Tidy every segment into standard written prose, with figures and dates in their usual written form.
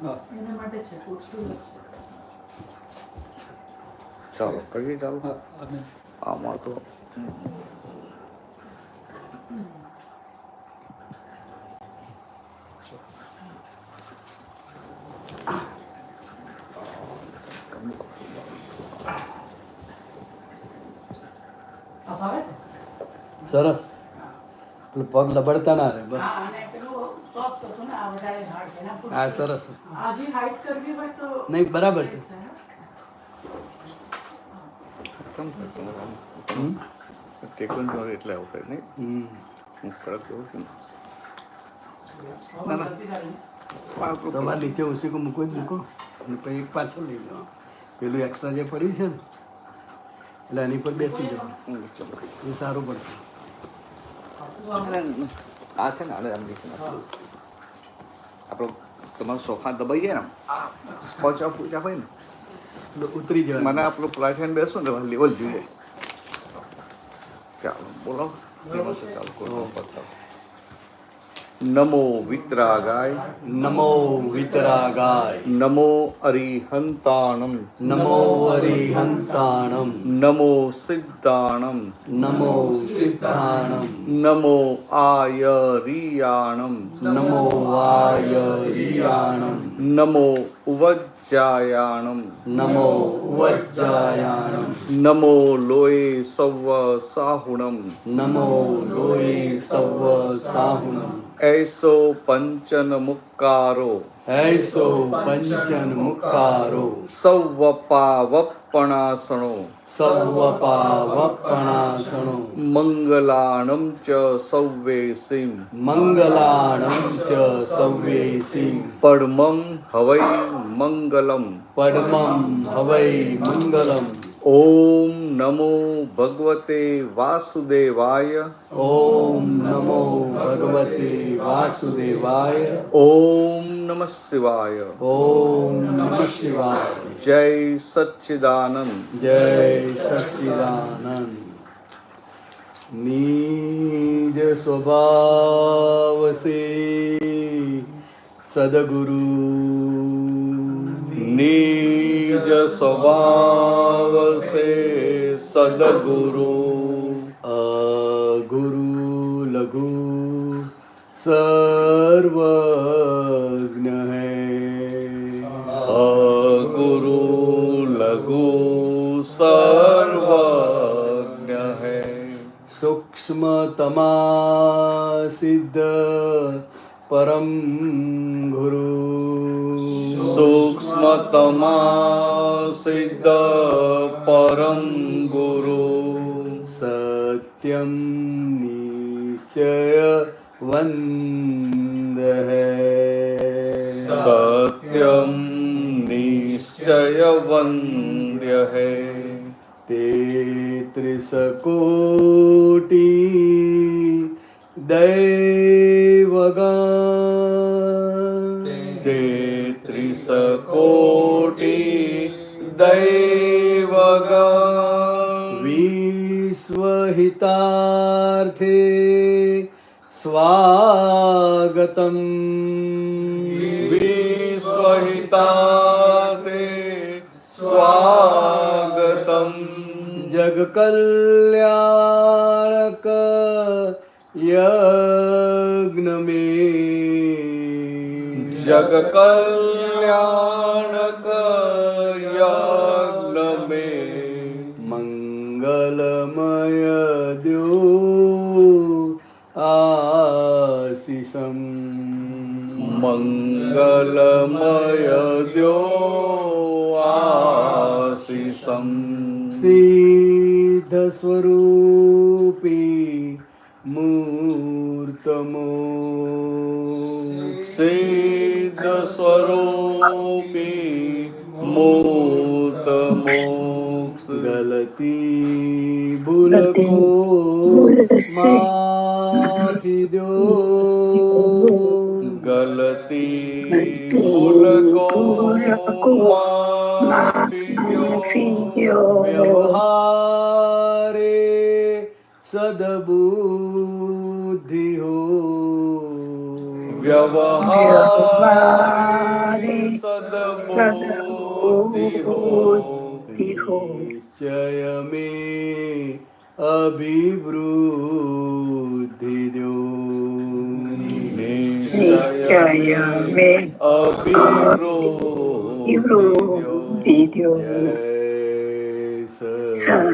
એના માટે છે ફૂટસ્ટૂલ જ છે. ચાલો કરીએ ચાલો. આમાં તો સરસ. પેલું પગ લબડતા ના રહે. હા સરસ. નહીં બરાબર છે. ટેકન જોડે એટલે આવું થાય નહીં. હું કડક જોઉં છું. ના ના તમારે નીચે ઉસીકો મૂકો જ મૂકો અને પછી એક પાછળ લઈ લો. પેલું એક્સ્ટ્રા જે પડ્યું છે ને એટલે એની પર બેસી જાઓ. એ સારું પડશે. આ છે ને આને આમ નીચે આપણો તમારો સોફા દબાઈ જાય ને પહોંચા પૂછા હોય ને એટલે ઉતરી જવાનું. મને આપણું પ્લેટફોર્મ બેસો ને તમારે લેવલ જોઈએ. ચાલો બોલો. નમો વિતરાગાય નમો વિતરાગાય નમો અરિહંતાણમ નમો અરિહંતાણમ નમો સિદ્ધાણમ નમો સિદ્ધાણમ નમો આયરિયાણમ નમો વાયરિયાણમ નમો ઉવજ્જાયાણમ નમો વજ્જાયાણમ નમો લોય સવ સાહુણમ નમો લોય સવ સાહુણમ એસો પંચન મુક્કારો ऐसो पंचन मुक्कारो સૌવપાવપણાસણો सौवपावपणासनो મંગલાણમ ચ સૌવેસીમ मंगलाणं च सव्येसिं પડમમ હવૈ મંગલમ पद्मं हवै मङ्गलम् ઓમ નમો ભગવતે વાસુદેવાય ॐ नमो भगवते वासुदेवाय ઓમ નમઃ શિવાય ॐ नमः शिवाय જય સચ્ચિદાનંદ जय सच्चिदानंद निज स्वभाव से सद्गुरु નિજ સ્વભાવ સે સદગુરુ गुरु लघु सर्वज्ञ है ગુરુ લઘુ સર્વજ્ઞ હૈ सूक्ष्मतमा सिद्ध परम गुरु સૂક્ષ્મતમા સિદ્ધ પરમ ગુરુ सत्यम निश्चय वंद है સત્યમ નિશ્ચય વંદ્ય હૈ तेत्रिस कोटि दैवगण તેત્રીસ કોટી દૈવગણ विश्वहितार्थे स्वागतम् વિશ્વહિતાતે સ્વાગતમ जगकल्याणक यज्ञ में જગ કલ્યાણક યજ્ઞ મે मंगलमय द्यो आशीषम् મંગલમય દ્યો આશીષમ सिद्ध स्वरूपी मूर्तमो સિદ્ધ સ્વરૂપી મૂર્ત મોક્ષ गलती भूल को माफी दो ગલતી ભૂલ કો માફી દ્યો व्यवहारे सद्बुद्धि हो વ્યવહાર સદબુદ્ધિ હો નિશ્ચય મે અભિવૃદ્ધિ દો નિશ્ચય મે અભિવૃદ્ધિ દો સચ્ચિદાનંદ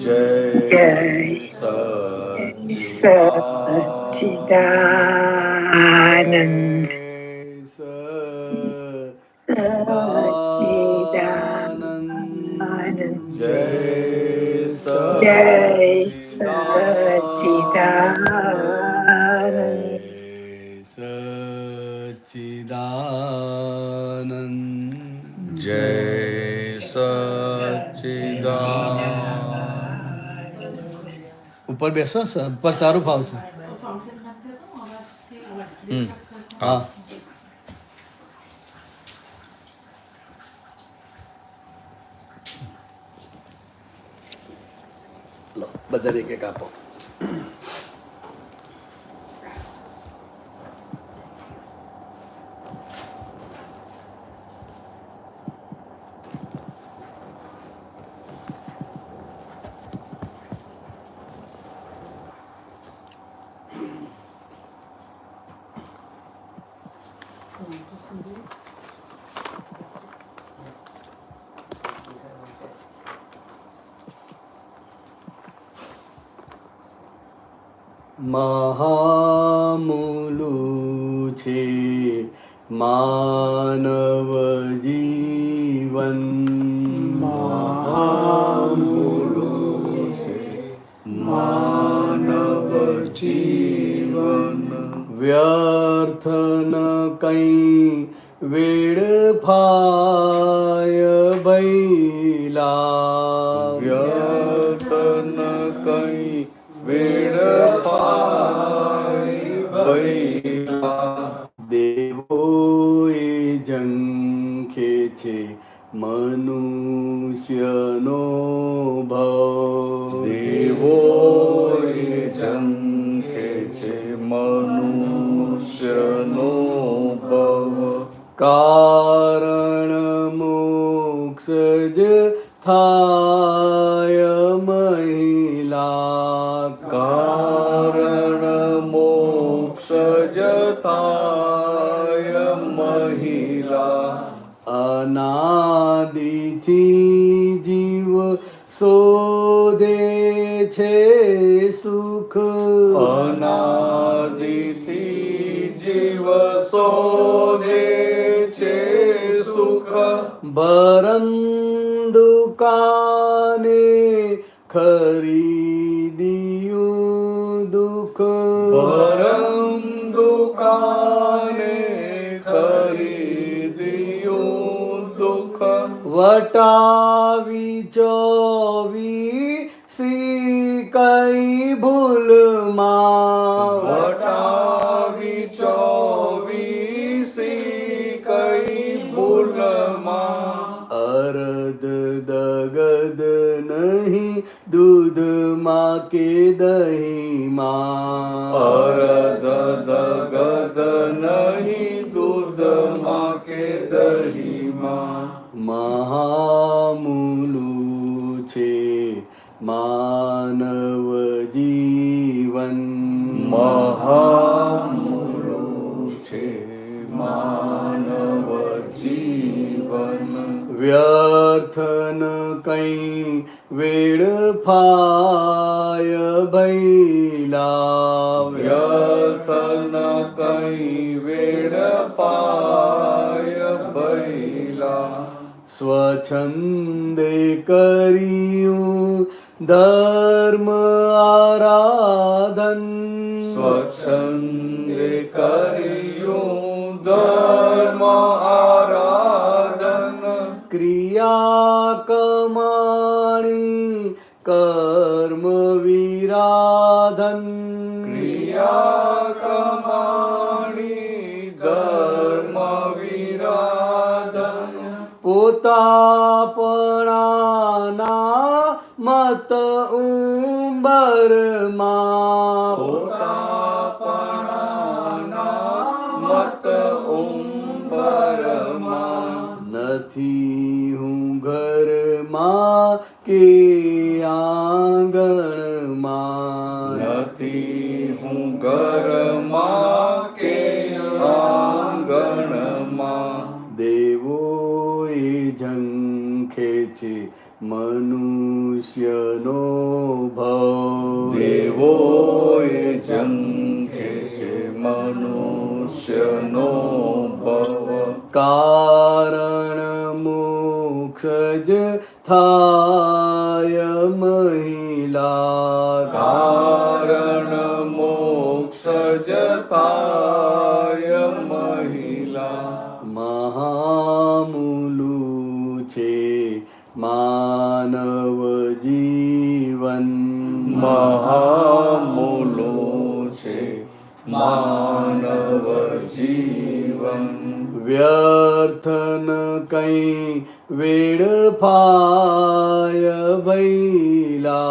જય જય સચ્ચિદાનંદ સચ્ચિદાનંદ જય જય સચ્ચિદાનંદ સચ્ચિદાનંદ જય સચ્ચિદાનંદ. ઉપર બેસો ઉપર સારું ફાવશે. ફાઉન્ટેન નાખે તો અવાજથી હમ. ડિસ્ટર્બ થશે. હા લો બધા એક એક આપો. મહામૂલું છે માનવ જીવન મહામૂલું છે માનવ જીવન. વ્યર્થ ન કંઈ વેડફાય બૈલા વ્યર્થ ન કંઈ વેડફાય બૈલા. દેવોએ ઝંખે છે મનુષ્યનો ભવ દેવોએ ઝંખે છે મનુષ્યનો ભવ. કારણ મોક્ષ જ થાય મહિલા કારણ મોક્ષ જ થાય મહિલા. અનાદિથી જીવ શોધે છે સુખ અનાદિથી જીવ શોધે છે સુખ. ભરમ દુકાને ખરીદ્યું દુઃખ પરમ દુકાને ખરીદ્યું દુઃખ. વટાવી ચોવીસી કઈ ભૂલમાં વટાવી ચોવીસી કઈ ભૂલમાં. અરદ દગદ નહીં દૂધમાં કે દહીંમાં અરદ દગદ નહીં દૂધમાં કે દહીંમાં. મહામૂલું છે માનવ જીવન મહામૂલું છે માનવ જીવન. વ્યર્થ ન કંઈ વેડફાય ભૈલા વ્યર્થ ન કંઈ વેડફાય ભૈલા. સ્વછંદે કર્યું ધર્મ આરાધન સ્વચ્છંદે કર્યું ધર્મ આરાધન. ક્રિયા કમાણી કર્મ વિરાધન ક્રિયા કમાણી ધર્મ વિરાધન. પોતાપણાના મત ઉંબરમાં પોતાપણાના ઘરમાં કે આંગણમાં દેવોએ ઝંખે છે મનુષ્યનો ભવ. દેવોએ ઝંખે છે મનુષ્યનો ભવ. કારણ મોક્ષ જ થાય મહિલા. કારણ મોક્ષ જ થાય મહિલા. મહામૂલું છે માનવ જીવન. મહામૂલું છે માનવ જીવન. વ્યર્થ ન કઈ વેડફાય ભૈલા.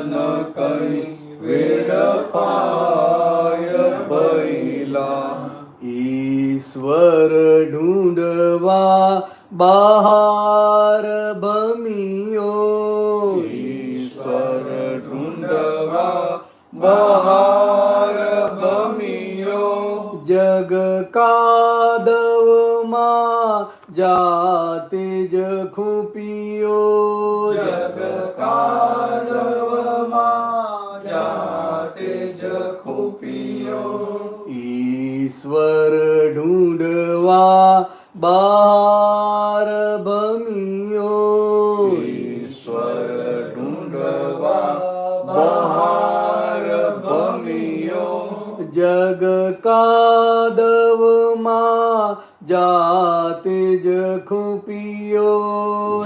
ન કઈ વેડફાય ભૈલા. ઈશ્વર ઢૂંઢવા બહાર ભમિયો. ઈશ્વર ઢૂંઢવા બહાર ભમિયો. જગ કાદવમાં જાતે જ ખૂપ્યો. જગ કાદવમાં જાતે જ ખૂપ્યો. ઈશ્વર ઢૂંઢવા બહાર ભમિયો. ઈશ્વર ઢૂંઢવા બહાર ભમિયો. જગ કાદવમાં જાતે જ ખૂપ્યો.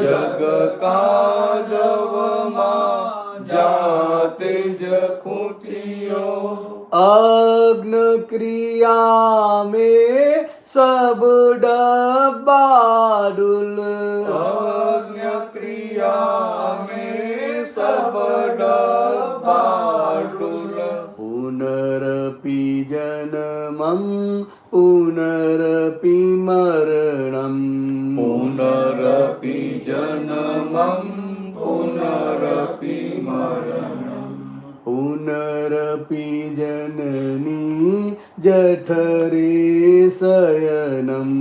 જગ કાદવમાં જાતે જ ખૂટ્યો. अग्न क्रिया में सब डब्बाडुल. अग्नि क्रिया में सब डब्बाडुल. पुनरपि जन्मं पुनरपि मरणं. पुनरपि जन्मं पुनरपि मरणम्. पुनरपि जननी जठरे शयनं.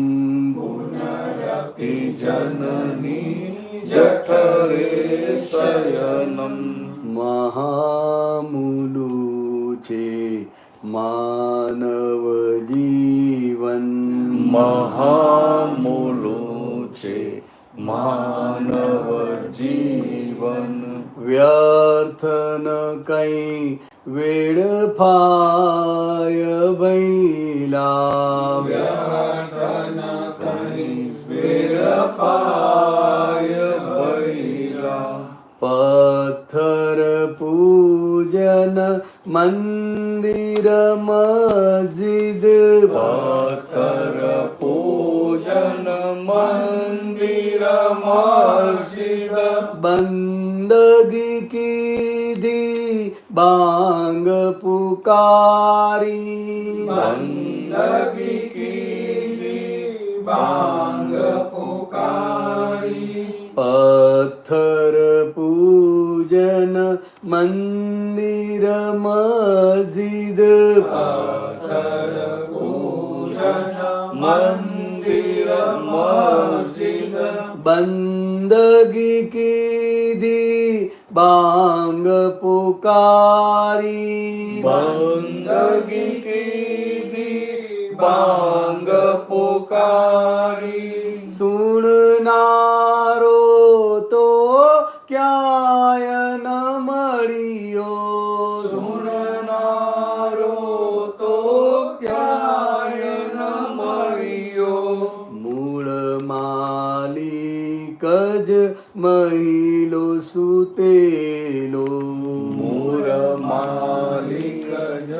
पुनरपि जननी जठरे शयनम्. महामूलु छे मानव जीवन. महामूलु छे मानव जीवन. व्यर्थ न कई वेडफाय भैला. व्यर्थ न कहीं वेडफाय भैला. पत्थर पूजन मंदिर मस्जिद. पत्थर पूजन मंदिर मस्जिद. बंदगी की दी बांग पुकारी. बंदगी की बांग पुकारी. पत्थर पूजन मंदिर मस्जिद. पत्थर पूजन मंदिर मस्जिद. बंदगी की दी बांग पुकारी. बंदगी की बांग पुकारी. सुननारो तो क्याय न મળ્યો. सुननारो तो क्याय न મળ્યો. મૂળ માલિક જ મહિલો સુતેલો. મૂળ માલિક જ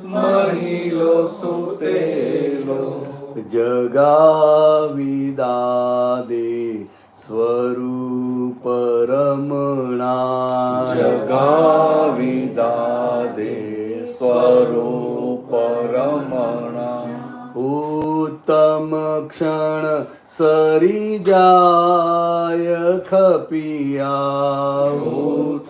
મહિલો સુતેલો. જગાવી દાદે સ્વરૂપ રમણા. જગાવી દાદે સ્વરૂપ રમણા. ઉત્તમ ક્ષણ સરી જાય ખપિયા.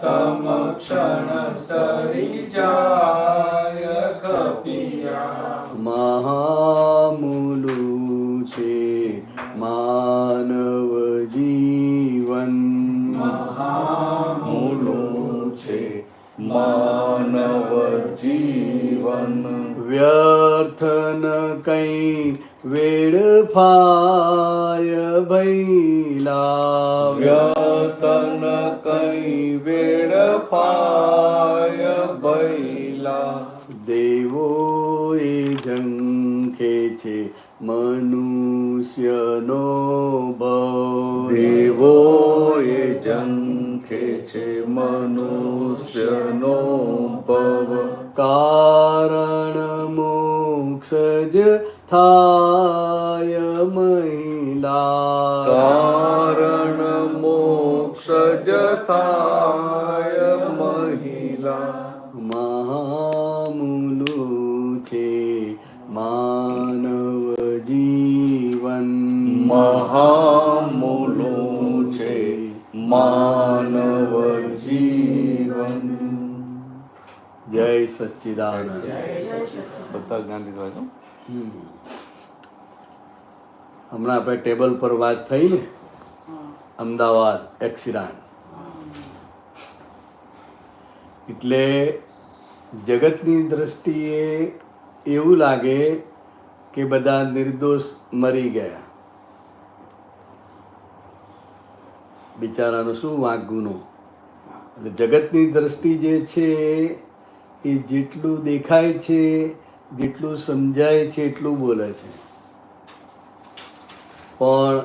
તમ ક્ષણ સરી જાય કપિયા મહામૂલું છે માનવ જીવન મહામૂલું છે માનવ જીવન વ્યર્થ ન કઈ વેડફાય ભૈલા વ્યતન કઈ વેડફાય ભૈલા દેવો એ ઝંખે છે મનુષ્યનો ભવ દેવો એ ઝંખે છે મનુષ્યનો ભવ કારણ મોક્ષ જ થાય મહિલા કારણ મોક્ષ જ થાય મહિલા મહામૂલું છે માનવ જીવન મહામૂલું છે માનવ જીવન જય સચ્ચિદાનંદ બધા જ્ઞાન લીધા છો હમણાં આપણે ટેબલ પર વાત થઈ ને અમદાવાદ એક્સિડન્ટ એટલે જગતની દ્રષ્ટિએ એવું લાગે કે બધા નિર્દોષ મરી ગયા બિચારાનો શું વાંક ગુનો એટલે જગતની દ્રષ્ટિ જે છે એ જેટલું દેખાય છે જેટલું સમજાય છે એટલું બોલે છે પણ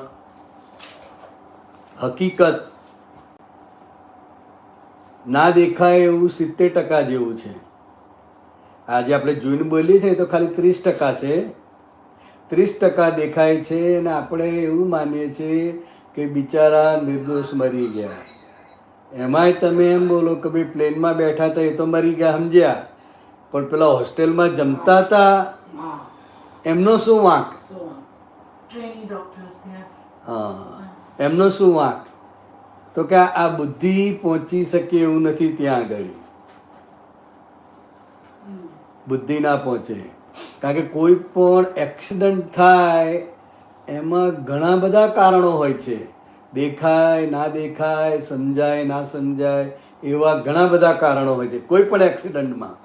હકીકત ના દેખાય એવું 70% જેવું છે આજે આપણે જોઈને બોલીએ છીએ તો ખાલી 30% છે 30% દેખાય છે અને આપણે એવું માનીએ છીએ કે બિચારા નિર્દોષ મરી ગયા એમાંય તમે એમ બોલો કે ભાઈ પ્લેનમાં બેઠા હતા એ તો મરી ગયા સમજ્યા પણ પેલા હોસ્ટેલમાં જમતા હતા એમનો શું વાંક ટ્રેની ડોક્ટર્સ હા એમનો શું વાંક તો કે આ બુદ્ધિ પહોંચી શકે એવું નથી ત્યાં આગળ બુદ્ધિ ના પહોંચે કારણ કે કોઈ પણ એક્સિડન્ટ થાય એમાં ઘણા બધા કારણો હોય છે દેખાય ના દેખાય સમજાય ના સમજાય એવા ઘણા બધા કારણો હોય છે કોઈ પણ એક્સિડન્ટમાં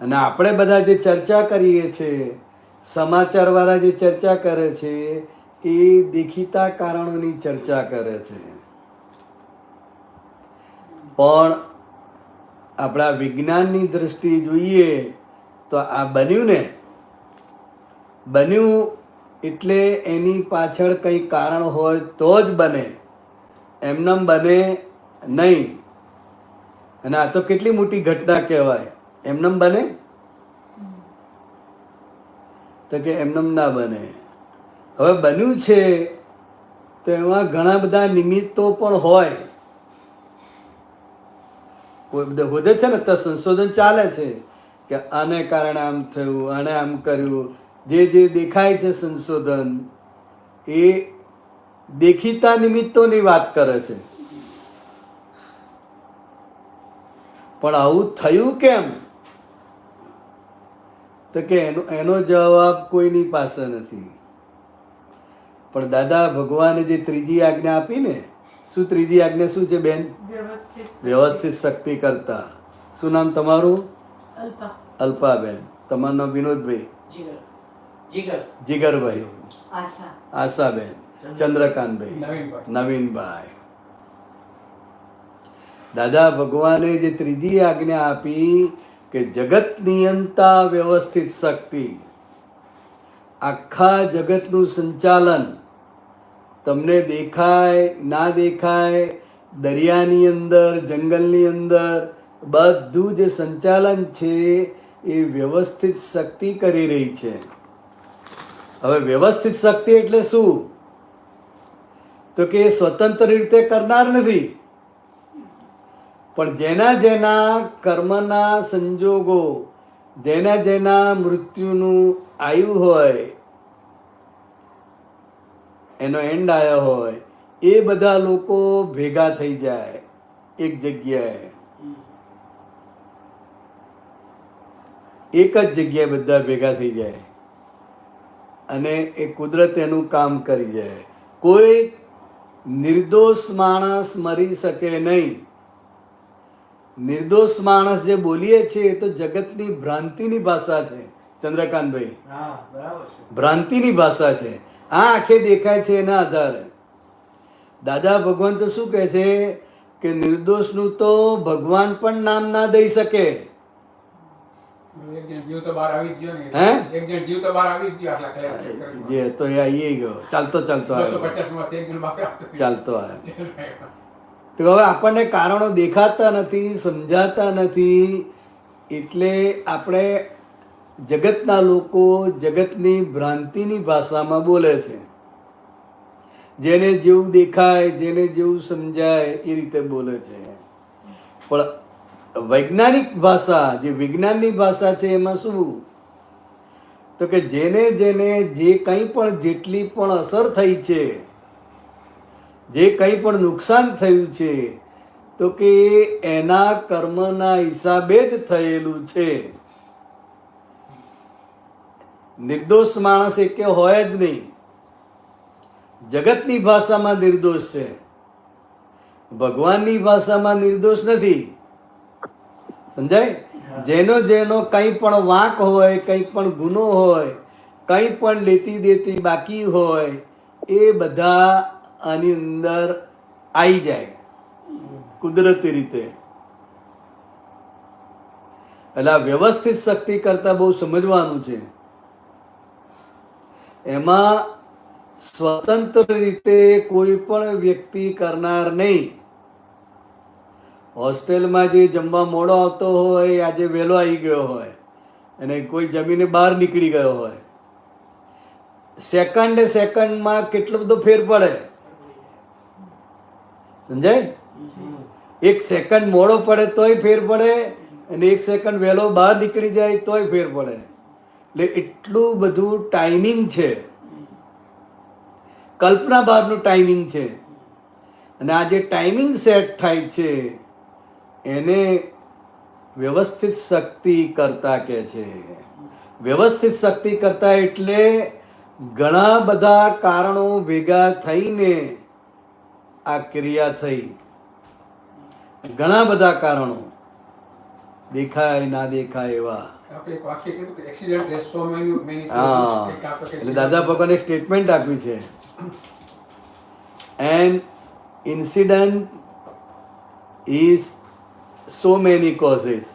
અને આપણે બધા જે ચર્ચા કરીએ છીએ સમાચારવાળા જે ચર્ચા કરે છે એ દેખીતા કારણોની ચર્ચા કરે છે પણ આપણા વિજ્ઞાનની દ્રષ્ટિએ જોઈએ તો આ બન્યું ને બન્યું એટલે એની પાછળ કંઈ કારણ હોય તો જ બને એમનેમ બને નહીં અને આ તો કેટલી મોટી ઘટના કહેવાય એમનેમ બને તો કે એમનેમ ના બને હવે બન્યું છે તો એમાં ઘણા બધા નિમિત્તો પણ હોય કોઈ બધા હોદે છે ને તો સંશોધન ચાલે છે કે આને કારણે આમ થયું આને આમ કર્યું જે દેખાય છે સંશોધન એ દેખીતા નિમિત્તોની વાત કરે છે પણ આવું થયું કેમ તો કે એનો જવાબ કોઈની પાસે નથી પણ દાદા ભગવાને જે ત્રીજી આજ્ઞા આપી ને શું ત્રીજી આજ્ઞા શું છે બેન વ્યવસ્થિત શક્તિ કરતા શું નામ તમારું અલ્પાબેન તમારું નામ વિનોદભાઈ જીગરભાઈ આશાબેન ચંદ્રકાંતભાઈ નવીનભાઈ દાદા ભગવાને જે ત્રીજી આજ્ઞા આપી કે જગત નિયંતા વ્યવસ્થિત શક્તિ આખા જગતનું સંચાલન તમને દેખાય ના દેખાય દરિયાની અંદર જંગલની અંદર બધું જે સંચાલન છે એ વ્યવસ્થિત શક્તિ કરી રહી છે હવે વ્યવસ્થિત શક્તિ એટલે શું તો કે એ સ્વતંત્ર રીતે કરનાર નથી પણ જેના જેના કર્મના સંજોગો જેના મૃત્યુનું આવ્યું હોય એનો એન્ડ આવ્યો હોય એ બધા લોકો ભેગા થઈ જાય એક જગ્યાએ, એક જ જગ્યાએ બધા ભેગા થઈ જાય અને એ કુદરત એનું કામ કરી જાય. કોઈ નિર્દોષ માણસ મરી શકે નહીં. નિર્દોષ માણસ જે બોલીએ છીએ એ તો જગતની ભ્રાંતિની ભાષા છે ચંદ્રકાંતભાઈ, ભ્રાંતિની ભાષા છે. આ આંખે દેખાય છે એના આધારે. દાદા ભગવાન તો શું કહે છે કે નિર્દોષનું તો ભગવાન પણ નામ ના દઈ શકે. એક જણ જીવ તો બહાર આવી જ ગયો ને. હે? એક જણ જીવ તો બહાર આવી જ ગયો આટલા કલાક. જે તો એ આવી ગયો, ચાલતો ચાલતો આવ્યો, 250 માંથી એક જણ બહાર આવ્યો. ચાલતો આવ્યો. તો હવે આપણને કારણો દેખાતા નથી, સમજાતા નથી, એટલે આપણે જગતના લોકો જગતની ભ્રાંતિની ભાષામાં બોલે છે. જેને જેવું દેખાય, જેને જેવું સમજાય એ રીતે બોલે છે. પણ વૈજ્ઞાનિક ભાષા, જે વિજ્ઞાનની ભાષા છે, એમાં શું તો કે જેને જેને જે કંઈ પણ જેટલી પણ અસર થઈ છે, જે કંઈ પણ નુકસાન થયું છે, તો કે એના કર્મના હિસાબે જ થયેલું છે. નિર્દોષ માણસ એકે હોય જ નહીં. જગતની ભાષામાં નિર્દોષ છે, ભગવાનની ભાષામાં નિર્દોષ નથી. સમજાય? જેનો જેનો કંઈ પણ વાંક હોય, કંઈ પણ ગુનો હોય, કંઈ પણ લેતી દેતી બાકી હોય, એ બધા આની અંદર આવી જાય કુદરતી રીતે. એટલે આ વ્યવસ્થિત શક્તિ કરતા બહુ સમજવાનું છે. એમાં સ્વતંત્ર રીતે કોઈ પણ વ્યક્તિ કરનાર નહીં. હોસ્ટેલમાં જે જમવા મોડો આવતો હોય, આજે વહેલો આવી ગયો હોય અને કોઈ જમીને બહાર નીકળી ગયો હોય, સેકન્ડમાં કેટલો બધો ફેર પડે. સમજાય? એક સેકન્ડ મોડો પડે તોય ફેર પડે અને એક સેકન્ડ વહેલો બહાર નીકળી જાય તોય ફેર પડે. એટલે એટલું બધું ટાઈમિંગ છે, કલ્પના બહારનું ટાઈમિંગ છે. અને આ જે ટાઈમિંગ સેટ થાય છે એને વ્યવસ્થિત શક્તિ કરતા કહે છે. વ્યવસ્થિત શક્તિ કરતા એટલે ઘણા બધા કારણો ભેગા થઈને આ ક્રિયા થઈ. ઘણા બધા કારણો દેખાય ના દેખાય એવા. આપણે એક વાક્ય કીધું કે accident has so many હા, એટલે દાદા ભગવાન એક સ્ટેટમેન્ટ આપ્યું છે, an incident is so many causes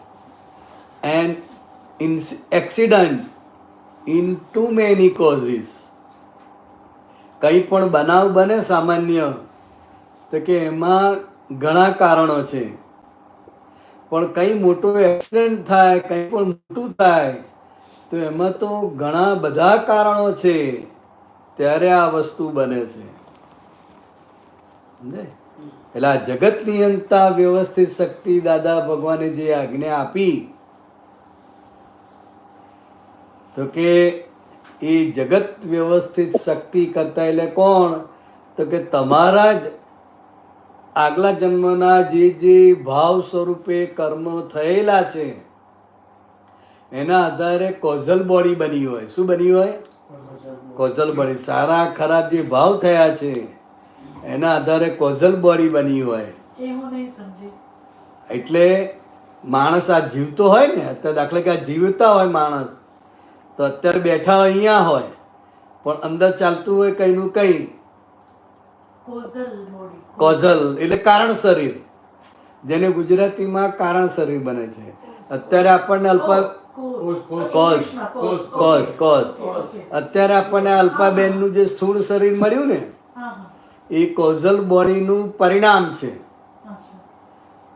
and accident in too many causes. કંઈ પણ બનાવ બને સામાન્ય તો કે એમાં ઘણા કારણો છે, પણ કંઈ મોટો એક્સિડન્ટ થાય, કંઈ પણ મોટું થાય તો એમાં તો ઘણા બધા કારણો છે, ત્યારે આ વસ્તુ બને છે. સમજાય? એટલે આ જગત નિયંતા વ્યવસ્થિત શક્તિ દાદા ભગવાને જે આજ્ઞા આપી તો કે એ જગત વ્યવસ્થિત શક્તિ કરતા એટલે કોણ તો કે તમારા જ આગલા જન્મના જે જે ભાવ સ્વરૂપે કર્મ થયેલા છે એના આધારે કોઝલ બોડી બની હોય. શું બની હોય? Causal body. સારા ખરાબ જે ભાવ થયા છે એના આધારે કોઝલ બોડી બની હોય. એ હું નહીં સમજી. એટલે માણસ આ જીવતો હોય ને, અત્યારે દાખલા કે આ જીવતા હોય માણસ, તો અત્યારે બેઠા હોય અહીંયા હોય, પણ અંદર ચાલતું હોય કંઈનું કંઈ. Causal body. કોઝલ એટલે કારણ શરીર, જેને ગુજરાતીમાં કારણ શરીર બને છે. અત્યારે આપણને અત્યારે આપણને અલ્પાબેનનું જે સ્થૂળ શરીર મળ્યું ને એ કોઝલ બોડીનું પરિણામ છે.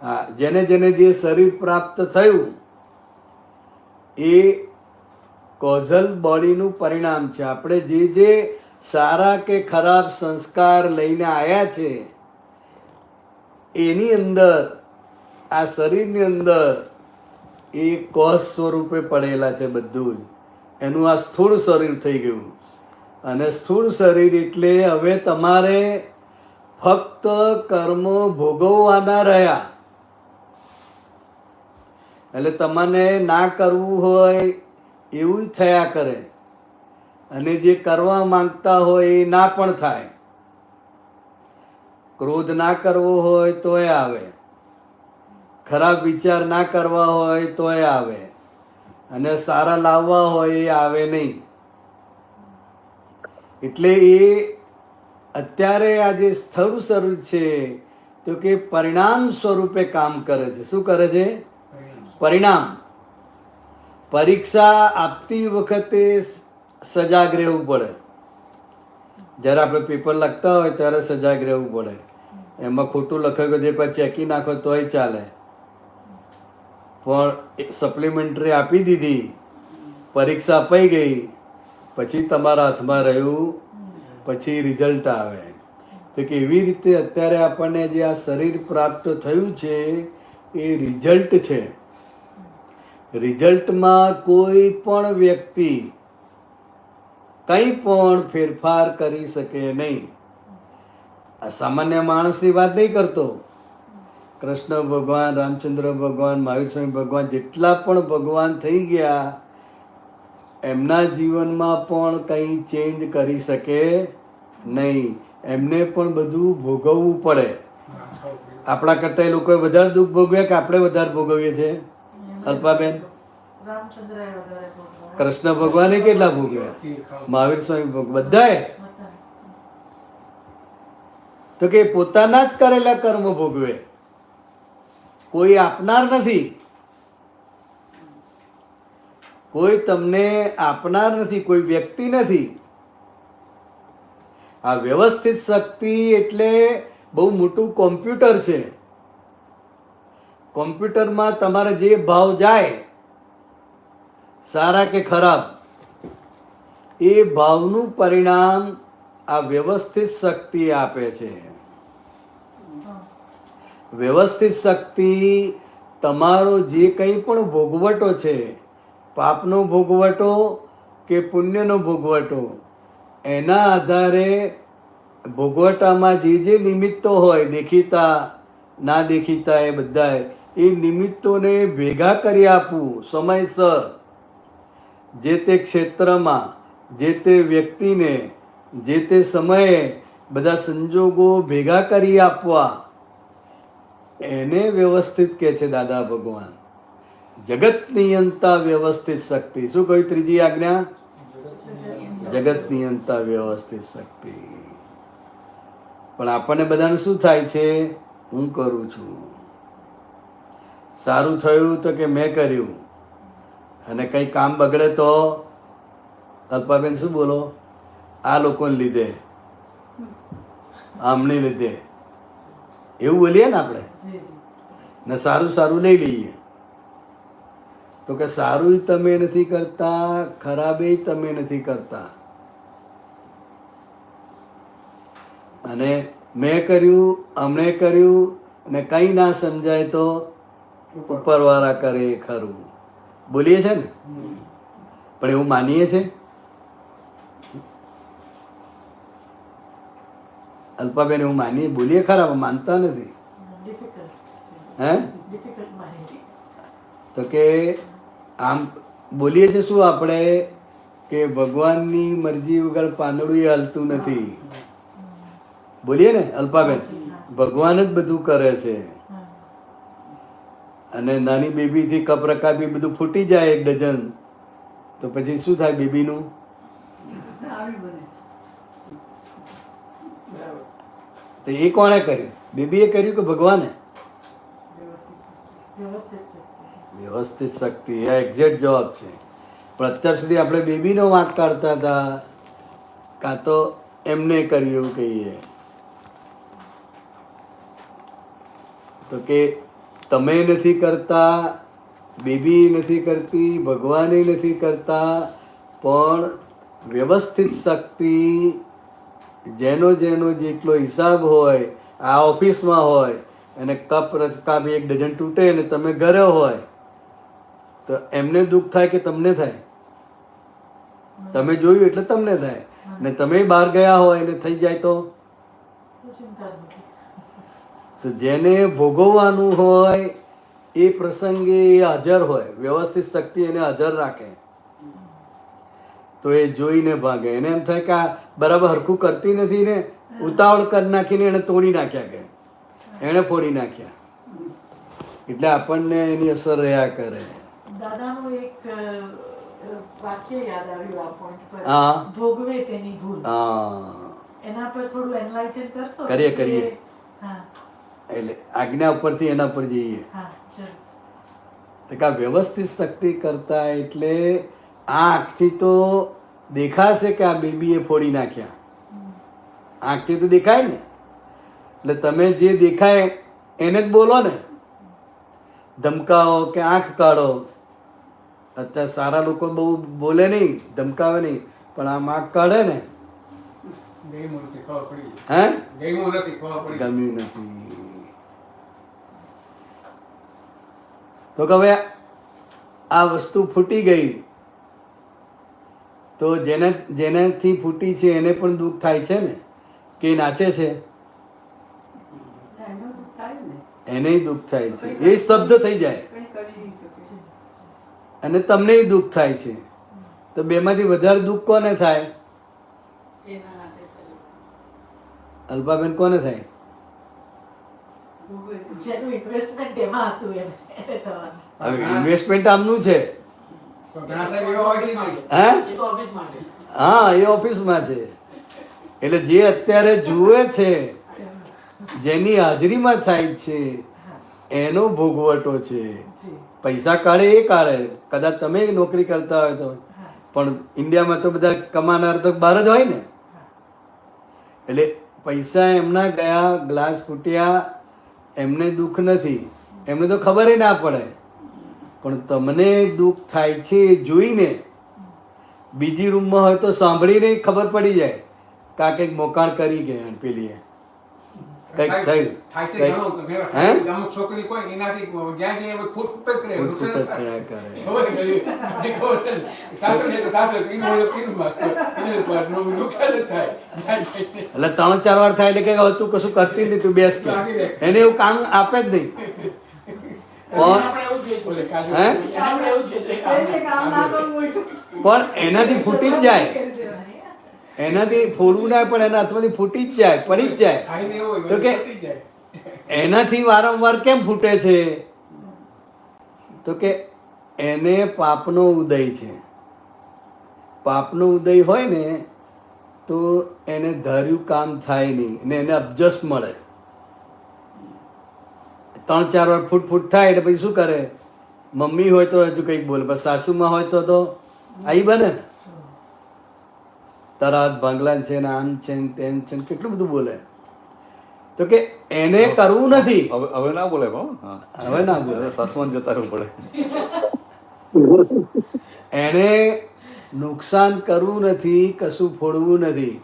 હા, જેને જેને જે શરીર પ્રાપ્ત થયું એ કોઝલ બોડીનું પરિણામ છે. આપણે જે જે સારા કે ખરાબ સંસ્કાર લઈને આવ્યા છે એની અંદર, આ શરીરની અંદર એ કોષ સ્વરૂપે પડેલા છે બધું જ. એનું આ સ્થૂળ શરીર થઈ ગયું. અને સ્થૂળ શરીર એટલે હવે તમારે ફક્ત કર્મ ભોગવવાના રહ્યા. એટલે તમને ના કરવું હોય એવું જ થયા કરે, અને જે કરવા માંગતા હોય એ ના પણ થાય. ક્રોધ ના કરવો હોય તોય આવે, ખરાબ વિચાર ના કરવા હોય તોય આવે, અને સારા લાવવા હોય એ આવે નહીં. એટલે એ અત્યારે આ જે સ્થળ શરૂ છે તો કે પરિણામ સ્વરૂપે કામ કરે છે. શું કરે છે? પરિણામ. પરીક્ષા આપતી વખતે સજાગ રહેવું પડે. જ્યારે આપણે પેપર લખતા હોય ત્યારે સજાગ રહેવું પડે. એમાં ખોટું લખાયું જે પછી ચેકી નાખો તોય ચાલે, પણ સપ્લિમેન્ટરી આપી દીધી, પરીક્ષા અપાઈ ગઈ, પછી તમારા હાથમાં રહ્યું, પછી રિઝલ્ટ આવે. તો કે એવી રીતે અત્યારે આપણને જે આ શરીર પ્રાપ્ત થયું છે એ રિઝલ્ટ છે. રિઝલ્ટમાં કોઈ પણ વ્યક્તિ કંઈ પણ ફેરફાર કરી શકે નહીં. આ સામાન્ય માણસની વાત નહીં કરતો. કૃષ્ણ ભગવાન, રામચંદ્ર ભગવાન, મહાવીર સ્વામી ભગવાન, જેટલા પણ ભગવાન થઈ ગયા એમના જીવનમાં પણ કંઈ ચેન્જ કરી શકે નહીં. એમને પણ બધું ભોગવવું પડે. આપણા કરતાં એ લોકોએ વધારે દુઃખ ભોગવ્યા કે આપણે વધારે ભોગવીએ છીએ? અલ્પાબેન, રામચંદ્રએ વધારે ભોગવ્યા. કૃષ્ણ ભગવાને કેટલા ભોગવ્યા? મહાવીર સ્વામી બધાએ તો કે પોતાના જ કરેલા કર્મ ભોગવે, કોઈ આપનાર નથી. કોઈ તમને આપનાર નથી, કોઈ વ્યક્તિ નથી. આ વ્યવસ્થિત શક્તિ એટલે બહુ મોટું કોમ્પ્યુટર છે. કોમ્પ્યુટરમાં તમારે જે ભાવ જાય, સારા કે ખરાબ, એ ભાવનું પરિણામ આ વ્યવસ્થિત શક્તિ આપે છે. વ્યવસ્થિત શક્તિ તમારો જે કંઈ પણ ભોગવટો છે, પાપનો ભોગવટો કે પુણ્યનો ભોગવટો, એના આધારે ભોગવટામાં જે નિમિત્તો હોય, દેખીતા ના દેખીતા, એ બધા એ નિમિત્તોને ભેગા કરી આપવું સમયસર. જે તે ક્ષેત્રમાં, જે તે વ્યક્તિને, જે તે સમયે બધા સંજોગો ભેગા કરી આપવા, એને વ્યવસ્થિત કહે છે દાદા ભગવાન. જગત નિયંતા વ્યવસ્થિત શક્તિ. શું કહ્યું ત્રીજી આજ્ઞા? જગત નિયંતા વ્યવસ્થિત શક્તિ. પણ આપણને બધાને શું થાય છે? હું કરું છું, સારું થયું તો કે મેં કર્યું, અને કંઈ કામ બગડે તો અલ્પાબેન શું બોલો? આ લોકોને લીધે, આમને લીધે, એવું બોલીએ ને આપણે. ને સારું સારું લઈ લઈએ તો કે સારું તમે નથી કરતા, ખરાબે તમે નથી કરતા. અને મેં કર્યું, અમણે કર્યું, અને કંઈ ના સમજાય તો ઉપરવાળા કરે એ ખરું બોલીએ છે ને. પણ એવું માનીએ છે? અલ્પાબેન એવું માનીએ, બોલીએ ખરા, માનતા નથી. હે? તો કે આમ બોલીએ છે શું આપણે કે ભગવાનની મરજી વગર પાંદડું એ હલતું નથી. બોલીએ ને અલ્પાબેન, ભગવાન જ બધું કરે છે. અને નાની બેબીથી કપ રકાબી બધું ફૂટી જાય 1 ડઝન, તો પછી શું થાય બેબીનું? તો એ કોણે કર્યું? બેબીએ કર્યું કે ભગવાને? વ્યવસ્થિત શક્તિ. આ એક્ઝેક્ટ જવાબ છે. પણ અત્યાર સુધી આપણે બેબીનો વાંક કાઢતા હતા, કાં તો એમને કર્યું કહીએ. તો કે તમે નથી કરતા, બેબી નથી કરતી, ભગવાને નથી કરતા, પણ વ્યવસ્થિત શક્તિ જેનો જેનો જેટલો હિસાબ હોય, આ ઓફિસમાં હોય અને કપ રચકાબી 1 ડઝન તૂટે અને તમે ઘરે હોય તો એમને દુઃખ થાય કે તમને થાય? તમે જોયું એટલે તમને થાય. ને તમે બહાર ગયા હોય અને થઈ જાય તો જેને ભોગવવાનું હોય એ પ્રસંગે એ હાજર હોય, વ્યવસ્થિત શક્તિ એને હાજર રાખે તો એ જોઈને ભાગે. એને એમ થાય કે આ બરાબર હરખું કરતી નથી ને, ઉતાવળ કરી નાખીને એને તોડી નાખ્યા, કે એને ફોડી નાખ્યા, એટલે આપણને એની અસર રહ્યા કરે. દાદાનું એક વાક્ય યાદ આવ્યું આ પોઈન્ટ પર. હા. ભોગવે તેની ભૂલ. હા, એના પર થોડું એનલાઇટન કરશો? કરીએ. હા એટલે આજ્ઞા ઉપરથી એના પર જઈએ. હા જરૂર. તો કે વ્યવસ્થિત શક્તિ કરતા એટલે આ આંખથી તો દેખાશે કે આ બેબીએ ફોડી નાખ્યા, આંખથી તો દેખાય ને. એટલે તમે જે દેખાય એને જ બોલો ને, ધમકાવો કે આંખ કાઢો. અત્યારે સારા લોકો બહુ બોલે નહીં, ધમકાવે નહીં, પણ આમ આંખ કાઢે ને, ગમ્યું નથી, ખબર પડી. હે ગમ્યું નથી, ખબર પડી. ગમ્યું નથી. તો કે હવે આ વસ્તુ ફૂટી ગઈ તો જેનાથી ફૂટી છે એને પણ દુઃખ થાય છે ને, કે એ નાચે છે, એને દુઃખ થાય છે, એ સ્તબ્ધ થઈ જાય અને તમને દુઃખ થાય છે. તો બેમાંથી વધારે દુઃખ કોને થાય? અલ્પાબેન, કોને થાય? જેનું ઇન્વેસ્ટમેન્ટ એમાં હતું એને થવાનું. હવે ઇન્વેસ્ટમેન્ટ આમનું છે, તો ઘણા સાહેબ એવા હોય છે ને, હે? એ તો ઓફિસ માટે. હા, એ ઓફિસમાં છે. એટલે જે અત્યારે જુએ છે, જેની હાજરીમાં થાય છે, એનો ભોગવટો છે. જી. પૈસા કાઢે એ કાઢે, કદાચ તમે નોકરી કરતા હોય તો, પણ ઇન્ડિયામાં તો બધા કમાનાર તો બહાર જ હોય ને. એટલે પૈસા એમના ગયા, ગ્લાસ ફૂટ્યા, એમને દુઃખ નથી, એમને તો ખબર ના પડે, પણ તમને દુઃખ થાય છે એ જોઈને. બીજી રૂમમાં હોય તો સાંભળીને ખબર પડી જાય કે આ કંઈક મોકાણ કરી ગયા પેલીએ, કંઈક થયું, થાય છે કંઈક, ઘણું. હે? અમુક છોકરી કોઈ એનાથી જ્યાં જ્યાં એમાં ફૂટ ફૂટ જ રહે, નુકસાન જ થાય. થયા કરે. ખબર છે કે એ ખબર છે ને, સાસુ છે તો સાસુ, પીનું હોય તો પીનું માં, એને પર નુકસાન જ થાય. એટલે 3-4 વાર થાય એટલે કે હવે તું કશું કરતી નથી, તું બેસ કે. એને એવું કામ આપે જ નહીં. આપણે એવું જ બોલે કાજુ, હે? આપણે એવું જ એટલે કામ ના કરવું હોય તો પણ એનાથી ફૂટી જ જાય, કરી દેવાની, હે? એનાથી ફોડવું ના પણ એના હાથમાંથી ફૂટી જ જાય, પડી જ જાય. ખાઈને એવું હોય, તો કે પતી જાય. એનાથી વારંવાર કેમ ફૂટે છે? તો કે એને પાપનો ઉદય છે. પાપનો ઉદય હોય ને તો એને ધાર્યું કામ થાય નહીં ને એને અબજસ મળે. 3-4 વાર ફૂટ થાય એટલે પછી શું કરે? મમ્મી હોય તો હજુ કંઈક બોલે, પણ સાસુમાં હોય તો આવી બને ને, તારા હાથ ભાંગલા છે ને આમ છે ને તેમ છે ને કેટલું બધું બોલે. તો કે એને કરવું નથી. હવે ના બોલે પણ, હા, હવે ના બોલે. સસમન જતા રહેવું પડે. એને નુકસાન કરવું નથી, કશું ફોડવું નથી,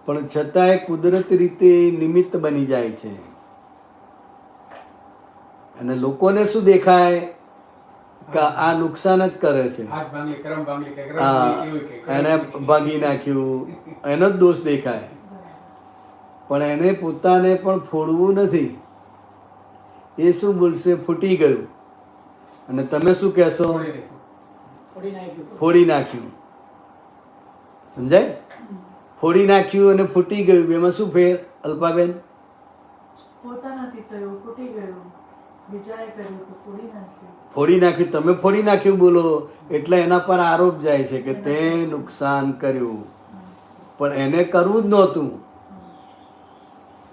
પણ છતાંય કુદરતી રીતે નિમિત્ત બની જાય છે. અને લોકોને શું દેખાય કે આ નુકસાન જ કરે છે, હાથ ભાંગી, કરમ ભાંગી, કે કરમ હા, ભાંગી, કેવું કે કરમ એને ભાગી નાખ્યું, એનો જ દોષ દેખાય. પણ એને પોતાને પણ ફોડવું નથી. એ શું બોલશે? ફૂટી ગયું. અને તમે શું કહેશો? ફોડી નાખ્યું. સમજાય? ફોડી નાખ્યું અને ફૂટી ગયું, એમાં શું ફેર અલ્પાબેન? પોતાનાથી થયું, ફૂટી ગયું, બીજાએ કર્યું તો ફોડી નાખ્યું. ફોડી નાખ્યું, તમે ફોડી નાખ્યું બોલો એટલે એના પર આરોપ જાય છે કે તે નુકસાન કર્યું, પણ એને કરવું જ નહોતું.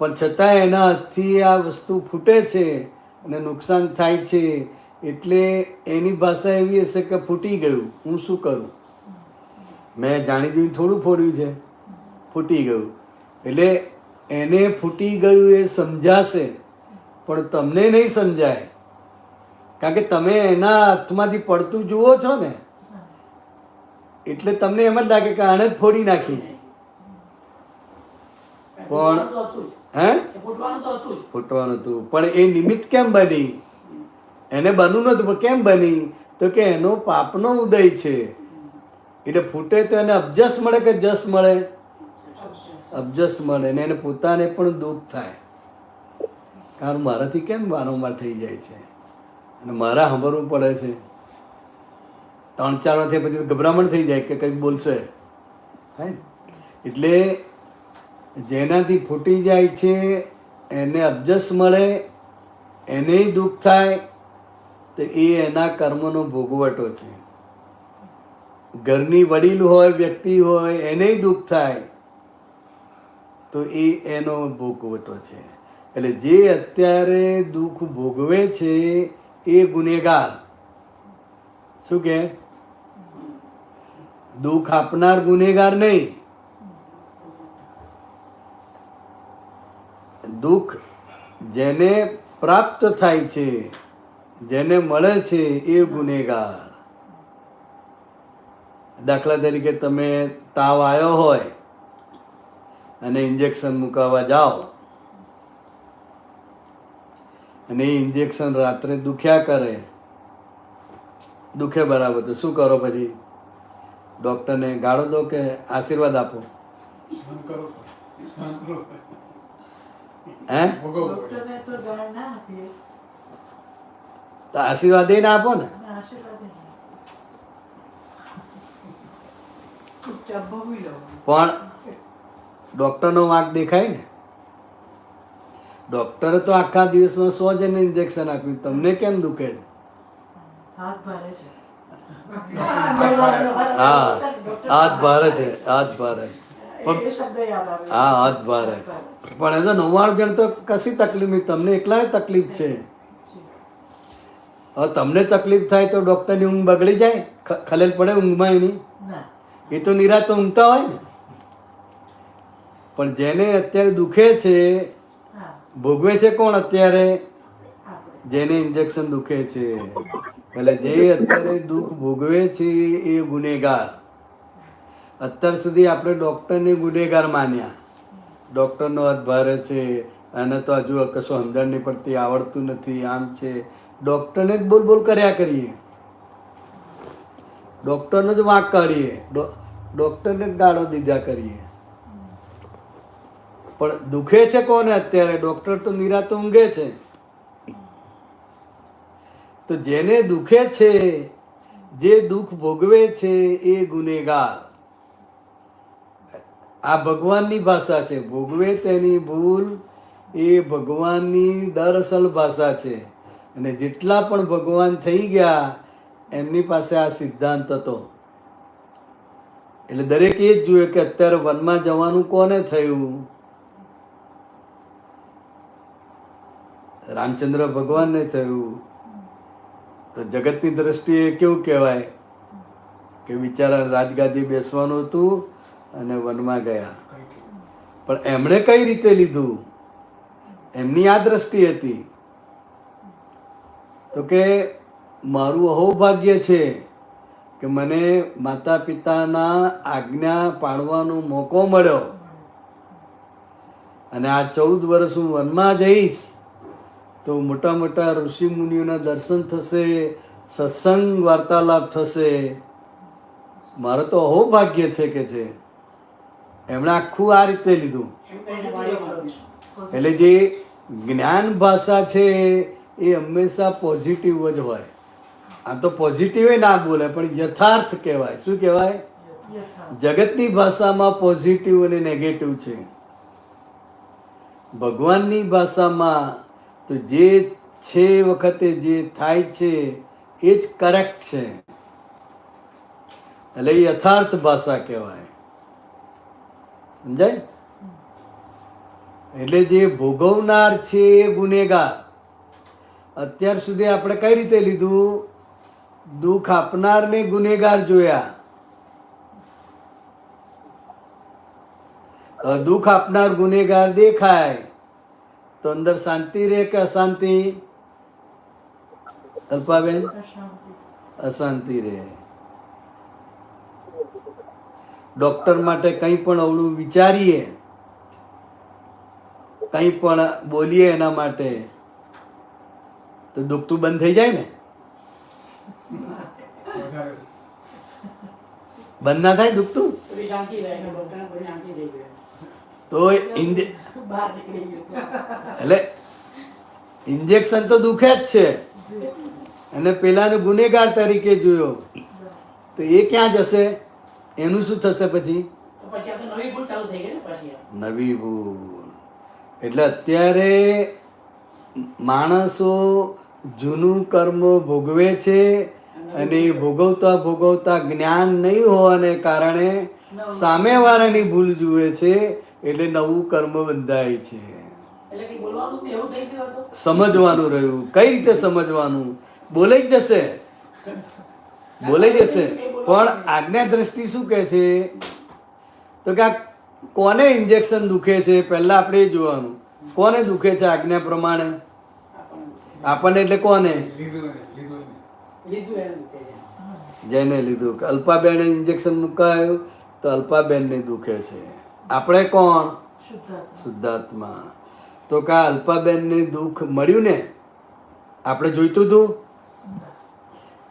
પણ છતાં એના હાથથી આ વસ્તુ ફૂટે છે અને નુકસાન થાય છે, એટલે એની ભાષા એવી હશે કે ફૂટી ગયું, હું શું કરું? મેં જાણી જોઈને થોડું ફોડ્યું છે, ફૂટી ગયું. એટલે એને ફૂટી ગયું એ સમજાશે, પણ તમને નહીં સમજાય, કારણ કે તમે એના હાથમાંથી પડતું જુઓ છો ને, એટલે તમને એમ જ લાગે કે આને જ ફોડી નાખ્યું. પણ હે, ફૂટવાનું હતું, પણ એ નિમિત્ત કેમ બની? એને બનવું નતું, પણ કેમ બની? તો કે એનો પાપનો ઉદય છે. એટલે ફૂટે તો એને અબજસ મળે કે જસ મળે? અબજસ મળે. ને એને પોતાને પણ દુઃખ થાય, કારણ મારાથી કેમ વારંવાર થઈ જાય છે. અને મારા સાંભળવું પડે છે. 3-4 વર્ષથી પછી તો ગભરામણ થઈ જાય કે કંઈક બોલશે. હે એટલે જેનાથી ફૂટી જાય છે એને અબજસ મળે, એને દુઃખ થાય તો એ એના કર્મનો ભોગવટો છે. ઘરની વડીલ હોય, વ્યક્તિ હોય, એને દુઃખ થાય તો એ એનો ભોગવટો છે. એટલે જે અત્યારે દુઃખ ભોગવે છે એ ગુનેગાર. શું કે? દુઃખ આપનાર ગુનેગાર નહીં. દુઃખ જેને પ્રાપ્ત થાય છે, જેને મળે છે એ ગુનેગાર. દાખલા તરીકે તમે તાવ આવ્યો હોય અને ઇન્જેક્શન મુકાવવા જાઓ અને એ ઇન્જેક્શન રાત્રે દુખ્યા કરે, દુખે બરાબર, તો શું કરો પછી? ડૉક્ટરને ગાળો દો કે આશીર્વાદ આપો? સહન કરો, સહન કરો. હે? ભોગવવું પડે. ડોક્ટરને તો ગાળ ના આપીએ, તો આશીર્વાદ એને આપો ને. અને આશીર્વાદ નહીં. ચૂપચાપ ભોગવી લો. પણ ડૉક્ટરનો વાંક દેખાય ને. ડૉક્ટરે તો આખા દિવસમાં 100 જણને ઇન્જેક્શન આપ્યું, તમને કેમ દુખે છે? હાથ ભારે છે. હા, હાથ ભારે છે, હાથ ભારે. એ શબ્દ યાદ આવે. હા, હાથ ભારે. પણ એ તો 99 જણ તો કશી તકલીફ નહીં, તમને એકલાને તકલીફ છે. હવે તમને તકલીફ થાય તો ડૉક્ટરની ઊંઘ બગડી જાય, ખલેલ પડે ઊંઘમાં એની? ના. એ તો નિરાંત ઊંઘતા હોય ને. પણ જેને અત્યારે દુખે છે, હા, ભોગવે છે કોણ અત્યારે? આપણે. જેને ઇન્જેક્શન દુખે છે. એટલે જે અત્યારે દુઃખ ભોગવે છે એ ગુનેગાર. અત્યાર સુધી આપણે ડૉક્ટરને ગુનેગાર માન્યા. ડૉક્ટરનો હાથ ભારે છે, અને તો હજુ કશું સમજણ નહીં પડતી, આવડતું નથી, આમ છે. ડૉક્ટરને જ બોલ બોલ કર્યા કરીએ, ડૉક્ટરનો જ વાંક કાઢીએ, ડૉક્ટરને જ ગાળો દીધા કરીએ. પણ દુખે છે કોને અત્યારે? ડૉક્ટર તો નિરાંત ઊંઘે છે. તો જેને દુખે છે, જે દુઃખ ભોગવે છે એ ગુનેગાર. આ ભગવાનની ભાષા છે. ભોગવે તેની ભૂલ એ ભગવાનની દરઅસલ ભાષા છે. અને જેટલા પણ ભગવાન થઈ ગયા એમની પાસે આ સિદ્ધાંત હતો. એટલે દરેક એ જ જોયું કે અત્યારે વનમાં જવાનું કોને થયું? રામચંદ્ર ભગવાનને થયું. તો જગતની દ્રષ્ટિએ કેવું કહેવાય કે બિચારા રાજગાદી બેસવાનું હતું અને વનમાં ગયા. પણ એમણે કઈ રીતે લીધું? એમની આ દ્રષ્ટિ હતી તો કે મારું અહોભાગ્ય છે કે મને માતા પિતાના આજ્ઞા પાળવાનો મોકો મળ્યો, અને આ 14 વર્ષ હું વનમાં જઈશ તો મોટા મોટા ઋષિ મુનિઓના દર્શન થશે, સત્સંગ વાર્તાલાપ થશે. મારો તો અહોભાગ્ય છે કે છે. એમણે આખું આ રીતે લીધું. એટલે જે જ્ઞાન ભાષા છે એ હંમેશા પોઝિટિવ જ હોય. આમ તો પોઝિટિવ ના બોલે, પણ યથાર્થ કહેવાય. શું કહેવાય? યથાર્થ. જગતની ભાષામાં પોઝિટિવ અને નેગેટિવ છે. ભગવાનની ભાષામાં તો જે છે વખતે જે થાય છે એ જ કરેક્ટ છે. એટલે યથાર્થ ભાષા કહેવાય. સમજાય? એટલે જે ભોગવનાર છે એ ગુનેગાર. અત્યાર સુધી આપણે કઈ રીતે લીધું? દુઃખ આપનારને ગુનેગાર જોયા. દુઃખ આપનાર ગુનેગાર દેખાય તો અંદર શાંતિ રહે કે અશાંતિ? અલ્પાબેન? અશાંતિ. અશાંતિ રહે. ડૉક્ટર માટે કંઈ પણ અવળું વિચારીએ, કંઈ પણ બોલીએ એના માટે તો દુખતું બંધ થઈ જાય ને? બંધ ના થાય દુખતું? તો બહાર નીકળી ગયું. એટલે ઇન્જેક્શન તો દુખે જ છે, અને પેલાને ગુનેગાર તરીકે જોયો, તો એ ક્યાં જશે? એનું શું થશે પછી? તો પછી આ તો નવી ભૂલ ચાલુ થઈ ગઈ ને પછી આ. નવી ભૂલ. એટલે અત્યારે માણસો જૂનું કર્મ ભોગવે છે અને એ ભોગવતા ભોગવતા જ્ઞાન નહીં હોવાને કારણે સામેવાળાની ભૂલ જુએ છે, એટલે નવું કર્મ બંધાય છે. એટલે કંઈ બોલવાનું જ નહીં, એવું થઈ ગયું હતું. સમજવાનું રહ્યું. કઈ રીતે સમજવાનું? બોલાઈ જ જશે, બોલાઈ જશે. પણ આજ્ઞા દ્રષ્ટિ શું કહે છે? તો કે આ કોને ઇન્જેક્શન દુખે છે પહેલા આપણે એ જોવાનું. કોને દુખે છે આજ્ઞા પ્રમાણે? આપણને એટલે કોને? લીધું એને દુખે છે. જેને લીધું. અલ્પાબેન ઇન્જેક્શન મુકાયું તો અલ્પાબેનને દુખે છે. આપણે કોણ? શુદ્ધાત્મા. શુદ્ધાત્મા. તો કા અલ્પાબેનને દુઃખ મળ્યું ને? આપણે જોઈતું હતું?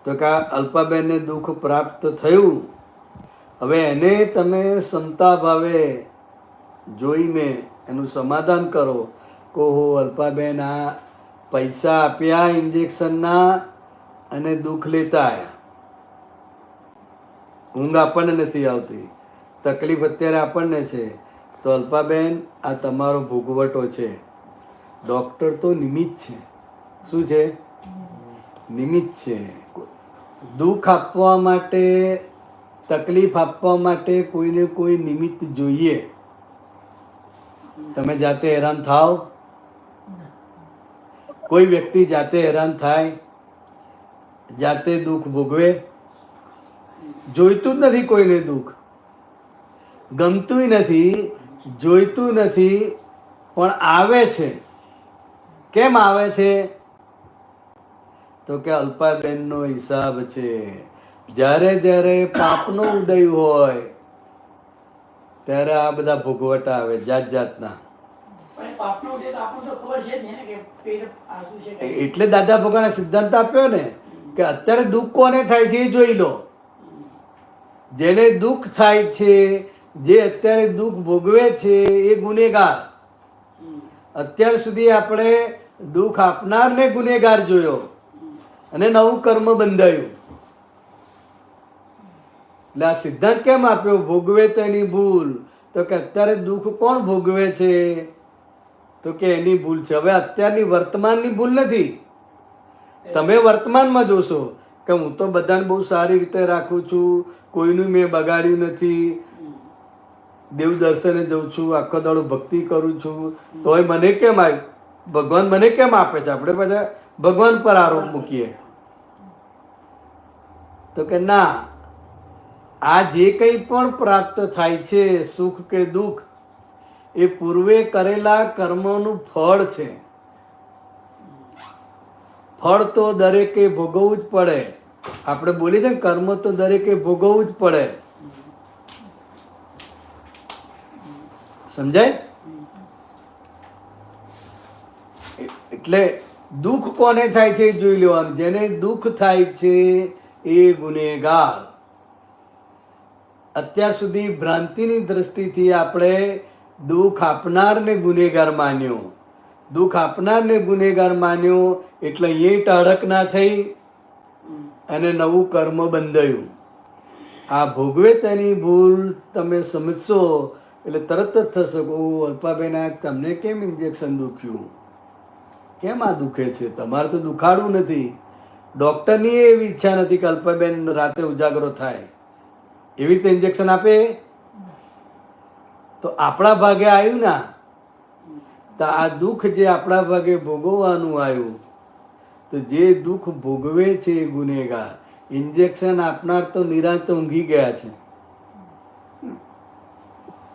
તો કા અલ્પાબેનને દુઃખ પ્રાપ્ત થયું. હવે એને તમે ક્ષમતા ભાવે જોઈને એનું સમાધાન કરો. કહો અલ્પાબેન આ પૈસા આપ્યા ઇન્જેક્શનના અને દુઃખ લેતા આવ્યા. ઊંઘ આપણને નથી આવતી, તકલીફ અત્યારે આપણને છે, તો અલ્પાબેન આ તમારો ભોગવટો છે. ડૉક્ટર તો નિમિત્ત છે. શું છે? નિમિત્ત છે. દુઃખ આપવા માટે, તકલીફ આપવા માટે કોઈને કોઈ નિમિત્ત જોઈએ. તમે જાતે હેરાન થાવ? કોઈ વ્યક્તિ જાતે હેરાન થાય? જાતે દુઃખ ભોગવે? જોઈતું જ નથી કોઈને દુઃખ, ગમતુંય નથી, જોઈતું નથી, પણ આવે છે. કેમ આવે છે? તો કે અલ્પાબેનનો હિસાબ છે. જ્યારે જ્યારે પાપનો ઉદય હોય ત્યારે આ બધા ભોગવટા આવે જાત જાતના. પણ એ પાપનો ઉદય તો આપણને તો ખબર છે જ નહીં ને કે પેટ આ શું છે કંઈ. એટલે દાદા ભગવાને સિદ્ધાંત આપ્યો ને કે અત્યારે દુઃખ કોને થાય છે એ જોઈ લો. જેને દુઃખ થાય છે, જે અત્યારે દુઃખ ભોગવે છે એ ગુનેગાર. અત્યાર સુધી આપણે દુઃખ આપનારને ગુનેગાર જોયો અને નવું કર્મ બંધાયું. એટલે આ સિદ્ધાંત કેમ આપ્યો? ભોગવે તેની ભૂલ. તો કે અત્યારે દુઃખ કોણ ભોગવે છે? તો કે એની ભૂલ છે. હવે અત્યારની વર્તમાનની ભૂલ નથી. તમે વર્તમાનમાં જોશો કે હું તો બધાને બહુ સારી રીતે રાખું છું, કોઈનું મેં બગાડ્યું નથી, દેવ દર્શને જઉં છું, આખો દાડો ભક્તિ કરું છું, તોય મને કેમ આવ્યું? ભગવાન મને કેમ આપે છે? આપણે બધા ભગવાન પર આરોપ મૂકીએ. તો કે ના, આ જે કંઈ પણ પ્રાપ્ત થાય છે, સુખ કે દુઃખ, એ પૂર્વે કરેલા કર્મનું ફળ છે. ફળ તો દરેકે ભોગવવું જ પડે. આપણે બોલીએ છીએ ને, કર્મ તો દરેકે ભોગવવું જ પડે. સમજાય? એટલે દુઃખ કોને થાય છે એ જોઈ લેવાનું. જેને દુઃખ થાય છે એ ગુનેગાર. અત્યાર સુધી ભ્રાંતિની દ્રષ્ટિથી આપણે દુઃખ આપનારને ગુનેગાર માન્યો. દુઃખ આપનારને ગુનેગાર માન્યો એટલે એ ટાળક ના થઈ અને નવું કર્મ બંધાયું. આ ભોગવે તેની ભૂલ તમે સમજશો એટલે તરત જ થશે કે ઓ અલ્પાબેન આ તમને કેમ ઇન્જેક્શન દુખ્યું? કેમ આ દુખે છે? તમારે તો દુખાડવું નથી. ડૉક્ટરની એવી ઈચ્છા નથી કે અલ્પાબેન રાતે ઉજાગરો થાય. એવી રીતે ઇન્જેક્શન આપે? તો આપણા ભાગે આવ્યું ના, તો આ દુઃખ જે આપણા ભાગે ભોગવવાનું આવ્યું, તો જે દુઃખ ભોગવે છે એ ગુનેગાર. ઇન્જેક્શન આપનાર તો નિરાંત ઊંઘી ગયા છે,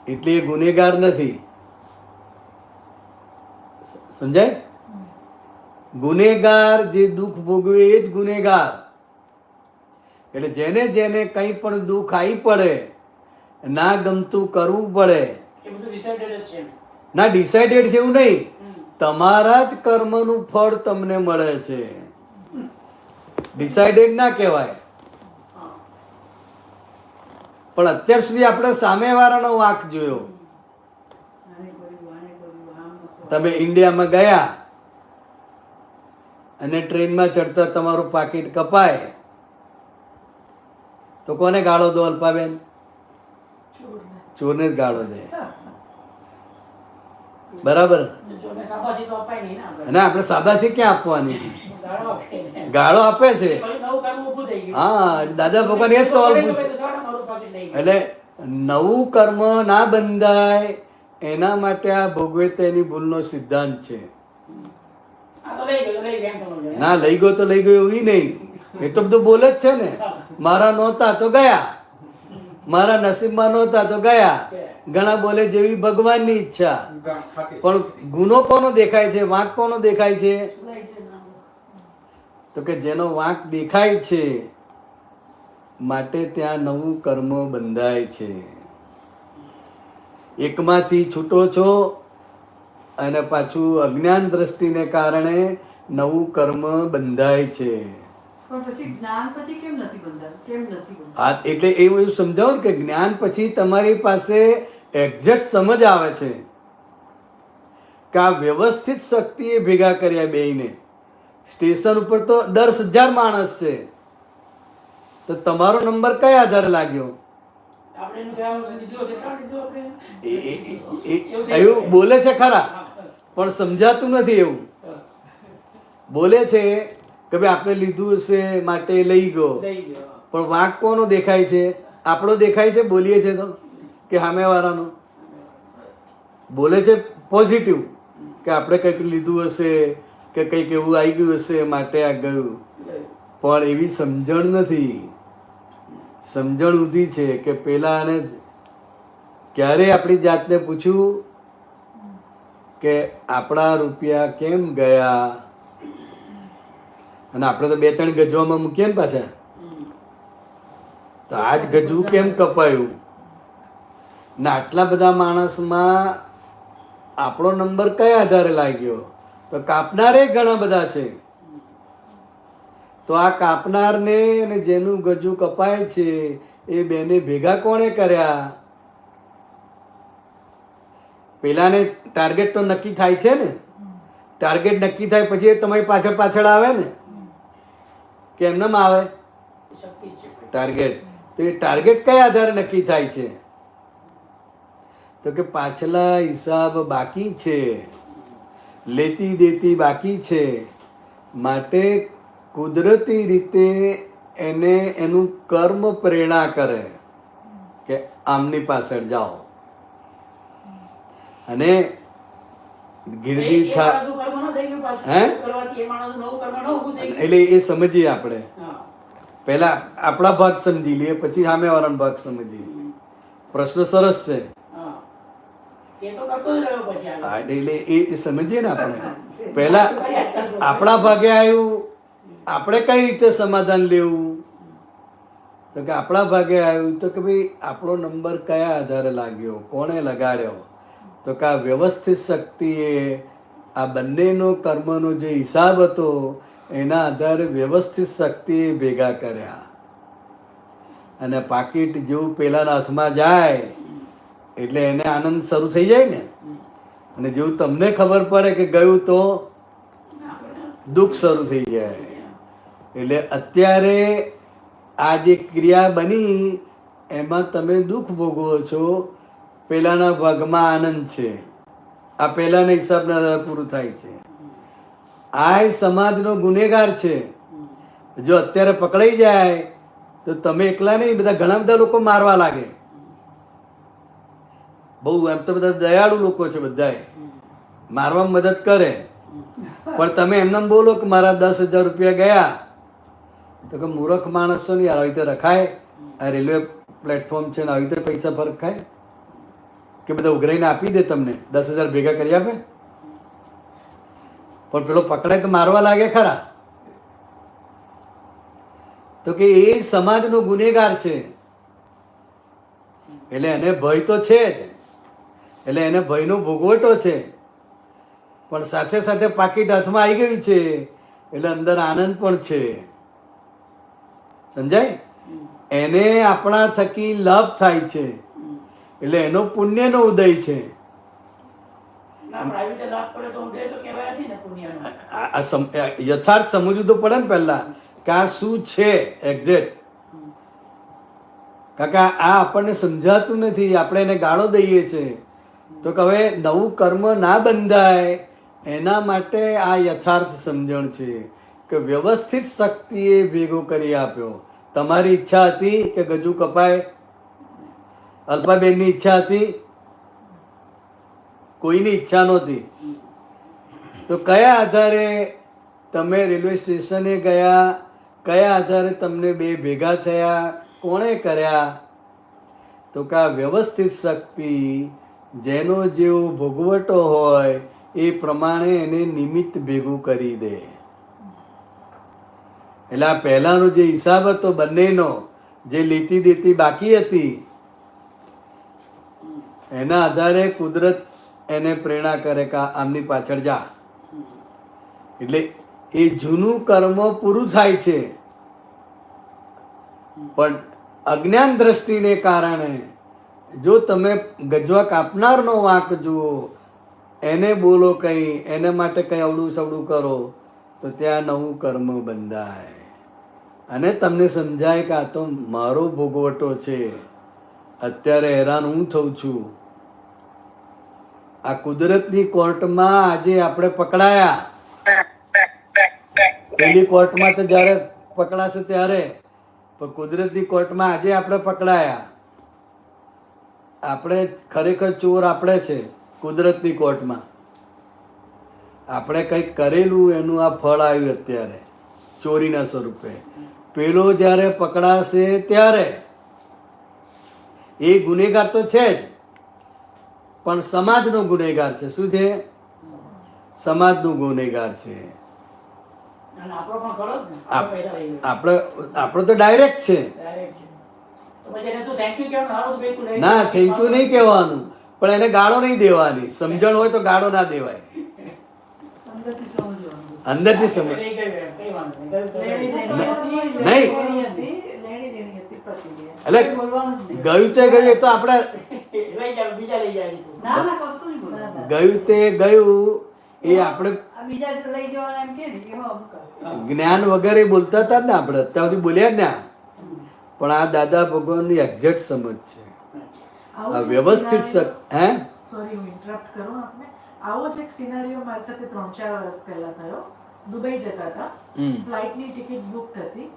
એટલે એ ગુનેગાર નથી. સમજાય? ગુનેગાર જે દુઃખ ભોગવે એ જ ગુનેગાર. એટલે જેને જેને કંઈ પણ દુઃખ આવી પડે, ના ગમતું કરવું પડે, એ બધું decided જ છે. ના ડિસાઇડેડ છે એવું નહીં, તમારા જ કર્મનું ફળ તમને મળે છે. ડિસાઇડેડ ના કહેવાય. પણ અત્યાર સુધી આપણે સામેવાળાનો વાંક જોયો. તમે ઇન્ડિયામાં ગયા અને ટ્રેનમાં ચડતા તમારું પાકીટ કપાય તો કોને ગાળો દો અલ્પાબેન? ચોરને જ ગાળો દે. બરાબર. જોને શાબાશી તો અપાય નહીં ને આપણે. અને આપણે શાબાશી ક્યાં આપવાની છે? ગાળો આપે. ગાળો આપે છે. પછી નવું કર્મ ઊભું થઈ ગયું. હા, દાદા ભગવાન એ જ સવાલ પૂછે. મારું પાકીટ લઈ ગયું. એટલે નવું કર્મ ના બંધાય એના માટે આ ભોગવે તેની ભૂલનો સિદ્ધાંત છે. આ તો લઈ ગયો એમ સમજો. ના લઈ ગયો તો લઈ ગયો એવું નહીં. એ તો બધું બોલે જ છે ને, મારા નહોતા તો ગયા, મારા નસીબમાં નહોતા તો ગયા. ઘણા બોલે જેવી ભગવાનની ઈચ્છા. પણ ગુનો કોનો દેખાય છે, વાંક કોનો દેખાય છે? તો કે જેનો વાંક દેખાય છે માટે ત્યાં નવું કર્મ બંધાય છે. એકમાંથી છૂટો છો અને પાછું અજ્ઞાન દ્રષ્ટિને કારણે નવું કર્મ બંધાય છે. પણ પછી જ્ઞાન પછી કેમ નથી બંધાતું? કેમ નથી બંધાતું? આ એટલે એવું સમજાવો ને કે જ્ઞાન પછી તમારી પાસે એક્ઝેક્ટ સમજ આવે છે કે આ વ્યવસ્થિત શક્તિએ ભેગા કર્યા બેયને. સ્ટેશન ઉપર તો 10,000 માણસ છે, તો તમારો નંબર કયા આધારે લાગ્યો? આપણે એનું કહેવાનું લીધો છે કાં લીધો આપણે? એવું બોલે છે ખરા, પણ સમજાતું નથી. એવું બોલે છે કે ભાઈ આપણે લીધું હશે માટે લઈ ગયો, લઈ ગયો. પણ વાંક કોનો દેખાય છે? આપણો દેખાય છે. બોલીએ છે તો કે સામેવાળાનો બોલે છે પોઝિટિવ કે આપણે કંઈક લીધું હશે કે કંઈક એવું આવી ગયું હશે માટે આ ગયું. પણ એવી સમજણ નથી. સમજણ ઊંધી છે કે પેલા આને ક્યારે આપણી જાતને પૂછ્યું કે આપણા રૂપિયા કેમ ગયા? અને આપણે તો 2-3 ગજવામાં મૂકીએ ને પાછા, તો આજ ગજવું કેમ કપાયું? ને આટલા બધા માણસમાં આપણો નંબર કયા આધારે લાગ્યો? તો કાપનારે ઘણા બધા છે. તો આ કાપનારને અને જેનું ગજુ કપાય છે એ બેને ભેગા કોણે કર્યા? પેલાને ટાર્ગેટ તો નક્કી થાય છે ને. ટાર્ગેટ નક્કી થાય પછી એ તમારી પાછળ પાછળ આવે ને, કે એમનેમ આવે શક્તિ છે. ટાર્ગેટ? તો એ ટાર્ગેટ કયા આધારે નક્કી થાય છે? તો કે પાછલા હિસાબ બાકી છે, લેતી દેતી બાકી છે, માટે કુદરતી રીતે એને એનું કર્મ પ્રેરણા કરે કે આમની પાછળ જાઓ. અને ગીરડી એ થા માણસનું કર્મ ન થઈ ગયું પાછું. હે? કરવાથી એ માણસનું નવું કર્મ ન ઊભું થઈ ગયું. એટલે એ સમજીએ આપણે. હા. પહેલા આપણા ભાગ સમજી લઈએ, પછી સામેવાળાનો ભાગ સમજીએ. પ્રશ્ન સરસ છે. હા. એ તો કરતો જ રહ્યો પછી આગળ. હા, એટલે એ સમજીએ ને આપણે. પહેલા આપણા ભાગે આવ્યું, આપણે કઈ રીતે સમાધાન લેવું? તો કે આપણા ભાગે આવ્યું તો કે ભાઈ આપણો નંબર કયા આધારે લાગ્યો, કોણે લગાડ્યો? તો કે આ વ્યવસ્થિત શક્તિએ આ બંનેનો કર્મનો જે હિસાબ હતો એના આધારે વ્યવસ્થિત શક્તિએ ભેગા કર્યા. અને પાકીટ જેવું પેલાના હાથમાં જાય એટલે એને આનંદ શરૂ થઈ જાય ને. અને જેવું તમને ખબર પડે કે ગયું તો દુઃખ શરૂ થઈ જાય. એટલે અત્યારે આ જે ક્રિયા બની એમાં તમે દુઃખ ભોગવો છો, પેલાના ભાગમાં આનંદ છે. આ પેલાના હિસાબના આધારે પૂરું થાય છે. આ સમાજનો ગુનેગાર છે. જો અત્યારે પકડાઈ જાય તો તમે એકલા નહીં, બધા ઘણા બધા લોકો મારવા લાગે. બહુ એમ તો બધા દયાળુ લોકો છે, બધા મારવામાં મદદ કરે. પણ તમે એમને બોલો કે મારા 10,000 રૂપિયા ગયા, તો કે મૂર્ખ માણસો નહીં, આવી રીતે રખાય? આ રેલવે પ્લેટફોર્મ છે ને આવી રીતે પૈસા ફરક ખાય કે બધા ઉઘરાઈને આપી દે તમને 10,000 ભેગા કરી આપે? પણ પેલો પકડાય તો મારવા લાગે ખરા. તો કે એ સમાજનો ગુનેગાર છે. એટલે એને ભય તો છે જ, એટલે એને ભયનો ભોગવટો છે. પણ સાથે સાથે પાકીટ હાથમાં આવી ગયું છે એટલે અંદર આનંદ પણ છે. સમજાય? એને આપણા થકી લાભ થાય છે એટલે એનો પુણ્યનો ઉદય છે. યથાર્થ સમજવું તો પડે ને પહેલા કે આ શું છે એક્ઝેક્ટ. કાકા આ આપણને સમજાતું નથી, આપણે એને ગાળો દઈએ છીએ. તો કે હવે નવું કર્મ ના બંધાય એના માટે આ યથાર્થ સમજણ છે કે વ્યવસ્થિત શક્તિએ ભેગો કરી આપ્યો. તમારી ઈચ્છા હતી કે ગજુ કપાય? અલ્પાબેનની ઈચ્છા હતી? કોઈની ઈચ્છા નહોતી. તો કયા આધારે તમે રેલવે સ્ટેશને ગયા? કયા આધારે તમને બે ભેગા થયા? કોણે કર્યા? તો કે આ વ્યવસ્થિત શક્તિ જેનો જેવો ભોગવટો હોય એ પ્રમાણે એને નિમિત્ત ભેગું કરી દે. એટલે આ પહેલાનો જે હિસાબ હતો બંનેનો, જે લેતી દેતી બાકી હતી, એના આધારે કુદરત એને પ્રેરણા કરે કે આમની પાછળ જા. એટલે એ જૂનું કર્મ પૂરું થાય છે. પણ અજ્ઞાન દ્રષ્ટિને કારણે જો તમે ગજવા કાપનારનો વાંક જુઓ, એને બોલો કંઈ, એને માટે કંઈ અવળું સવડું કરો, તો ત્યાં નવું કર્મ બંધાય અને તમને સમજાય કે આ તો મારો ભોગવટો છે, અત્યારે હેરાન હું થઉં છું. આ કુદરતની કોર્ટમાં આજે આપણે પકડાયા. પેલી કોર્ટમાં તો જ્યારે પકડાશે ત્યારે, પણ કુદરતની કોર્ટમાં આજે આપણે પકડાયા. આપણે ખરેખર ચોર આપણે છે કુદરતની કોર્ટમાં. આપણે કંઈક કરેલું એનું આ ફળ આવ્યું અત્યારે ચોરીના સ્વરૂપે. પેલો જ્યારે પકડાશે ત્યારે એ ગુનેગાર તો છે જ, પણ સમાજનો ગુનેગાર છે. શું છે? સમાજનો ગુનેગાર છે. આપણો તો ડાયરેક્ટ છે. ના, થેન્ક યુ નહીં કહેવાનું, પણ એને ગાળો નહીં દેવાની. સમજણ હોય તો ગાળો ના દેવાય. અંદરથી સમજ નહીં. એટલે ગયું તે ગયું, એ તો આપણે ગયું તે ગયું, એ આપણે જ્ઞાન વગેરે બોલતા હતા ને, આપણે અત્યાર સુધી બોલ્યા જ ના. પણ આ દાદા ભગવાનની એક્ઝેક્ટ સમજ છે. આ વ્યવસ્થિત હે સોરી હું ઇન્ટરપ્ટ કરું આપને. આવો જ એક સિનારીઓ મારી સાથે 3-4 વર્ષ પહેલા થયો. દુબઈ જતા હતા, ફ્લાઇટની ટિકિટ બુક હતી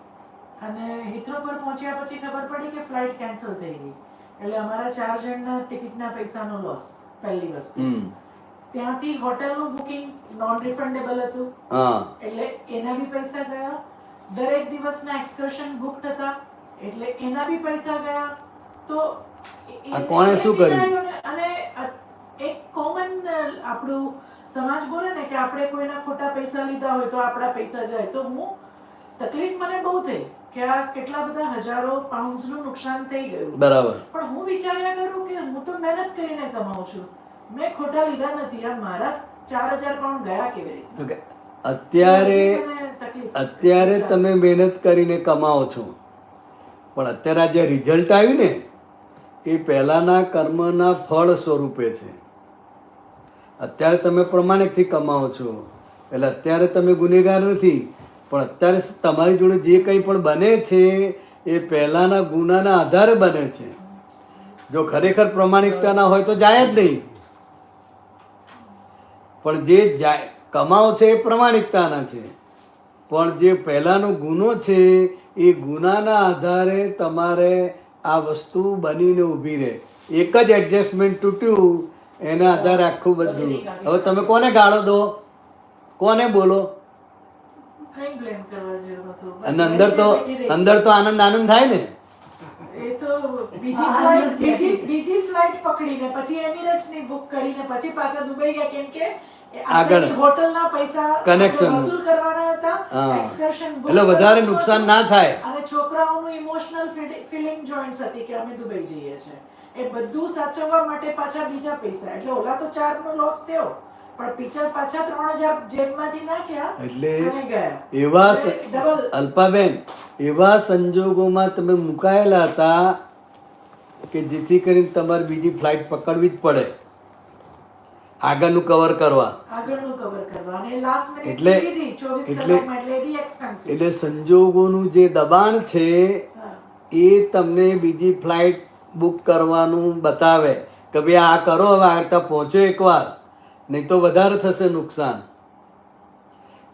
અને હિથ્રો પર પહોંચ્યા પછી ખબર પડી કે ફ્લાઇટ કેન્સલ થઈ ગઈ. એટલે અમારા 4 જણના ટિકિટના પૈસાનો લોસ. પહેલી વસ્તુ, ત્યાંથી હોટલનું બુકિંગ નોન રિફંડેબલ હતું, એટલે એના બી પૈસા ગયા. દરેક દિવસના એક્સકર્શન બુક્ડ હતા, એટલે એના બી પૈસા ગયા. તો કોણે શું કર્યું? અને એક કોમન આપણું સમાજ બોલે ને કે આપણે કોઈના ખોટા પૈસા લીધા હોય તો આપણા પૈસા જાય. તો હું તકલીફ મને બહુ થઈ કે આ કેટલા બધા હજારો પાઉન્ડ્સનું નુકસાન થઈ ગયું. બરાબર. પણ હું વિચાર્યા કરું કે હું તો મહેનત કરીને કમાઉં છું, મેં ખોટા લીધા નથી. આ મારા 4000 પાઉન્ડ ગયા કેવી રીતે? અત્યારે તમે મહેનત કરીને કમાઓ છો, પણ અત્યારે જે રિઝલ્ટ આવ્યું ને એ પહેલાના કર્મના ફળ સ્વરૂપે છે. અત્યારે તમે પ્રમાણિકથી કમાઓ છો, એટલે અત્યારે તમે ગુનેગાર નથી. પણ અત્યારે તમારી જોડે જે કંઈ પણ બને છે એ પહેલાના ગુનાના આધારે બને છે. જો ખરેખર પ્રમાણિકતા ના હોય તો જાય જ નહીં. પણ જે કમાઓ છે એ પ્રમાણિકતાના છે, પણ જે પહેલાનો ગુનો છે એ ગુનાના આધારે તમારે આ વસ્તુ બનીને ઊભી રહે. એક જ એડજસ્ટમેન્ટ તૂટ્યું, એના આધારે આખું બધું. હવે તમે કોને ગાળો દો? કોને બોલો? અને અંદર તો આનંદ થાય ને. એ તો બીજી ફ્લાઇટ પકડીને પછી એમિરેટ્સ ની બુક કરીને પછી પાછા દુબઈ ગયા, કેમ કે આગળ હોટલના પૈસા કનેક્શન વસૂલ કરવાના હતા. એક્સકર્શન બુક એટલે વધારે નુકસાન ના થાય. અને છોકરાઓનું ઇમોશનલ ફીલિંગ જોઈન્ટ્સ હતી કે અમે દુબઈ જઈએ છે. એ બધું સાચવવા માટે પાછા બીજા પૈસા. એટલે ઓલા તો 4 નો લોસ થયો, પણ પીછા પાછા 3000 જેબમાંથી નાખ્યા એટલે અને ગયા. એવા અલ્પાબેન, એવા સંજોગોમાં તમે મુકાયેલા હતા કે જેથી કરીને તમારે બીજી ફ્લાઇટ પકડવી જ પડે. આગળનું કવર કરવા. આગળનું કવર કરવા અને લાસ્ટ મિનિટ એટલે- લીધી 24 એટલે- કલાકમાં એટલે એ બી એક્સપેન્સિવ. એટલે સંજોગોનું જે દબાણ છે એ તમને બીજી ફ્લાઇટ બુક કરવાનું બતાવે કે ભાઈ આ કરો, હવે આગળ પહોંચો એકવાર, નહીં તો વધારે થશે નુકસાન.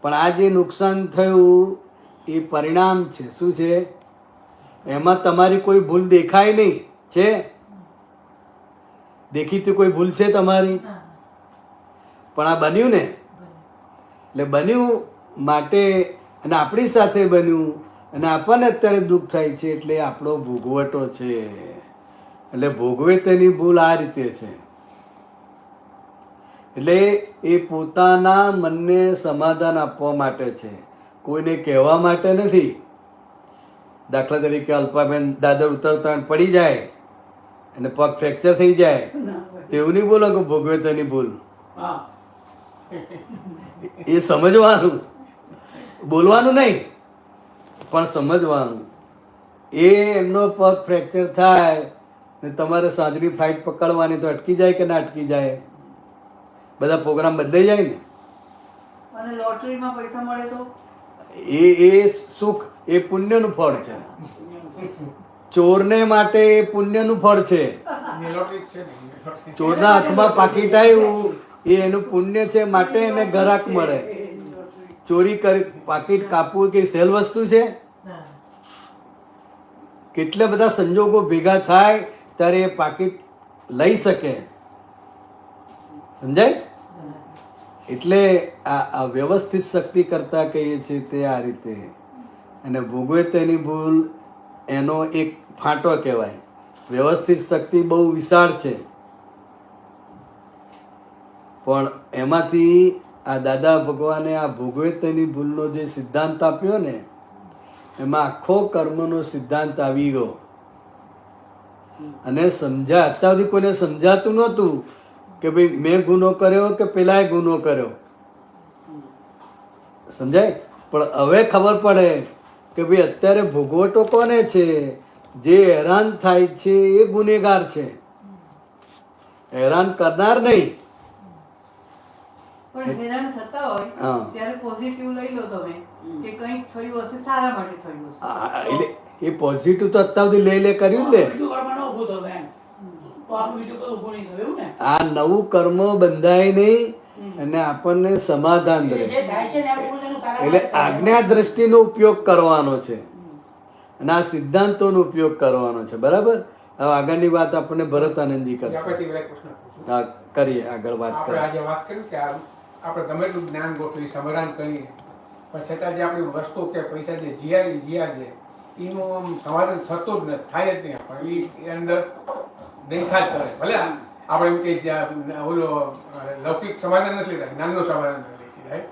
પણ આ જે નુકસાન થયું એ પરિણામ છે. શું છે? એમાં તમારી કોઈ ભૂલ દેખાય નહીં. છે દેખીતી કોઈ ભૂલ છે તમારી? પણ આ બન્યું ને, એટલે બન્યું માટે અને આપણી સાથે બન્યું અને આપણને અત્યારે દુઃખ થાય છે એટલે આપણો ભોગવટો છે. એટલે ભોગવે તેની ભૂલ આ રીતે છે. એટલે એ પોતાના મનને સમાધાન આપવા માટે છે, કોઈને કહેવા માટે નથી. દાખલા તરીકે અલ્પાબેન દાદર ઉતરતા પડી જાય અને પગ ફ્રેક્ચર થઈ જાય તેવું નહીં બોલો કે ભોગવે તેની ભૂલ. હા એ સમજવાનું, બોલવાનું નહીં પણ સમજવાનું. એ એમનો પગ ફ્રેક્ચર થાય ને તમારે સાંજની ફ્લાઇટ પકડવાની તો અટકી જાય કે ના અટકી જાય? બધા પ્રોગ્રામ બદલાઈ જાય ને. અને લોટરીમાં પૈસા મળે તો એ સુખ, એ પુણ્યનું ફળ છે. ચોરને માટે એ પુણ્યનું ફળ છે. એ લોટરી જ છે ને. ચોરના હાથમાં પાકીટ આવ્યું એ એનું પુણ્ય છે, માટે એને ગ્રાહક મળે. ચોરી કરી પાકીટ કાપવું કે સહેલ વસ્તુ છે? કેટલા બધા સંજોગો ભેગા થાય ત્યારે એ પાકીટ લઈ શકે. સમજાય? એટલે આ વ્યવસ્થિત શક્તિ કરતા કહીએ છીએ તે આ રીતે. અને ભોગવે તેની ભૂલ એનો એક ફાંટો કહેવાય. વ્યવસ્થિત શક્તિ બહુ વિશાળ છે, પણ એમાંથી આ દાદા ભગવાને આ ભોગવે તેની ભૂલનો જે સિદ્ધાંત આપ્યો ને, એમાં આખો કર્મનો સિદ્ધાંત આવી ગયો. અને અત્યાર સુધી કોઈને સમજાતું નહોતું કે ભાઈ મેં ગુનો કર્યો કે પેલાએ ગુનો કર્યો. સમજાય? પણ હવે ખબર પડે કે ભાઈ અત્યારે ભોગવટો કોને છે? જે હેરાન થાય છે એ ગુનેગાર છે, હેરાન કરનાર નહીં. પણ હેરાન થતા હોય હા. ત્યારે પોઝિટિવ લઈ લો તમે કે કંઈક થયું હશે, સારા માટે થયું હશે. એટલે એ પોઝિટિવ તો અત્યાર સુધી લે કર્યું ને. બીજું કર્મ ન ઊભું થયું એમ. તો આપણું બીજું કોઈ ઊભું નહીં થયું, એવું ને? આ નવું કર્મ બંધાય નહીં અને આપણને સમાધાન એટલે રહે. જે થાય છે ને આ પૂરું તેનું સારા એટલે માટે થાય. આજ્ઞા દ્રષ્ટિનો ઉપયોગ કરવાનો છે અને આ સિદ્ધાંતોનો ઉપયોગ કરવાનો છે. બરાબર? હવે આગળની વાત આપણને ભરત આનંદજી કરશે. આપણે એક પ્રશ્ન પૂછું. હા, કરીએ આગળ વાત આપણે કરીએ. આજે વાત કરી કે આપણે ગમે એટલું જ્ઞાન ગોઠવી સમાધાન કરીએ પણ છતાં જે આપણી વસ્તુ કે પૈસા જે જીયા છે એનું આમ સમાધાન થતું જ નથી, થાય જ નહીં. પણ એ અંદર દેખા જ કરે. ભલે આપણે એમ કે જ્યાં ઓલો લૌકિક સમાધાન નથી લેતા, જ્ઞાનનું સમાધાન લઈએ છીએ, રાઈટ?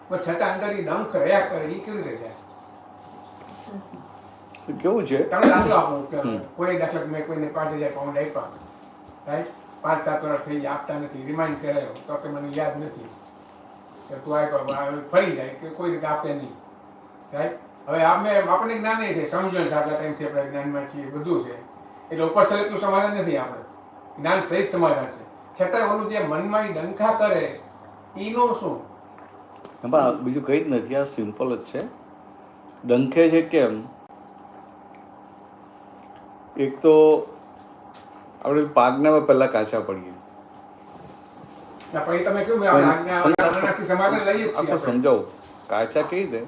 પણ છતાં અંદર એ ડંખ રહ્યા કરે એ કેવી રીતે જાય? કેવું છે? તમે દાખલો આપો કે કોઈ દાખલા મેં કોઈને 5,000 પાઉન્ડ આપ્યા, રાઈટ? 5-7 વર્ષ થઈ ગયા, આપતા નથી, રિમાઇન્ડ કરાયો તો કે મને યાદ નથી કે તું આપ્યો, ફરી જાય કે કોઈ રીતે આપે નહીં, રાઈટ? હવે આપણને જ્ઞાન એ છે, સમજણ છે, આટલા ટાઈમથી આપણે જ્ઞાનમાં છીએ, બધું છે, એટલે ઉપર સલેક્ટનું સમાધાન નથી. આપણે જ્ઞાન સહિત સમાધાન છે, છતાં ઓલું જે મનમાં એ ડંખા કરે એનું શું? એમાં બીજું કંઈ જ નથી, આ સિમ્પલ જ છે. ડંખે છે કેમ? એક તો આપણે પાગનામાં પહેલા કાચા પડીએ. પછી તમે કેવું આનાથી સમાધાન લઈએ જ છીએ આપણે આપણે. સમજાવું કાચા કઈ દે.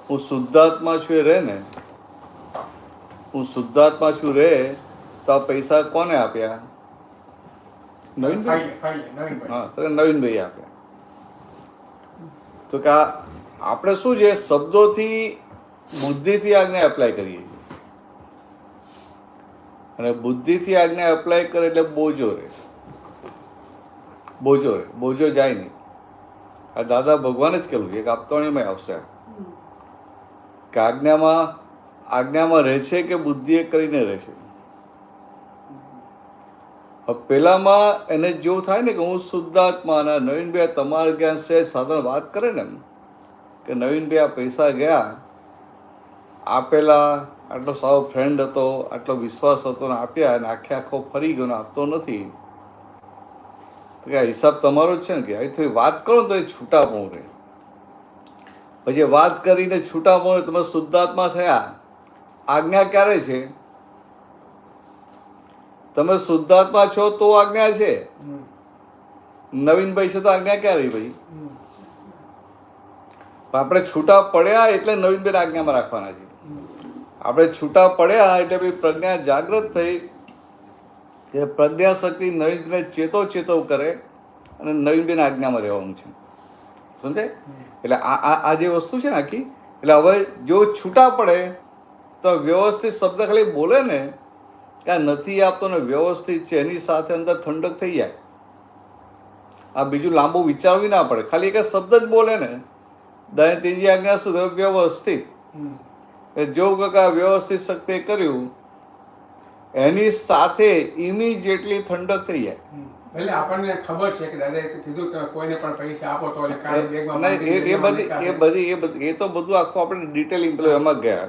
હું શુદ્ધાત્મા છું એ રહે ને, હું શુદ્ધાત્મા છું રહે તો આ પૈસા કોને આપ્યા? નવીનભાઈ. ખાઈ લે, નવીનભાઈ. હા, તો નવીનભાઈ આપ્યા. તો કે આપણે શું છે, શબ્દોથી બુદ્ધિથી આજ્ઞા એપ્લાય કરીએ છીએ અને બુદ્ધિથી આજ્ઞા એપ્લાય કરે એટલે બોજો રહે. બોજો જાય નહીં. આ દાદા ભગવાને જ કહેલું છે કે આપતવાણીમાં આવશે કે આજ્ઞામાં રહે છે કે બુદ્ધિ એ કરીને રહે છે. હવે પેલામાં એને જેવું થાય ને કે હું શુદ્ધાત્મા અને નવીનભાઈ તમારે જ્ઞાન છે સાધન વાત કરે ને એમ કે નવીનભાઈ આ પૈસા ગયા આપેલા, આટલો સારો ફ્રેન્ડ હતો, આટલો વિશ્વાસ હતો ને આપ્યા અને આખો ફરી ગયો ને આપતો નથી. તો કે આ હિસાબ તમારો જ છે ને કે અહીંથી વાત કરો ને તો એ છૂટાપણું રહે. પછી વાત કરીને છૂટાપણું તમે શુદ્ધાત્મા થયા. આજ્ઞા ક્યારે છે? તમે શુદ્ધાત્મા છો તો આજ્ઞા છે. નવીનભાઈ છે તો આજ્ઞા ક્યાં રહી ભાઈ? આપણે છૂટા પડ્યા એટલે નવીનભાઈ આજ્ઞામાં રાખવાના છે. આપણે છૂટા પડ્યા એટલે ભાઈ પ્રજ્ઞા જાગૃત થઈ એ પ્રજ્ઞા શક્તિ નવીનભાઈને ચેતવ કરે અને નવીનભાઈને આજ્ઞામાં રહેવાનું છે. સમજે? એટલે આ જે વસ્તુ છે ને આખી, એટલે હવે જો છૂટા પડે તો વ્યવસ્થિત શબ્દ ખાલી બોલે ને કે આ નથી આપતો ને વ્યવસ્થિત છે એની સાથે અંદર ઠંડક થઈ જાય. આ બીજું લાંબુ વિચારવી ના પડે, ખાલી એક શબ્દ જ બોલે ને દયા ત્રીજી આજ્ઞા શું થયું? વ્યવસ્થિત. જો કાકા વ્યવસ્થિત શક્તિ કર્યું એની સાથે ઇમિડિયેટલી ઠંડક થઈ જાય. એટલે આપણને ખબર છે કે દાદાએ કીધું તમે કોઈને પણ પૈસા આપો તો એટલે કાળી બેગમાં એ તો બધું આખું આપણે ડિટેલિંગ પેલું એમાં ગયા.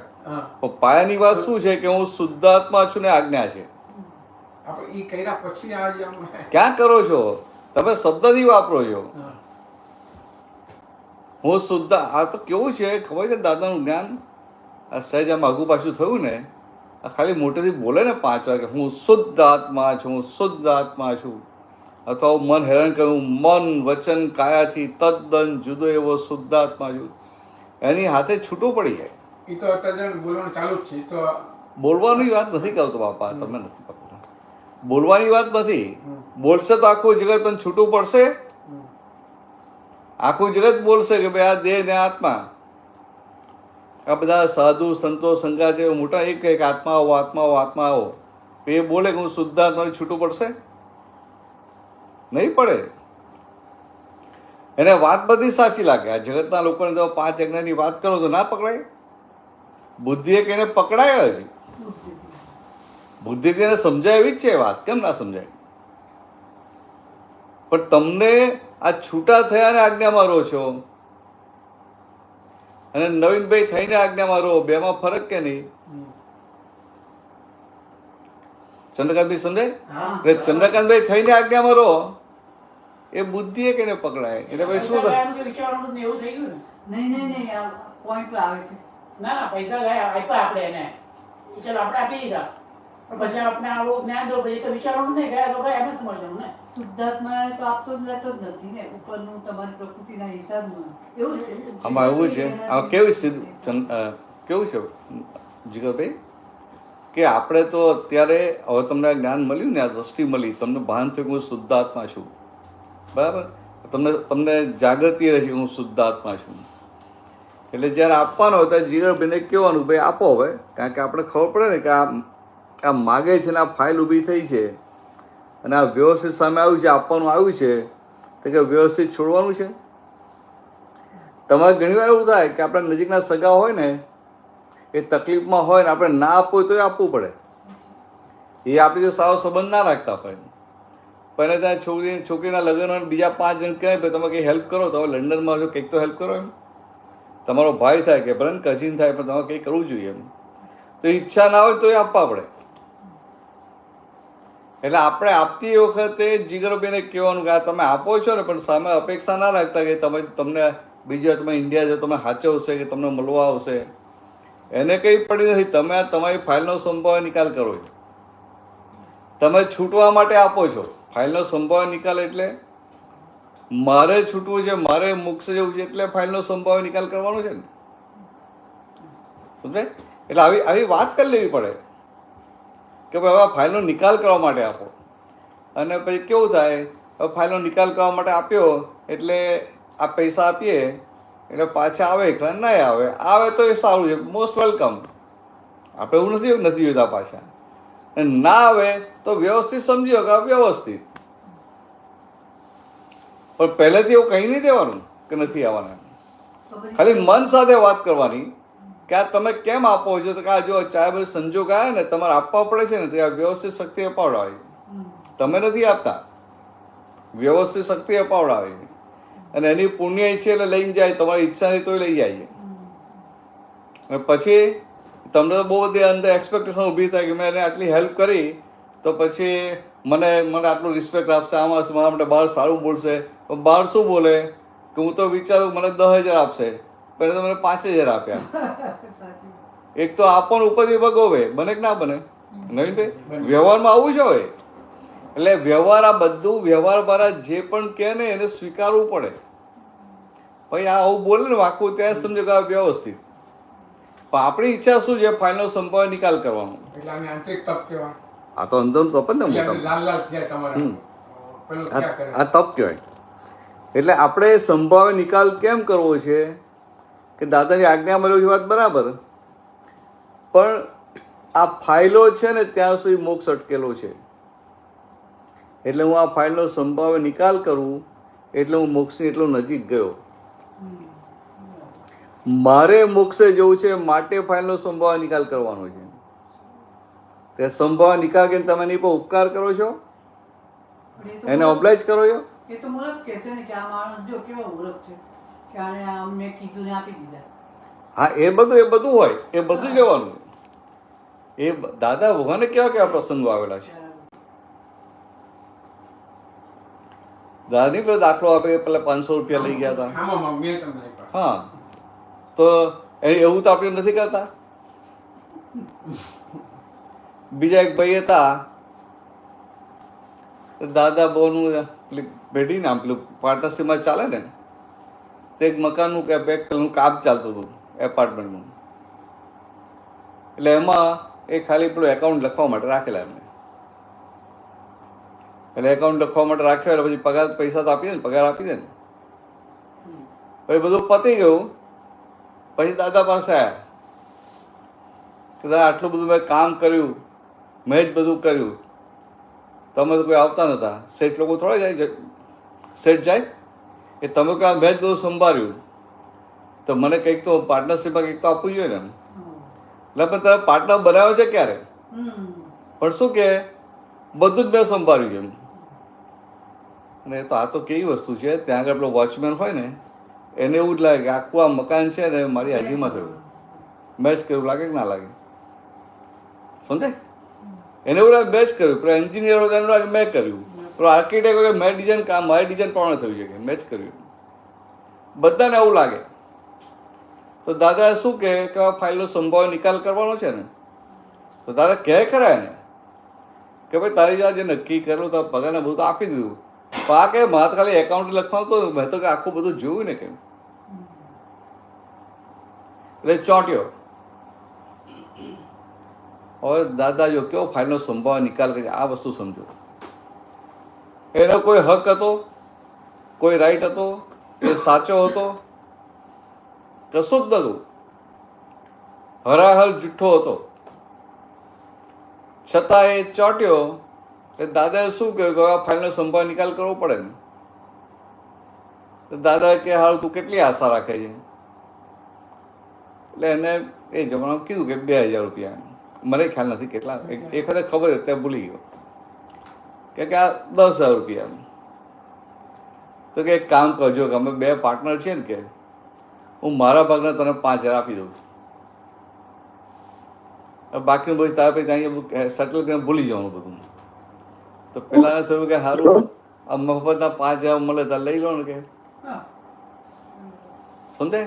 પણ પાયાની વાત શું છે કે હું શુદ્ધાત્મા છું ને આજ્ઞા છે. આપણે ઈ કર્યા પછી ક્યાં કરો છો તમે? શબ્દ નહીં વાપરો છો. હું શુદ્ધ, આ તો કેવું છે ખબર છે દાદાનું જ્ઞાન? આ સહેજ આમ આગુ પાછું થયું ને, આ ખાલી મોટેથી બોલે ને 5 વાગે હું શુદ્ધ આત્મા છું, હું શુદ્ધ આત્મા છું, અથવા મન હેરાન કરું મન વચન કાયાથી તદ્દન જુદો એવો શુદ્ધ આત્મા છું, એની હાથે છૂટું પડી જાય. એ તો તદ્દન બોલવાનું ચાલુ જ છે. તો બોલવાની વાત નથી કરતો બાપા, તમે નથી પકડતા. બોલવાની વાત નથી. બોલશે તો આખું જગત પણ છૂટું પડશે. આખું જગત બોલશે કે ભાઈ આ દેહ ને આત્મા. આ બધા સાધુ સંતો સંઘા છે મોટા એક કહે કે આત્મા આવો આત્મા આવો આત્મા આવો, એ બોલે કે હું શુદ્ધાત્મા છૂટું પડશે? નહીં પડે. એને વાત બધી સાચી લાગે. આ જગતના લોકોને તો 5 આજ્ઞાની વાત કરો તો ના પકડાય. બુદ્ધિએ કે એને પકડાય જ. બુદ્ધિ એને સમજાય એવી જ છે વાત, કેમ ના સમજાય? પણ તમને આ છૂટા થયા ને આજ્ઞામાં રહો છો અને નવીનભાઈ થઈને આજ્ઞામાં રહો, બેમાં ફરક કે નહીં? ચંદ્રકાંતભાઈ સમજાય? એટલે ચંદ્રકાંતભાઈ થઈને આજ્ઞામાં રહો એ બુદ્ધિએ કે એને પકડાય. એટલે ભાઈ શું થાય? વિચારવાનું જ એવું થઈ ગયું ને. નહીં આ પોઈન્ટ પર આવે છે. ના પૈસા ગયા આપ્યા આપણે એને, ચાલો આપણે આપી દીધા, પણ પછી આપણે આવું જ્ઞાન દો પછી તો વિચારવાનું નહીં, ગયા તો ગયા એમ જ સમજવાનું ને. શુદ્ધાત્મા તો આપતો જ લેતો જ નથી ને, ઉપરનું તમારી પ્રકૃતિના હિસાબમાં એવું છે. આમાં એવું છે, આ કેવું કેવું છે જીગરભાઈ કે આપણે તો અત્યારે હવે તમને જ્ઞાન મળ્યું ને, આ દ્રષ્ટિ મળી, તમને ભાન થયું કે હું શુદ્ધાત્મા છું, બરાબર? તમને જાગૃતિ રહી હું શુદ્ધાત્મા છું. એટલે જ્યારે આપવાનો હોય ત્યારે જીગરભાઈને કહેવાનું ભાઈ આપો હવે, કારણ કે આપણે ખબર પડે ને કે આ માગે છે ને આ ફાઇલ ઊભી થઈ છે અને આ વ્યવસ્થિત સામે આવ્યું છે, આપવાનું આવ્યું છે, તો કે વ્યવસ્થિત છોડવાનું છે. તમારે ઘણી વાર એવું થાય કે આપણા નજીકના સગા હોય ને એ તકલીફમાં હોય ને આપણે ના આપવું હોય તો એ આપવું પડે. એ આપણે જો સારો સંબંધ ના રાખતા હોય પણ ત્યાં છોકરીના લગ્ન હોય બીજા 5 જણ કહે તમે કંઈ હેલ્પ કરો, તમે લંડનમાં છો કંઈક તો હેલ્પ કરો. એમ તમારો ભાઈ થાય કે ભલે કઝિન થાય પણ તમારે કંઈ કરવું જોઈએ એમ. તો ઈચ્છા ના હોય તો એ આપવા પડે. એટલે આપણે આપતી વખતે જીગરભાઈને કહેવાનું કે આ તમે આપો છો ને પણ સામે અપેક્ષા ના રાખતા કે તમને બીજા તમે ઇન્ડિયા જો તમે સાચવશે કે તમને મળવા આવશે, એને કંઈ પડી નથી. તમે આ તમારી ફાઇલનો સંભાવ્ય નિકાલ કરો છો, તમે છૂટવા માટે આપો છો. ફાઇલનો સંભાવ્ય નિકાલ એટલે મારે છૂટવું છે, મારે મોક્ષ જવું છે એટલે ફાઇલનો સંભાવ્ય નિકાલ કરવાનો છે ને, સમજાય? એટલે આવી વાત કરી લેવી પડે કે ભાઈ હવે ફાઇલનો નિકાલ કરવા માટે આપો. અને પછી કેવું થાય, હવે ફાઇલનો નિકાલ કરવા માટે આપ્યો એટલે આ પૈસા આપીએ એટલે પાછા આવે કે નહીં આવે તો એ સારું છે, મોસ્ટ વેલકમ. આપણે એવું નથી જોતા પાછા. ના આવે તો વ્યવસ્થિત સમજી કે વ્યવસ્થિત, પણ પહેલેથી એવું કહી નહીં દેવાનું કે નથી આવવાના. ખાલી મન સાથે વાત કરવાની કે આ તમે કેમ આપો છો, તો કે આ જો ચાહે બધું સંજોગ આવે ને તમારે આપવા પડે છે ને તો આ વ્યવસ્થિત શક્તિ અપાવડાવે. તમે નથી આપતા, વ્યવસ્થિત શક્તિ અપાવડાવે અને એની પુણ્ય છે એટલે લઈને જાય, તમારી ઈચ્છા નહીં તો લઈ જાય. અને પછી તમને તો બહુ બધી અંદર એક્સપેક્ટેશન ઊભી થાય કે મેં એને આટલી હેલ્પ કરી તો પછી મને આટલું રિસ્પેક્ટ આપશે, આમાં મારા માટે બહાર સારું બોલશે. પણ બહાર શું બોલે કે હું તો વિચારું મને 10,000 આપશે, પણ એને તો મને 5,000 આપ્યા. સાચી એક તો આપણ ઉપરથી ભગવે, બને કે ના બને? નવીનભાઈ, વ્યવહારમાં આવું જ હોય. એટલે વ્યવહાર, આ બધું વ્યવહાર બારા જે પણ કહે ને એને સ્વીકારવું પડે. ભાઈ આ આવું બોલે ને આખું, ત્યાં સમજો કે આ વ્યવસ્થિત. પણ આપણી ઈચ્છા શું છે? ફાઇલનો સંભાવ નિકાલ કરવાનો. એટલે આને આંતરિક તપ કહેવાય. આ તો અંદર તપ જ ને એટલે મોટા. લાલ લાલ થયા તમારા પેલું થયા કરે. આ તપ કહેવાય. એટલે આપણે સંભાવે નિકાલ કેમ કરવો છે કે દાદાની આજ્ઞા મળ્યો છે, વાત બરાબર, પણ આ ફાઇલો છે ને ત્યાં સુધી મોક્ષ અટકેલો છે. એટલે હું આ ફાઇલનો સંભાવે નિકાલ કરું એટલે હું મોક્ષની એટલો નજીક ગયો. મારે મોક્ષે જવું છે માટે ફાઇલનો સંભાવ નિકાલ કરવાનો છે. તે સંભાવ નિકાલ કરીને તમે એની પર ઉપકાર કરો છો, પણ એ તો એને ઓબ્લાઇજ કરો છો. એ તો મૂર્ખ કહેશે ને કે આ માણસ જો કેવો મૂર્ખ છે કે આને આમ મેં કીધું ને આપી દીધા. હા, એ બધું હોય, એ બધું લેવાનું. એ દાદા ભગવાને કેવા કેવા પ્રસંગો આવેલા છે. દાદાની પેલો દાખલો આપે, પેલા 500 રૂપિયા લઈ ગયા હતા. આમાં મેં તમને આપ્યા. હા, તો એવું તો આપણે નથી કરતા. બીજા એક ભાઈ હતા, દાદા બહુનું ભેટી ને આમ પેલું પાર્ટનરશીપમાં ચાલે ને, તે એક મકાનનું કે પેલું કામ ચાલતું હતું એપાર્ટમેન્ટનું. એટલે એમાં એ ખાલી પેલું એકાઉન્ટ લખવા માટે રાખેલા એમને. એટલે એકાઉન્ટ લખવા માટે રાખ્યો એટલે પછી પગાર પૈસા તો આપી દે ને, પગાર આપી દે ને. પછી બધું પતી ગયું. પછી દાદા પાસે આવ્યા કે દાદા આટલું બધું મેં કામ કર્યું, મેં જ બધું કર્યું, તમે તો કોઈ આવતા નહોતા. શેઠ લોકો થોડા જાય, શેઠ જાય એ તમે કહો મેં જ બધું સંભાળ્યું, તો મને કંઈક તો પાર્ટનરશીપમાં કંઈક તો આપવું જોઈએ ને. એટલે પણ તારે પાર્ટનર બનાવ્યો છે ક્યારે? પણ શું કે બધું જ મેં સંભાળ્યું છે એમ. અને તો આ તો કેવી વસ્તુ છે, ત્યાં આગળ પેલો વોચમેન હોય ને એને એવું જ લાગે કે આખું આ મકાન છે ને મારી હાજરીમાં થયું, મેં જ કર્યું. લાગે કે ના લાગે? સમજે? એને એવું લાગે મેં જ કર્યું. પેલો એન્જિનિયર હોય એને લાગે મેં કર્યું. પેલો આર્કિટેક્ટ હોય મેં ડિઝાઇન કામ, મારી ડિઝાઇન પ્રમાણે થયું છે કે મેં જ કર્યું. બધાને એવું લાગે. તો દાદા શું કહે કે આ ફાઇલનો સંભાવ નિકાલ કરવાનો છે ને, તો દાદા કહે ખરા એને કે ભાઈ તારી જે નક્કી કરેલું તો પગારને બધું તો આપી દીધું, પણ આ કે મારે ખાલી એકાઉન્ટ લખવાનું તો મેં તો આખું બધું જોયું ને કેમ. એટલે ચોંટ્યો. હવે દાદા જો કેવો ફાઇલનો સંભાવ નિકાલ કરે, આ વસ્તુ સમજો. એનો કોઈ હક હતો, કોઈ રાઈટ હતો, એ સાચો હતો? કશું જ નતું. હરાહર જુઠ્ઠો હતો. છતાં એ ચોંટ્યો. એટલે દાદાએ શું કહ્યું કે આ ફાઇલનો સંભાવ નિકાલ કરવો પડે ને. તો દાદા કે હાલ તું કેટલી આશા રાખે છે? એટલે એને એ જમાનામાં કીધું કે 2,000 રૂપિયા. મને ખ્યાલ નથી કેટલા, એક વખતે ખબર હતી ત્યાં ભૂલી ગયો કે આ 10,000 રૂપિયા. તો કે એક કામ કરજો કે અમે 2 પાર્ટનર છીએ ને, કે હું મારા ભાગને તને 5,000 આપી દઉં, બાકીનું બધું તારે પછી ત્યાં બધું સેટલ કરીને ભૂલી જવાનું બધું. તો પેલાને થયું કે સારું આ મફતના 5,000 મળે તો લઈ લો ને કે. સમજે?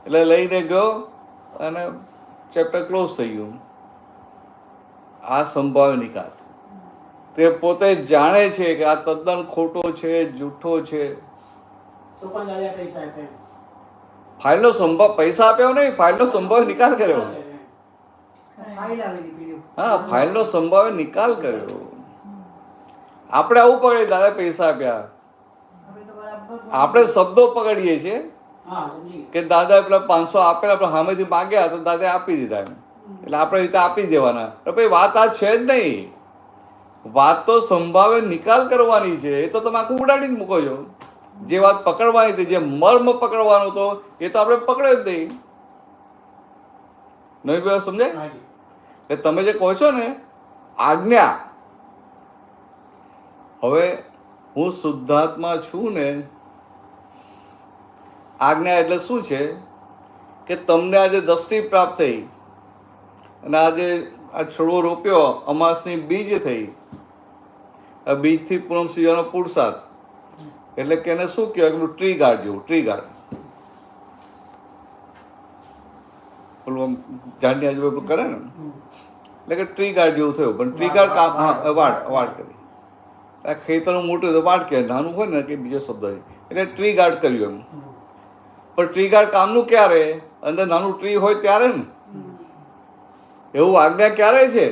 એટલે લઈને ગયો અને ચેપ્ટર ક્લોઝ થઈ ગયું. આ સંભાવ નિકાલ. તે પોતે જાણે છે કે આ તદ્દન ખોટો છે, જૂઠો છે. તો પણ દાદા પૈસા આપ્યા. ફાઇલનો સંભાવ, પૈસા આપ્યો નહીં, ફાઇલનો સંભાવ નિકાલ કર્યો. ફાઇલ આવેલી પીડીએફ. હા, ફાઇલનો સંભાવે નિકાલ કર્યો. આપણે આવું પકડીએ, દાદા પૈસા આપ્યા. આપણે તો બરાબર આપણે શબ્દો પકડીએ છીએ હા, સમજી ગયો. કે દાદા પેલા 500 આપેલા, આપણે સામેથી માગ્યા તો દાદાએ આપી દીધા એમ. એટલે આપણે રીતે આપી દેવાના. તો ભાઈ વાત આ છે જ નહીં. વાત તો સંભાવે નિકાલ કરવાની છે. એ તો તમે આખું ઉડાડી જ મૂકો છો. જે વાત પકડવાની હતી, જે મર્મ પકડવાનો હતો, એ તો આપણે પકડ્યો જ નહીં. નહીં ભાઈ સમજાય? હાજી. એટલે તમે જે કહો છો ને આજ્ઞા, હવે હું શુદ્ધાત્મા છું ને, આજ્ઞા એટલે શું છે કે તમને આજે દ્રષ્ટિ પ્રાપ્ત થઈ અને આજે આ છોડવો રોપ્યો, અમાસની બીજ થઈ, બીજથી પૂનમ સુધીનો પુરુષાર્થ, એટલે કે એને શું કહેવાય કે ટ્રી ગાર્ડ જેવું, ટ્રી ગાર્ડ. પેલું આમ ઝાડની આજુબાજુ કરે ને, એટલે કે ટ્રી ગાર્ડ જેવું થયું. પણ ટ્રી ગાર્ડ કામ, હા, વાડ કરી. આ ખેતરનું મોટું તો વાડ કહેવાય, નાનું હોય ને કે બીજો શબ્દ હોય, એટલે ટ્રી ગાર્ડ કર્યું એમ. પણ ટ્રી ગાર્ડ કામનું ક્યારે? અંદર નાનું ટ્રી હોય ત્યારે ને. એવું આજ્ઞા ક્યારે છે?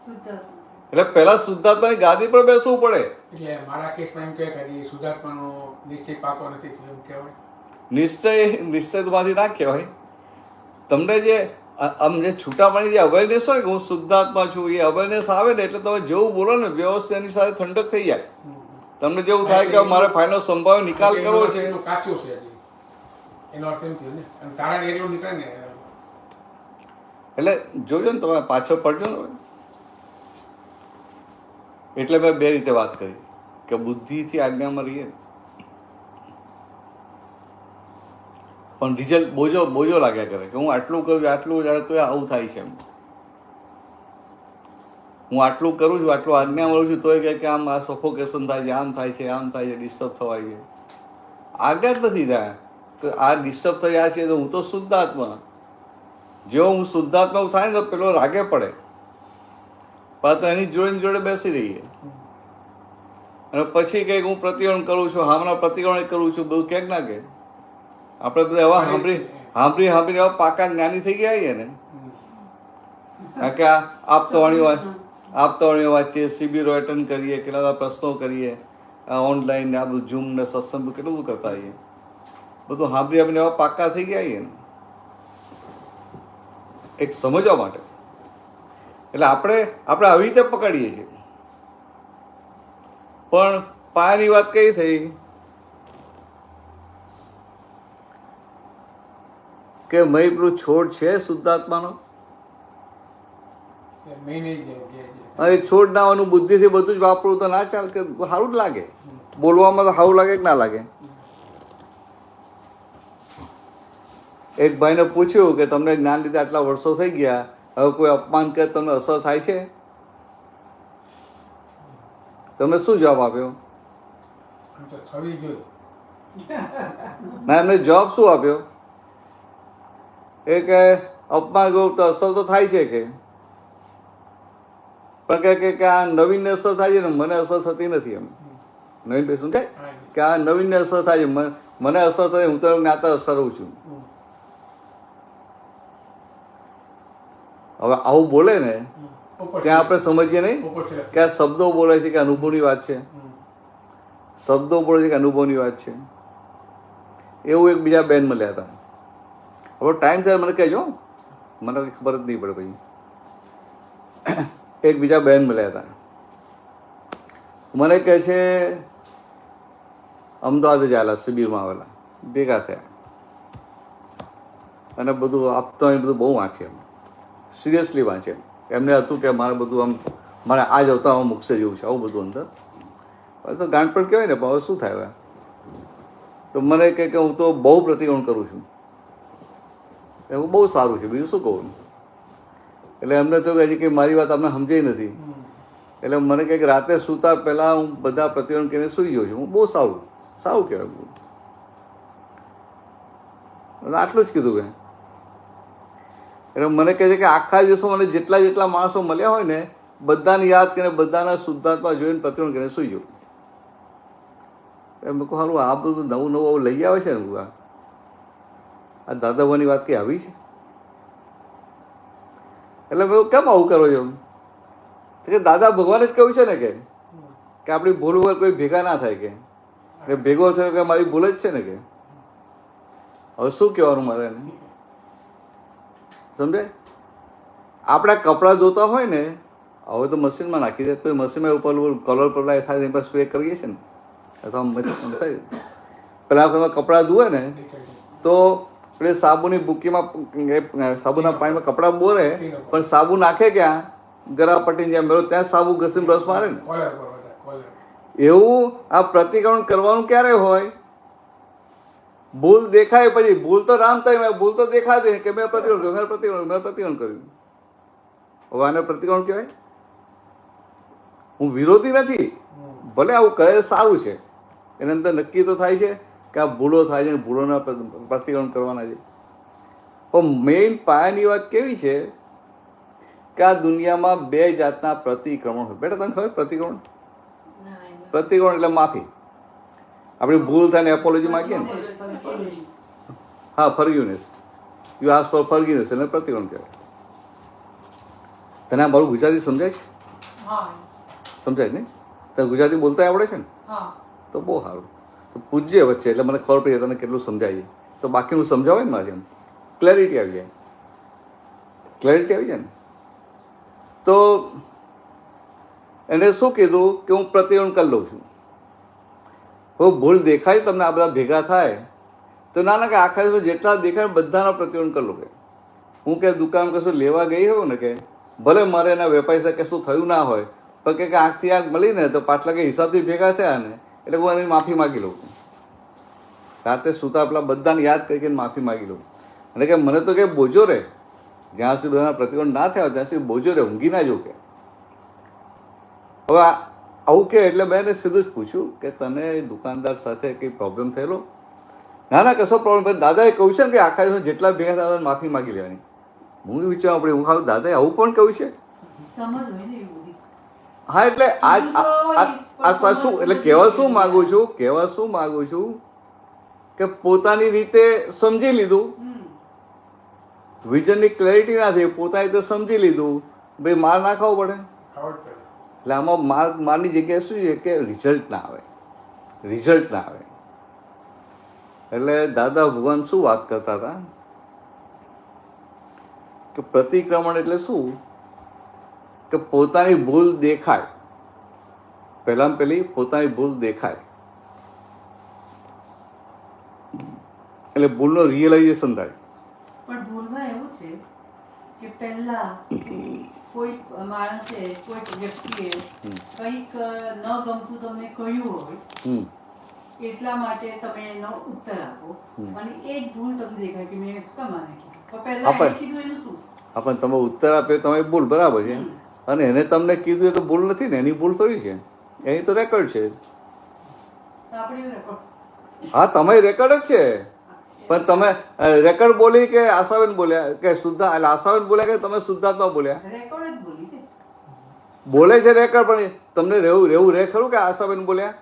શુદ્ધાત્મા. એટલે પહેલા શુદ્ધાત્માની ગાદી પર બેસવું પડે. એટલે મારા કેસમાં એમ કહે કે શુદ્ધાત્માનો નિશ્ચય પાકો નથી થયો એમ કહેવાય. નિશ્ચય તમારી ના કહેવાય. તમને જે આમ જે છૂટા પાણી જે અવેરનેસ હોય કે હું શુદ્ધાત્મા છું, એ અવેરનેસ આવે ને એટલે તમે જેવું બોલો ને વ્યવસ્થિત એની સાથે ઠંડક થઈ જાય. તમને જેવું થાય કે મારે ફાઇનલ સંભાવ્ય નિકાલ કરવો છે. એનું કાચું છે હજી. એનો અર્થ એમ થયો ને, અને તારા એટલું નીકળે ને એટલે જોજો ને, તમે પાછળ પડજો ને. એટલે મેં બે રીતે વાત કરી કે બુદ્ધિથી આજ્ઞામાં રહીએ પણ રિઝલ્ટ બોજો લાગ્યા કરે કે હું આટલું કરું છું, આટલું જ્યારે તો આવું થાય છે એમ. હું આટલું કરું છું, આટલું આજ્ઞા મળું છું, તોય કે આમ આ સફોકેશન થાય છે, આમ થાય છે, આમ થાય છે, ડિસ્ટર્બ થવાય છે. આજ્ઞા જ નથી થાય કે આ ડિસ્ટર્બ થયા છે તો હું તો શુદ્ધાત્મા. જેવો હું શુદ્ધાત્મા થાય ને તો પેલો રાગે પડે, પણ તો એની જોડે બેસી રહીએ. અને પછી કંઈક હું પ્રતિક્રમણ કરું છું, હમણાં પ્રતિક્રમણ કરું છું, બધું ક્યાંક ના કે આપણે બધા એવા સાંભળીને એવા પાકા જ્ઞાની થઈ ગયા છીએ ને. કારણ કે આ આપતાવાણીઓ વાંચીએ, શિબિરો એટેન્ડ કરીએ, કેટલા બધા પ્રશ્નો કરીએ, ઓનલાઈન આ બધું ઝૂમ ને સત્સંગ કેટલું બધું કરતા આવીએ, બધું સાંભળીને એવા પાકા થઈ ગયા છીએ ને એક સમજવા માટે. એટલે આપણે આવી રીતે પકડીએ છીએ. પણ પાયાની વાત કઈ થઈ કે મય પેલું છોડ છે શુદ્ધાત્માનો, એ છોડ ના હોવાનું બુદ્ધિથી બધું જ વાપરવું તો ના ચાલે. કે સારું જ લાગે, બોલવામાં તો સારું લાગે કે ના લાગે. એક ભાઈને પૂછ્યું કે તમને જ્ઞાન લીધે આટલા વર્ષો થઈ ગયા, હવે કોઈ અપમાન કરે તમને અસર થાય છે? તમે શું જવાબ આપ્યો? ના, એમને જવાબ શું આપ્યો? એ કે અપમાન કરું તો અસર તો થાય છે કે, પણ કે આ નવીનને અસર થાય છે ને મને અસર થતી નથી. એમ નવીન ભાઈ શું કે આ નવીનને અસર થાય છે, મને અસર થાય, હું તો જ્ઞાતા અસર રહું છું. હવે આવું બોલે ને ત્યાં આપણે સમજીએ નહીં કે આ શબ્દો બોલે છે કે અનુભવની વાત છે, શબ્દો બોલે છે કે અનુભવની વાત છે. એવું એક બીજા બેન મળ્યા હતા. હવે ટાઈમ થાય મને કહેજો, મને ખબર જ નહીં પડે. પછી એક બીજા બેન મળ્યા હતા, મને કહે છે અમદાવાદ જ આવેલા, શિબિરમાં આવેલા, ભેગા થયા અને બધું આપતા બધું બહુ વાંચે, એમ સિરિયસલી વાંચે. એમને હતું કે મારે બધું આમ મારે આ જ અવતારમાં મૂકશે જેવું છે, આવું બધું અંદર. હવે તો ગાંઠપણ કહેવાય ને, પણ હવે શું થાય? તો મને કહે કે હું તો બહુ પ્રતિક્રમણ કરું છું, એવું બહુ સારું છે, બીજું શું કહું. એટલે એમને તો હજી કે મારી વાત અમને સમજાઈ નથી. એટલે મને કહે કે રાતે સૂતા પહેલાં હું બધા પ્રતિક્રમણ કરીને સૂઈ જાઉં છું. હું બહુ સારું કહેવાય બધું. આટલું જ કીધું કે. એટલે મને કહે છે કે આખા દિવસમાં મને જેટલા માણસો મળ્યા હોય ને બધાને યાદ કરીને બધાના શુદ્ધાત્મા જોઈને પ્રતિક્રમણ કરીને સૂઈ જાઉં. એમ કહું સારું, આ બધું નવું લઈ આવે છે ને. આ દાદાભાઈની વાત કઈ આવી છે? એટલે મેં કેમ આવું કરો છો? કે દાદા ભગવાને જ કહ્યું છે ને કે આપણી ભૂલ વગર કોઈ ભેગા ના થાય, કે ભેગો થયો કે મારી ભૂલ જ છે ને. કે હવે શું કહેવાનું મારે એને? સમજે? આપણા કપડાં ધોતા હોય ને, હવે તો મશીનમાં નાખી દે, તો મશીનમાં ઉપર કલર પર થાય એની પર સ્પ્રે કરીએ છીએ ને, અથવા પેલા કપડાં ધોવે ને તો પેલી સાબુની ભૂકીમાં સાબુના પાણીમાં કપડાં બોરે, પણ સાબુ નાખે ક્યાં? ગરા પટ્ટીને જ્યાં મેળો ત્યાં સાબુ ઘસીને બ્રશ મારે ને. એવું આ પ્રતિક્રમણ કરવાનું ક્યારે હોય? ભૂલ દેખાય પછી. ભૂલ તો રામ થાય, ભૂલ તો દેખાતી કે મેં પ્રતિક્રમણ કર્યું. હવે આને પ્રતિક્રમણ કહેવાય? હું વિરોધી નથી, ભલે આવું કરે સારું છે, એની અંદર નક્કી તો થાય છે કે આ ભૂલો થાય છે, ભૂલોના પ્રતિક્રમણ કરવાના છે. પણ મેઇન પાયાની વાત કેવી છે કે આ દુનિયામાં 2 જાતના પ્રતિક્રમણ હોય. બેટા તને ખબર પ્રતિક્રમણ? પ્રતિક્રમણ એટલે માફી. આપણી ભૂલ થાય ને એપોલોજી માંગીએ ને, હા, ફર્ગ્યુનેસ. યુ આસ્ક ફોર ફર્ગ્યુનેસ, એને પ્રતિક્રમણ કહેવાય. તને આ મારું ગુજરાતી સમજાય છે? સમજાય ને? તને ગુજરાતી બોલતા આવડે છે ને? તો બહુ સારું. તો પૂછજે વચ્ચે, એટલે મને ખબર પડી તને કેટલું સમજાય. તો બાકીનું સમજાવે ને મારે, એમ ક્લેરિટી આવી જાય. ક્લેરિટી આવી જાય ને તો એને શું કીધું કે હું પ્રતિક્રમણ કરી લઉં છું. હવે ભૂલ દેખાય તમને, આ બધા ભેગા થાય તો ના કે આખા દિવસ જેટલા દેખાય બધાના પ્રતિક્રમણ કરી લો. કે હું કે દુકાન કશું લેવા ગઈ હોઉં ને, કે ભલે મારે એના વેપારી સાથે કશું થયું ના હોય, પણ કે આંખથી આંખ મળીને તો પાછલા કે હિસાબથી ભેગા થયા ને, એટલે હું એની માફી માગી લઉં. રાતે સૂતા પેલા બધાને યાદ કરીને માફી માગી લઉં. અને કે મને તો કે બોજો રહે, જ્યાં સુધી બધાના પ્રતિક્રમણ ના થયા ત્યાં સુધી બોજો રહે, ઊંઘી ના જવું. કે હવે આવું કે એટલે મેં એને સીધું જ પૂછ્યું કે તને દુકાનદાર સાથે કંઈ પ્રોબ્લેમ થયેલો? ના કશો પ્રોબ્લેમ. દાદાએ કહ્યું છે ને કે આખા દિવસ જેટલા ભેગા થયા માફી માગી લેવાની. હું વિચારવા પડે, હું ખાવ દાદાએ આવું પણ કહ્યું છે? હા, એટલે આ શું એટલે કહેવા શું માગું છું કે પોતાની રીતે સમજી લીધું, વિઝનની ક્લેરિટી ના થઈ, પોતાની રીતે સમજી લીધું, ભાઈ માર ના ખાવો પડે. એટલે આમાં મારની જગ્યાએ શું છે કે રિઝલ્ટ ના આવે. એટલે દાદા ભગવાન શું વાત કરતા હતા કે પ્રતિક્રમણ એટલે શું કે પોતાની ભૂલ દેખાય, પહેલામાં પહેલી પોતાની ભૂલ દેખાય એટલે ભૂલનો રિયલાઇઝેશન થાય. પણ ભૂલમાં એવું છે કે પહેલા કોઈ માણસે કોઈ વ્યક્તિએ કંઈક ન ગમતું તમને કહ્યું હોય, એટલા માટે તમે એનો ઉત્તર આપો, અને એ જ ભૂલ તમને દેખાય કે મેં શું કામ આને કીધું, તો પહેલા એને કીધું એનું શું? પણ તમે ઉત્તર આપ્યો, તમે ભૂલ બરાબર છે, અને એને તમને કીધું એ તો ભૂલ નથી ને, એની ભૂલ થોડી છે, એની તો રેકોર્ડ છે. હા, તમે રેકોર્ડ જ છે. પણ તમે રેકોર્ડ બોલી કે આશાબેન બોલ્યા કે શુદ્ધા, એટલે આશાબેન બોલ્યા કે તમે શુદ્ધાત્મા બોલ્યા? રેકોર્ડ જ બોલી બોલે છે રેકોર્ડ, પણ તમને રહેવું રે ખરું કે આશાબેન બોલ્યા?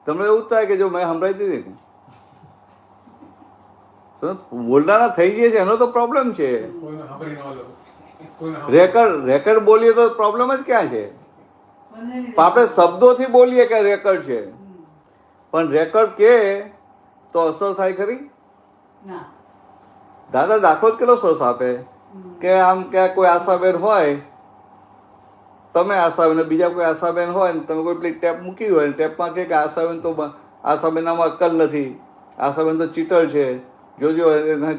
તમને એવું થાય કે જો મેં સંભળાવી દીધી ને, બોલનારા થઈ ગયા છે એનો તો પ્રોબ્લેમ છે. રેકોર્ડ બોલીએ તો પ્રોબ્લેમ જ ક્યાં છે? આપણે શબ્દોથી બોલીએ કે રેકોર્ડ છે, પણ રેકોર્ડ કે તો અસર થાય ખરી? દાદા દાખલો જ કેટલો સરસ આપે કે આમ કે કોઈ આશાબેન હોય, તમે આશાબેન, બીજા કોઈ આશાબેન હોય ને તમે કોઈ પેલી ટેપ મૂકી હોય ને ટેપમાં કે આશાબેન તો આશાબેનામાં અક્કલ નથી, આશાબેન તો ચીટર છે, જોજો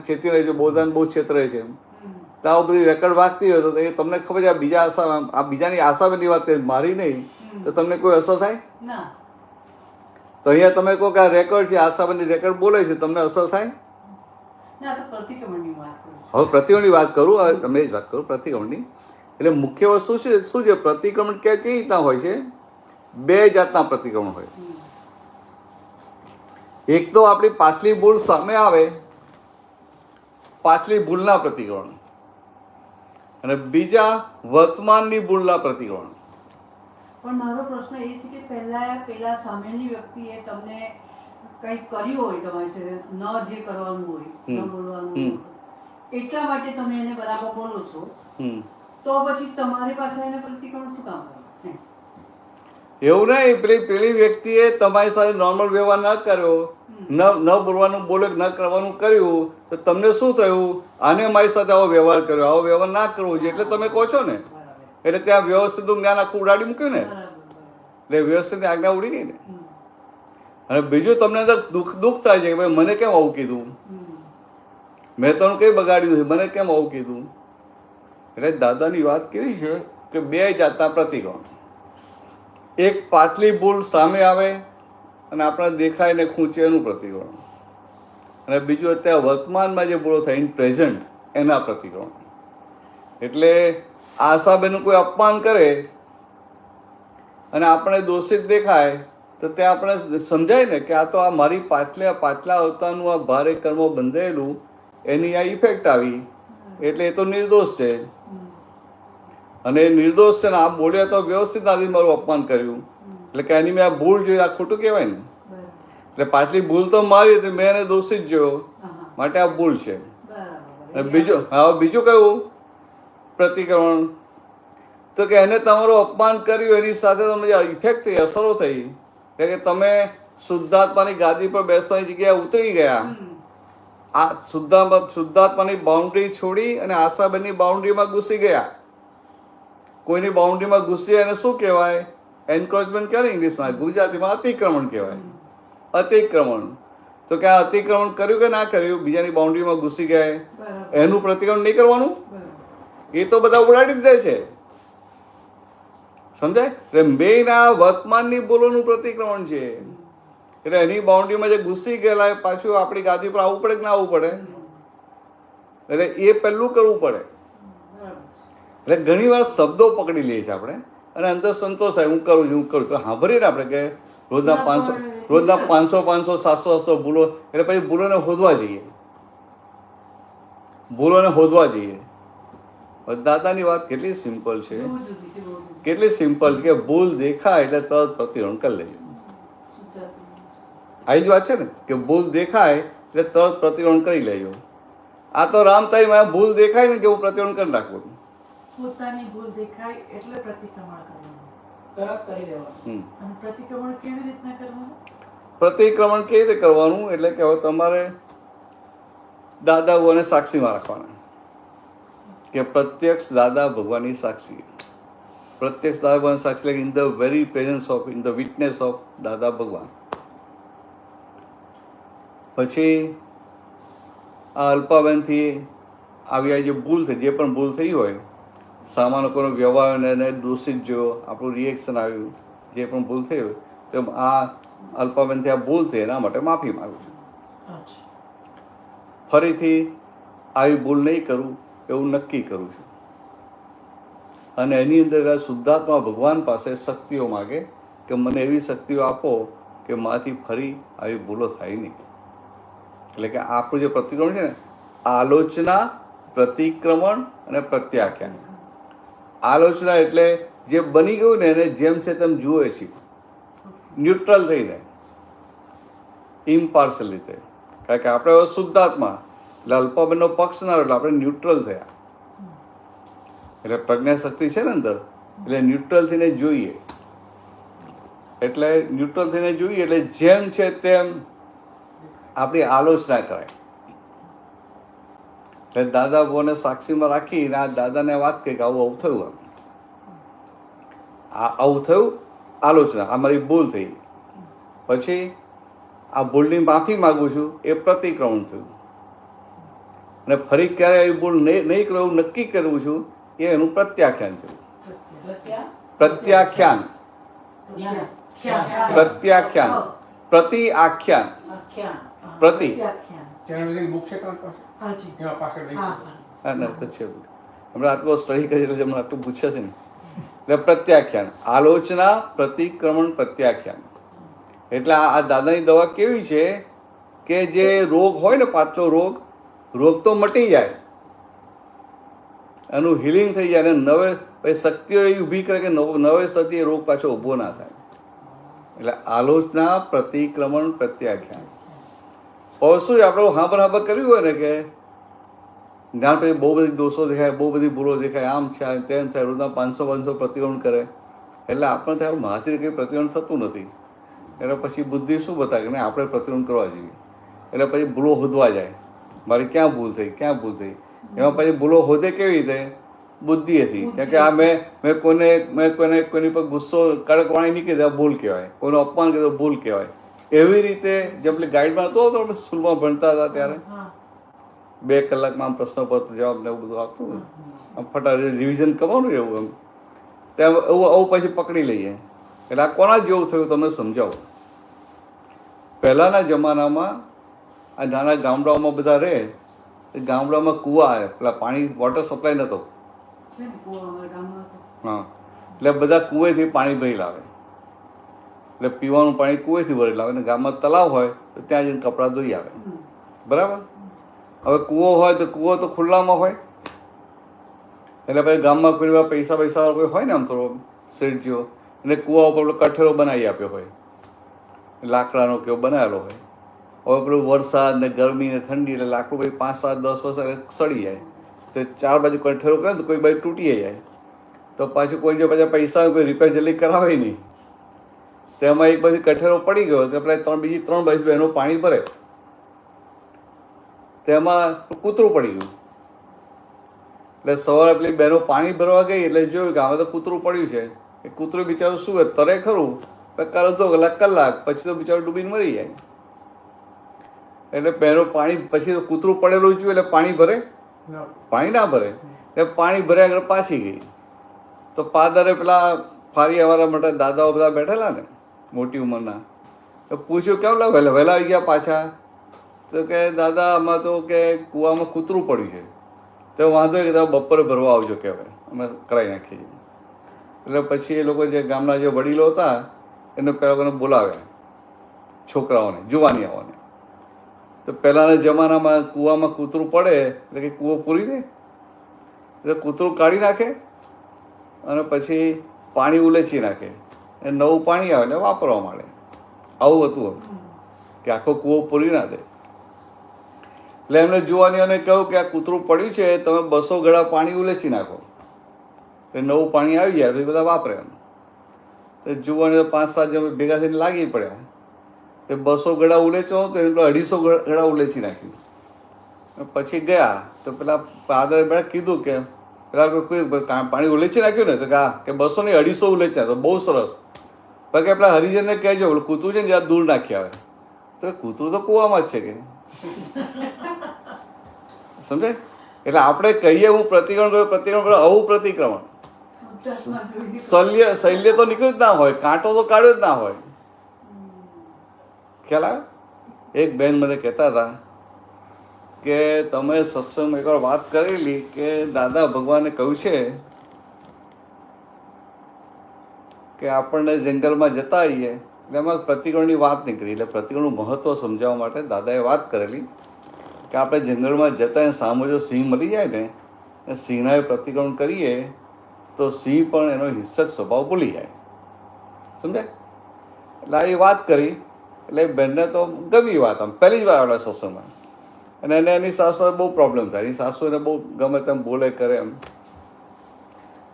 છેતી રહેજો, બધાને બહુ છેતરે છે, તો આવું બધી રેકર્ડ વાગતી હોય તો એ તમને ખબર છે આ બીજાની આશાબેનની વાત કરી, મારી નહીં, તો તમને કોઈ અસર થાય? તો અહીંયા તમે કહો કે આ રેકોર્ડ છે, આશાબેનની રેકોર્ડ બોલે છે, તમને અસર થાય? હવે પ્રતિક્રમણની વાત કરું, હવે તમને જ વાત કરું પ્રતિક્રમણની. એટલે મુખ્ય વસ્તુ શું છે? પ્રતિક્રમણ કેવી રીતના હોય છે? 2 જાતના પ્રતિક્રમણ હોય. એક તો આપણી પાછલી ભૂલ સામે આવે, પાછલી ભૂલના પ્રતિક્રમણ, અને બીજા વર્તમાનની ભૂલના પ્રતિક્રમણ. પણ મારો પ્રશ્ન એ છે કે પેલા સામેની વ્યક્તિએ તમને કંઈક કર્યું હોય તમારી સાથે, ન જે કરવાનું હોય, ન બોલવાનું હોય, એટલા માટે તમે એને બરાબર બોલો છો, તો પછી તમારી પાછળ એને પ્રતિક્રમણ શું કામ કરે? એવું નહીં, પેલી વ્યક્તિએ તમારી સાથે નોર્મલ વ્યવહાર ન કર્યો, ન બોલવાનું બોલ્યો, ન કરવાનું કર્યું, તો તમને શું થયું? આને મારી સાથે આવો વ્યવહાર કર્યો, આવો વ્યવહાર ના કરવો જોઈએ, એટલે તમે કહો છો ને. એટલે ત્યાં વ્યવસ્થિત જ્ઞાન આખું ઉડાડી મૂક્યું ને, એટલે વ્યવસ્થિત આજ્ઞા ઉડી ગઈ ને. અને બીજું તમને અંદર દુઃખ થાય છે કે ભાઈ મને કેમ આવું કીધું, મેં તને કઈ બગાડ્યું છે, મને કેમ આવું કીધું. એટલે દાદાની વાત કેવી છે કે 2 જાતના પ્રતિક્રમણ. એક પાછલી ભૂલ સામે આવે અને આપણે દેખાય ને ખૂંચે એનું પ્રતિક્રમણ, અને બીજું અત્યારે વર્તમાનમાં જે ભૂલો થાય ઇન પ્રેઝન્ટ એના પ્રતિક્રમણ. એટલે આશાબેનનું કોઈ અપમાન કરે અને આપણે દોષિત દેખાય તો ત્યાં આપણે સમજાય ને કે આ તો આ મારી પાછલા અવતારનું આ ભારે કર્મ બંધાયેલું એની આ ઇફેક્ટ આવી, એટલે એ તો નિર્દોષ છે. અને એ નિર્દોષ છે ને આ બોલ્યા તો વ્યવસ્થિત આદિ મારું અપમાન કર્યું, એટલે કે એની મેં આ ભૂલ જોઈ, આ ખોટું કહેવાય ને. એટલે પાછલી ભૂલ તો મારી હતી, મેં એને દોષિત જોયો, માટે આ ભૂલ છે. અને બીજું કયું પ્રતિક્રમણ, તો કે એને તમારું અપમાન કર્યું, એની સાથે તમને જે ઇફેક્ટ થઈ, અસરો થઈ, કે તમે શુદ્ધાત્માની ગાદી પર બેસવાની જગ્યાએ ઉતરી ગયા, આ શુદ્ધાત્માની બાઉન્ડ્રી છોડી અને આશાબેનની બાઉન્ડ્રીમાં ઘૂસી ગયા. કોઈની બાઉન્ડ્રીમાં ઘૂસી એને શું કહેવાય? એન્ક્રોચમેન્ટ કહેવાય ઇંગ્લિશમાં, ગુજરાતીમાં અતિક્રમણ કહેવાય. અતિક્રમણ. તો કે આ અતિક્રમણ કર્યું કે ના કર્યું, બીજાની બાઉન્ડ્રીમાં ઘૂસી ગયા, એનું પ્રતિક્રમણ નહીં કરવાનું, એ તો બધા ઉડાડી જ દે છે. સમજાય? એટલે મેઇન આ વર્તમાનની ભૂલોનું પ્રતિક્રમણ છે. એટલે એની બાઉન્ડ્રીમાં જે ઘૂસી ગયેલા પાછું આપણી ગાદી પર આવવું પડે કે ના આવવું પડે? એટલે એ પહેલું કરવું પડે. એટલે ઘણી વાર શબ્દો પકડી લઈએ છીએ આપણે, અને અંદર સંતોષ થાય, હું કરું છું. સાંભળીએ ને આપણે કે રોજના 500 700 ભૂલો, એટલે પછી ભૂલોને હોદવા જઈએ. દાદાની વાત કેટલી સિમ્પલ છે, કેટલી સિમ્પલ છે કે ભૂલ દેખાય એટલે તરત પ્રતિક્રમણ કરી લેજો. આવી જ વાત છે ને કે ભૂલ દેખાય એટલે તરત પ્રતિક્રમણ કરી લેજો. આ તો રામતાઈમાં ભૂલ દેખાય ને કે હું પ્રતિક્રમણ કરી નાખું. પોતાની ભૂલ દેખાય એટલે પ્રતિક્રમણ કરવાનું, તરત કરી દેવાનું. અને પ્રતિક્રમણ કેવી રીતના કરવાનું? પ્રતિક્રમણ કેવી રીતે કરવાનું, એટલે કે હવે તમારે દાદાઓને સાક્ષીમાં રાખવાના, કે પ્રત્યક્ષ દાદા ભગવાનની સાક્ષી. પ્રત્યક્ષ દાદા ભગવાન સાક્ષી, in the very presence of, in the witness of Dada Bhagwan. પછી આ અલ્પાબેનથી આવી જે ભૂલ થઈ, જે પણ ભૂલ થઈ હોય, સામાન્ય કોઈનો વ્યવહાર એને દૂષિત જોયો, આપણું રિએક્શન આવ્યું, જે પણ ભૂલ થઈ હોય, તો આ અલ્પાબેનથી આ ભૂલ થઈ, એના માટે માફી માગું છું. ફરીથી આવી ભૂલ નહીં કરું એવું નક્કી કરું છું. અને એની અંદર શુદ્ધાત્મા ભગવાન પાસે શક્તિઓ માગે કે મને એવી શક્તિઓ આપો કે મારાથી ફરી આવી ભૂલો થાય નહીં. એટલે કે આપણું જે પ્રતિક્રમણ છે ને, આલોચના, પ્રતિક્રમણ અને પ્રત્યાખ્યાન. આલોચના એટલે જે બની ગયું ને એને જેમ છે તેમ જુએ છે, ન્યુટ્રલ થઈને, ઇમ્પાર્શિયલ રીતે. કારણ કે આપણે શુદ્ધાત્મા એટલે અલ્પાબેનનો પક્ષ ના, એટલે આપણે ન્યુટ્રલ થયા. એટલે પ્રજ્ઞા શક્તિ છે ને અંદર, એટલે ન્યુટ્રલ થઈને જોઈએ. એટલે જેમ છે તેમ આપણી આલોચના કરાય. એટલે દાદા ભગવાનને સાક્ષીમાં રાખીને આ દાદાને વાત કહી કે આવું થયું, આવું થયું, આલોચના, આ મારી ભૂલ થઈ. પછી આ ભૂલની માફી માગું છું, એ પ્રતિક્રમણ થયું. અને ફરી ક્યારે આવી ભૂલ નહીં કરવું એવું નક્કી કરવું છું, એ એનું પ્રત્યાખ્યાન થયું. પ્રત્યાખ્યાન, પ્રતિ આખ્યાન, પ્રતિ બુક છે એમાં પાછળ હમણાં આટલો સ્ટડી કરી એટલે હમણાં આટલું પૂછે છે ને. એટલે પ્રત્યાખ્યાન, આલોચના, પ્રતિક્રમણ, પ્રત્યાખ્યાન. એટલે આ દાદાની દવા કેવી છે કે જે રોગ હોય ને, પાછલો રોગ તો મટી જાય, એનું હિલિંગ થઈ જાય, અને નવે પછી શક્તિઓ એવી ઊભી કરે કે નવે સતી રોગ પાછો ઊભો ના થાય. એટલે આલોચના, પ્રતિક્રમણ, પ્રત્યાખ્યાન. હવે શું આપણે હાંબર કર્યું હોય ને કે જ્ઞાન પછી બહુ બધી દોષો દેખાય, બહુ બધી ભૂલો દેખાય, આમ છે તેમ થાય, રોજના 500 પ્રતિક્રમણ કરે, એટલે આપણને થાય મારાથી કંઈ પ્રતિક્રમણ થતું નથી. એટલે પછી બુદ્ધિ શું બતાવે કે નહીં આપણે પ્રતિક્રમણ કરવા જોઈએ. એટલે પછી ભૂલો હોદવા જાય, મારી ક્યાં ભૂલ થઈ. એમાં પછી ભૂલો હોદે કેવી રીતે? બુદ્ધિએથી. કારણ કે આ મેં કોઈની પર ગુસ્સો, કડક વાણી નીકળી દે, ભૂલ કહેવાય. કોઈનું અપમાન કર્યું ભૂલ કહેવાય. એવી રીતે જેમ પેલી ગાઈડમાં હતો આપણે સ્કૂલમાં ભણતા હતા ત્યારે 2 કલાકમાં આમ પ્રશ્નપત્ર જવાબ ને એવું બધું આપતું, આમ ફટાફટ રિવિઝન કરવાનું એવું, એમ ત્યાં આવું પછી પકડી લઈએ. એટલે આ કોના જેવું થયું તમને સમજાવું. પહેલાંના જમાનામાં આ નાના ગામડાઓમાં બધા રહે, ગામડામાં કૂવા આવે, પેલા પાણી વોટર સપ્લાય નહોતો. હા, એટલે બધા કૂવેથી પાણી ભરી લાવે. એટલે પીવાનું પાણી કૂવેથી ભરી લાવે ને ગામમાં તલાવ હોય તો ત્યાં જઈને કપડાં ધોઈ આવે. બરાબર. હવે કૂવો હોય તો કૂવો તો ખુલ્લામાં હોય, એટલે પછી ગામમાં કોઈ એવા પૈસા કોઈ હોય ને આમ થોડો શેઠ જેવો, એટલે કૂવા ઉપર કઠેરો બનાવી આપ્યો હોય, લાકડાનો કેવો બનાવેલો હોય. હવે પેલું વરસાદ ને ગરમી ને ઠંડી એટલે લાકડું ભાઈ 5, 7, 10 વર્ષ સડી જાય, તો 4 બાજુ કઠેરો કરે તો કોઈ બાજુ તૂટી જાય, તો પાછું કોઈ જો પાછા પૈસા કોઈ રિપેર જલ્દી કરાવે નહીં. તેમાં એક બાજુ કઠેરો પડી ગયો તો આપણે બીજી 3 બાજુ બહેનો પાણી ભરે, તેમાં કૂતરું પડી ગયું. એટલે સવારે પેલી બહેનો પાણી ભરવા ગઈ એટલે જોયું કે આમાં તો કૂતરું પડ્યું છે. એ કૂતરું બિચારું શું તરે ખરું, અડધો કલાક પછી તો બિચારું ડૂબીને મરી જાય. એટલે બહેનો પાણી પછી તો કૂતરું પડેલું જોયું એટલે પાણી ભરે, પાણી ના ભરે. એટલે પાણી ભર્યા આગળ પાછી ગઈ. તો પાદરે પેલા ફારિયાવાળા મોટા દાદાઓ બધા બેઠેલા ને મોટી ઉંમરના, તો પૂછ્યું કેમ વહેલા આવી ગયા પાછા? તો કે દાદા આમાં તો કે કૂવામાં કૂતરું પડ્યું છે, તો વાંધો કે તમે બપોરે ભરવા આવજો કહેવાય, અમે કરાવી નાખીએ. એટલે પછી એ લોકો જે ગામના જે વડીલો હતા એને પેલા લોકોને બોલાવ્યા, છોકરાઓને, જુવાનિયાઓને. તો પહેલાંના જમાનામાં કૂવામાં કૂતરું પડે એટલે કે કૂવો પૂરી દે, એટલે કૂતરું કાઢી નાખે અને પછી પાણી ઉલેચી નાખે, એ નવું પાણી આવે એટલે વાપરવા માંડે. આવું હતું કે આખો કૂવો પૂરી ના દે. એટલે એમને જુવાનીઓને કહ્યું કે આ કૂતરું પડ્યું છે, તમે 200 ગળા પાણી ઉલેચી નાખો, એટલે નવું પાણી આવી જાય પછી બધા વાપરે. એમ તો જુવાનીઓ 5-7 જણ ભેગા થઈને લાગી પડ્યા. તે 200 ગળા ઉલેચો તો એને 250 ગળા ઉલેચી નાખ્યું. પછી ગયા તો પેલા ફાધરે પેલા કીધું કે પેલા કોઈ પાણી ઉલેચી નાખ્યું ને, તો કે હા કે 200 નહીં 250 ઉલેચ્યા, તો બહુ સરસ. બાકી પેલા હરિજનને કહેજો કૂતરું છે ને જ્યાં દૂર નાખી આવે, તો કૂતરું તો કૂવામાં જ છે કે સમજે. એટલે આપણે કહીએ હું પ્રતિક્રમણ કરું, આવું પ્રતિક્રમણ શૈલ્ય તો નીકળ્યું જ ના હોય, કાંટો તો કાઢ્યો જ ના હોય. ખ્યાલ આવે? એક બેન મને કહેતા હતા કે તમે સત્સંગમાં એકવાર વાત કરેલી કે દાદા ભગવાને કહ્યું છે કે આપણને જંગલમાં જતા આવીએ એટલે એમાં પ્રતિક્રમણની વાત નીકળી. એટલે પ્રતિક્રમણનું મહત્વ સમજાવવા માટે દાદાએ વાત કરેલી કે આપણે જંગલમાં જતા સામે જો સિંહ મળી જાય ને, સિંહના પ્રતિક્રમણ કરીએ તો સિંહ પણ એનો હિંસક સ્વભાવ ભૂલી જાય. સમજાય? એટલે આવી વાત કરી એટલે બેનને તો ગમી વાત, આમ પહેલી જ વાર આવેલા સત્સંગમાં. અને એને એની સાસુ બહુ પ્રોબ્લેમ થાય, એની સાસુ એને બહુ ગમે તેમ બોલે કરે એમ.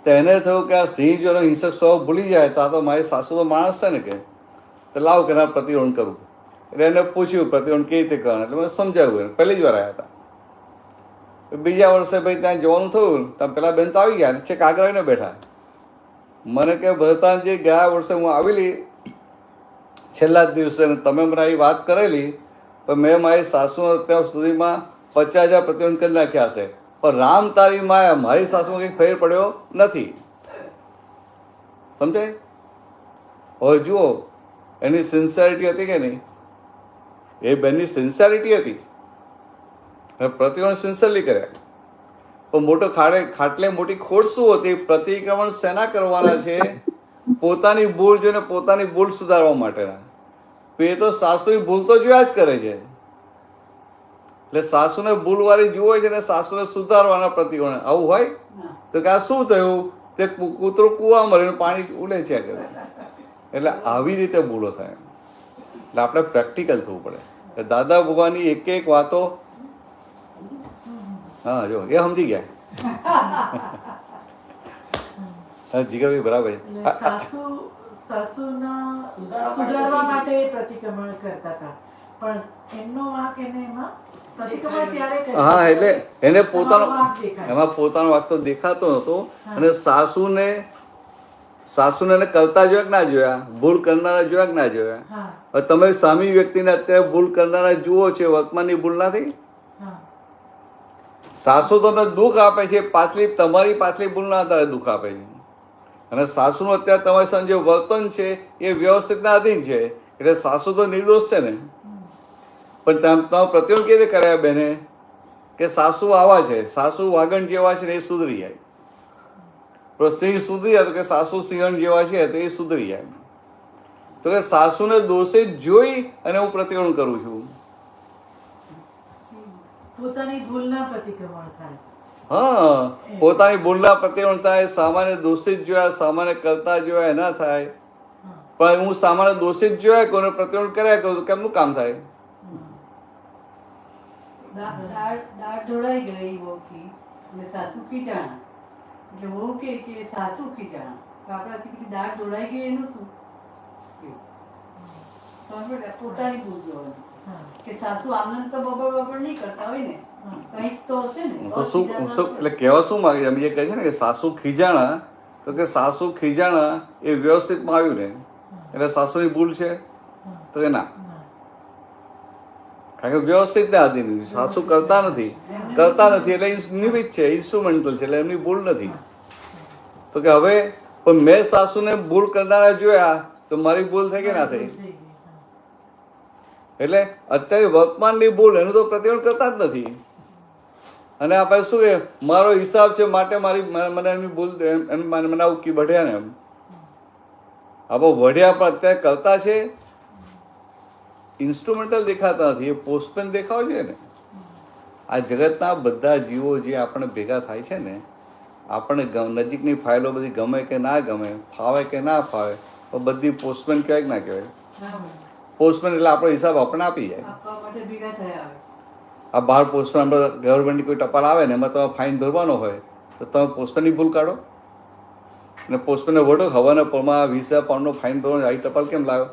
તો એને થયું કે આ સિંહ જો એનો હિંસક સ્વભાવ ભૂલી જાય તો આ તો મારી સાસુ તો માણસ છે ને, કે તો લાવ કે ના પ્રતિક્રમણ કરું. એટલે એને પૂછ્યું પ્રતિક્રમણ કેવી રીતે કરવાનું, એટલે મેં સમજાવ્યું. એને પહેલી જ વાર આવ્યા હતા. બીજા વર્ષે ભાઈ ત્યાં જવાનું થયું, ત્યાં પેલા બેન તો આવી ગયા, છેક આગળ આવીને બેઠા. મને કે ભરતાનજી ગયા વર્ષે હું આવેલી છેલ્લા જ દિવસે તમે મને આવી વાત કરેલી, પણ મેં મારી સાસુ અત્યાર સુધીમાં 50,000 પ્રતિક્રમણ કરી નાખ્યા હશે, પણ રામ તારી માયા મારી સાસુમાં કંઈક ફેર પડ્યો નથી. સમજાય? હવે જુઓ એની સિન્સિયરિટી હતી કે નહીં, એ બેનની સિન્સિયરિટી હતી, પ્રતિક્રમણ સિન્સિયરલી કર્યા. પણ મોટો ખાટલે મોટી ખોટ શું હતી? પ્રતિક્રમણ શેના કરવાના છે? પોતાની ભૂલ જોઈને પોતાની ભૂલ સુધારવા માટેના. એ તો સાસુની ભૂલ તો જોયા જ કરે છે. એટલે સાસુને ભૂલવાળી જુએ છે ને સાસુને સુધારવાના પ્રતિક્રમણ. આવું હોય તો કે આ શું થયું? તે કૂતરો કૂવા મરીને પાણી ઉલેચ્યા કરે. એટલે આવી રીતે ભૂલો થાય. એટલે આપણે પ્રેક્ટિકલ થવું પડે. દાદા ભગવાનની એક એક વાતો, હા જો એ સમજી ગયા. જીગરભાઈ બરાબર. સાસુના સુધારવા માટે પ્રતિક્રમણ કરતા હતા, પણ એમનો વાંક એને એમાં પ્રતિક્રમણ ત્યારે કર્યું. હા એટલે એને એમાં પોતાનો વાંક તો દેખાતો નતો. અને સાસુને એને કરતા જોયા કે ના જોયા, ભૂલ કરનારા જોયા કે ના જોયા. હવે તમે સામી વ્યક્તિને અત્યારે ભૂલ કરનારા જુઓ છો, વર્તમાનની ભૂલ નથી. સાસુ તમને દુઃખ આપે છે, તમારી પાછલી ભૂલના આધારે દુઃખ આપે છે. અને સાસુનું અત્યારે તમારી સામે જે વર્તન છે એ વ્યવસ્થિતના અધીન છે, એટલે સાસુ તો નિર્દોષ છે ને. પણ તમે પ્રતિક્રમણ કેવી રીતે કર્યા બેને કે સાસુ આવા છે, સાસુ વાગણ જેવા છે ને એ સુધરી જાય. સિંહ સુધરી જાય તો કે સાસુ સિંહણ જેવા છે તો એ સુધરી જાય. તો કે સાસુને દોષિત જોઈ અને હું પ્રતિક્રમણ કરું છું. પોતાની ભૂલના પ્રતિક્રમણ થાય. હા, પોતાની ભૂલના પ્રતિક્રમણ થાય. સામાન્ય દોષિત જોયા, સામાન્ય કરતા જોયા ના થાય. હા. પણ હું સામાન્ય દોષિત જોયા કોને પ્રતિક્રમણ કર્યા કરું તો કેમનું કામ થાય? દાળ ઢોળાઈ ગઈ વહુથી એટલે સાસુ ખીજાણા. એટલે વહુ કે સાસુ ખીજાણા. તો આપણાથી પેલી દાળ ઢોળાઈ ગઈ એનું શું? સમજો ને, પોતાની ભૂલ જોવાની. હા. કે સાસુ આનંદ તો બબડ નહીં કરતા હોય ને, કંઈક તો હશે ને. તો શું એટલે કહેવા શું માંગે? અમે જે કહે છે ને કે સાસુ ખીજાણા, તો કે સાસુ ખીજાણા એ વ્યવસ્થિતમાં આવ્યું ને એટલે સાસુની ભૂલ છે? તો કે ના, હા. કારણ કે વ્યવસ્થિત ને આધીન સાસુ કરતા નથી એટલે નિમિત્ત છે, ઇન્સ્ટ્રુમેન્ટલ છે, એટલે એમની ભૂલ નથી. તો કે હવે પણ મેં સાસુને ભૂલ કરનારા જોયા તો મારી ભૂલ થઈ કે ના થઈ? થઈ ગઈ. હા. એટલે અત્યારે વર્તમાનની ભૂલ એનું તો પ્રતિક્રમણ કરતા જ નથી. અને આપણે શું કે મારો હિસાબ છે માટે મને એમની ભૂલ મને આવું કી વઢ્યા ને એમ આપણે વઢ્યા પણ અત્યારે કરતા છે. ઇન્સ્ટ્રુમેન્ટલ દેખાતા નથી, એ પોસ્ટમેન દેખાવ છે ને. આ જગતના બધા જીવો જે આપણે ભેગા થાય છે ને, આપણે નજીકની ફાઇલો બધી ગમે કે ના ગમે, ફાવે કે ના ફાવે, તો બધી પોસ્ટમેન કહેવાય કે ના કહેવાય? પોસ્ટમેન એટલે આપણો હિસાબ આપણે આપી જાય. આપવા માટે ભેગા થયા હોય. આ બહાર પોસ્ટમેન આપણે ગવર્મેન્ટની કોઈ ટપાલ આવે ને એમાં તમે ફાઇન ભરવાનો હોય તો તમે પોસ્ટમેનની ભૂલ કાઢો અને પોસ્ટમેનને વોટો હવાના પરમાં 20,000 પાઉન્ડનો ફાઇન ભરવાનો, આવી ટપાલ કેમ લાવ્યો?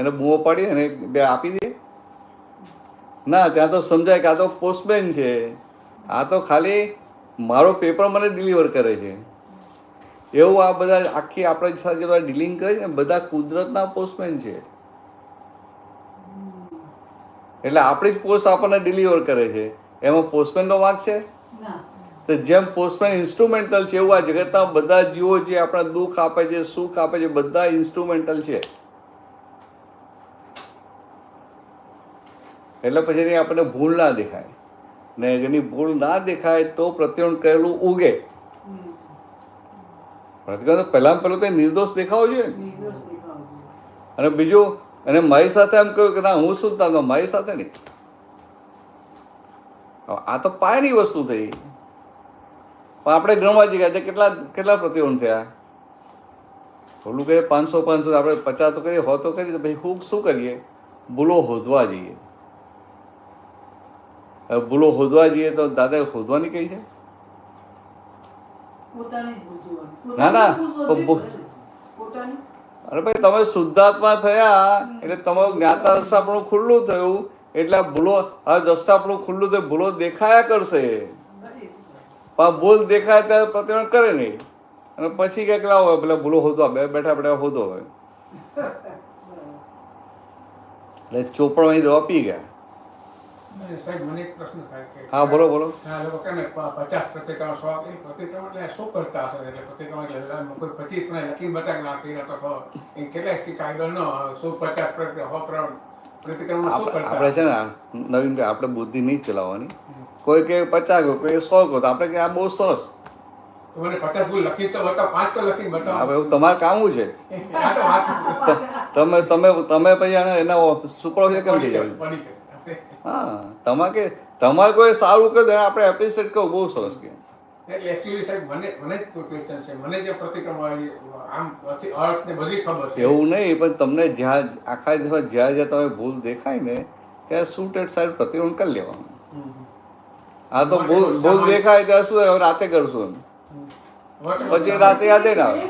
એને બૂમો પાડી અને બે આપી દે ના? ત્યાં તો સમજાય કે આ તો પોસ્ટમેન છે, આ તો ખાલી મારો પેપર મને ડિલિવર કરે છે. એવું આ બધા આખી આપણી સાથે જે ડીલિંગ કરે છે ને બધા કુદરતના પોસ્ટમેન છે. એટલે આપણી જ પોસ્ટ આપણને ડિલિવર કરે છે, એમાં પોસ્ટમેનનો વાંક છે? ના. તો જેમ પોસ્ટમેન ઇન્સ્ટ્રુમેન્ટલ છે એવું આ જગતના બધા જીવો જે આપણા દુઃખ આપે છે, સુખ આપે છે, બધા ઇન્સ્ટ્રુમેન્ટલ છે. એટલે પછી એની આપણને ભૂલ ના દેખાય ને એની ભૂલ ના દેખાય તો પ્રતિક્રમણ કરેલું ઉગે. પ્રતિક્રમણ પહેલાં પહેલું તો નિર્દોષ દેખાવો જોઈએ ને. નિર્દોષ દેખાવું જોઈએ. અને બીજું અને મારી સાથે એમ કહ્યું કે ના હું શું તાનો મારી સાથે નહીં. આ તો પાયાની વસ્તુ થઈ. પણ આપણે ગણવા જઈએ કેટલા પ્રતિક્રમણ થયા? ઓલું કહીએ 500 આપણે 50 તો કરીએ, 100 તો કરીએ, તો પછી શું કરીએ? ભૂલો શોધવા જઈએ. ભૂલો શોધવા જઈએ તો દાદા શોધવાની કઈ છે? પોતાની જ ભૂલ જોવાની. ના, ના. પોતાની. અરે ભાઈ તમે શુદ્ધાત્મા થયા એટલે તમારું જ્ઞાતા રસ્તાપણું ખુલ્લું થયું એટલે ભૂલો હવે દસ્તાપણું ખુલ્લું થયું, ભૂલો દેખાયા કરશે. પણ ભૂલ દેખાય ત્યારે પ્રતિક્રમણ કરે નહીં અને પછી કંઈક લાવો હોય પેલા ભૂલો શોધવા બેઠા શોધો હોય એટલે ચોપડવાની દવા પી ગયા. સાહેબ મને એક પ્રશ્ન થાય કે હા બોલો બોલો. આ લોકો કે 50 પ્રતિક્રમણ 100 પ્રતિક્રમણ એટલે શું કરતા હશે? એટલે પ્રતિક્રમણ એટલે કોઈ 25 પણ લખીને બતાવે ના કર્યા તો એ કેટલાક શીખાય ન 150 પ્રતિક્રમણ શું કરતા? આપણે છે ને નવીન આપણે બુદ્ધિ નહીં ચલાવવાની. કોઈ કે 50 કોઈ 100 કહો તો આપણે કે આ બહુ સરસ. મને 50 ભૂલ લખી તો બતાવો, 5 તો લખીને બતાવો. હવે એવું તમારે કામું છે. આ તો વાત તમે પછી એના સુપરવાઇઝર કેમ થઈ જાય? પડી ગઈ. હા તમારે કોઈ સારું કહે આપણે એપ્રિશિએટ કહું બહુ સરસ કે. એટલે એકચ્યુઅલી સાહેબ મને જ કોઈ ક્વેશ્ચન છે. મને જે પ્રતિક્રમણ આમ અર્થ ને બધી ખબર છે. એવું નહીં પણ તમને જ્યાં આખા દિવસ જ્યાં તમે ભૂલ દેખાય ને ત્યાં શૂટેડ સાઈડ પ્રતિક્રમણ કરી લેવાનું. આ તો ભૂલ દેખાય ત્યાં શું રાતે કરશું એમ પછી રાતે યાદ ના આવે.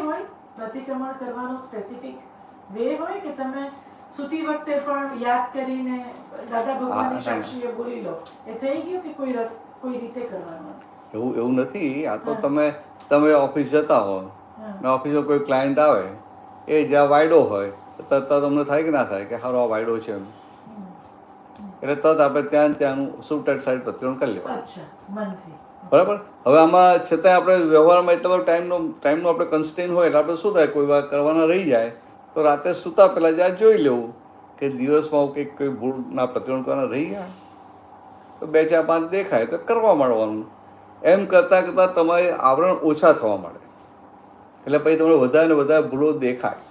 પ્રતિક્રમણ કરવાનો સ્પેસિફિક વે હોય કે તમે સુતી વખતે પણ યાદ કરીને દાદા ભગવાનની સાક્ષીએ બોલી લો, એ થઈ ગયું કે કોઈ રીતે કરવાનું? એવું નથી. આ તો તમે ઓફિસ જતા હો ને ઓફિસમાં કોઈ ક્લાયન્ટ આવે એ જ્યાં વાયડો હોય તો તમને થાય કે ના થાય કે સારો આ વાયડો છે એમ એટલે તરત આપણે ત્યાંનું શૂટેડ સાઈડ પ્રતિક્રમણ કરી લેવાનું. બરાબર. હવે આમાં છતાંય આપણે વ્યવહારમાં એટલો બધો ટાઈમનો આપણે કન્સ્ટેન્ટ હોય એટલે આપણે શું થાય કોઈ વાર કરવાના રહી જાય તો રાતે સૂતા પહેલાં જ્યાં જોઈ લેવું કે દિવસમાં કંઈક કોઈ ભૂલના પ્રતિક્રમણ કરવાના રહી ગયા તો 2 4 5 દેખાય તો કરવા માંડવાનું. એમ કરતાં કરતાં તમારે આવરણ ઓછા થવા માંડે એટલે પછી તમને વધારે ને વધારે ભૂલો દેખાય.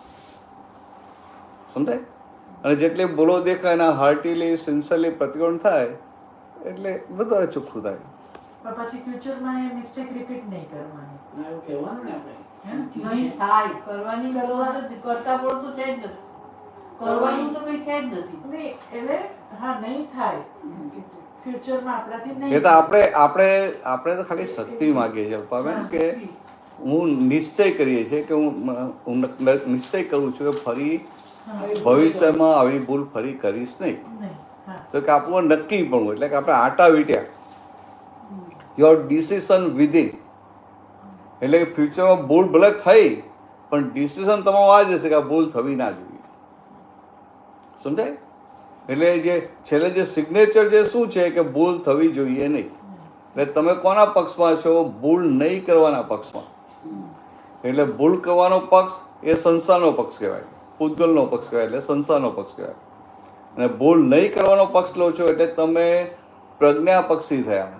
સમજાય? અને જેટલી ભૂલો દેખાય એના હાર્ટીલી સિન્સિયરલી પ્રતિક્રમણ થાય એટલે વધારે ચોખ્ખું થાય. પણ પછી ફ્યુચરમાં એ મિસ્ટેક રિપીટ નહીં કરવાની. ના, એવું કહેવાનું ને આપણે નહીં થાય કરવાની જરૂર જ કરતા પડતું છે જ નથી કરવાનું તો કઈ છે જ નથી નહીં એટલે હા નહીં થાય ફ્યુચરમાં આપણાથી એ નહીં તો આપણે તો ખાલી શક્તિ માગીએ છીએ અલ્પાબેન, કે હું નિશ્ચય કરીએ છીએ કે હું નિશ્ચય કરું છું કે ફરી ભવિષ્યમાં આવી ભૂલ ફરી કરીશ નહીં. નહીં. હા તો કે આપણું નક્કી પણ એટલે કે આપણે આટા વીટ્યા યોર ડિસિઝન વિધિન, એટલે કે ફ્યુચરમાં ભૂલ ભલે થઈ પણ ડિસિઝન તમારું આ જ હશે કે આ ભૂલ થવી ના જોઈએ. સમજાય? એટલે જે છેલ્લે જે સિગ્નેચર જે શું છે કે ભૂલ થવી જોઈએ નહીં. એટલે તમે કોના પક્ષમાં છો? ભૂલ નહીં કરવાના પક્ષમાં. એટલે ભૂલ કરવાનો પક્ષ એ સંસારનો પક્ષ કહેવાય, પૂતગલનો પક્ષ કહેવાય, એટલે સંસારનો પક્ષ કહેવાય. અને ભૂલ નહીં કરવાનો પક્ષ લો છો એટલે તમે પ્રજ્ઞા પક્ષી થયા,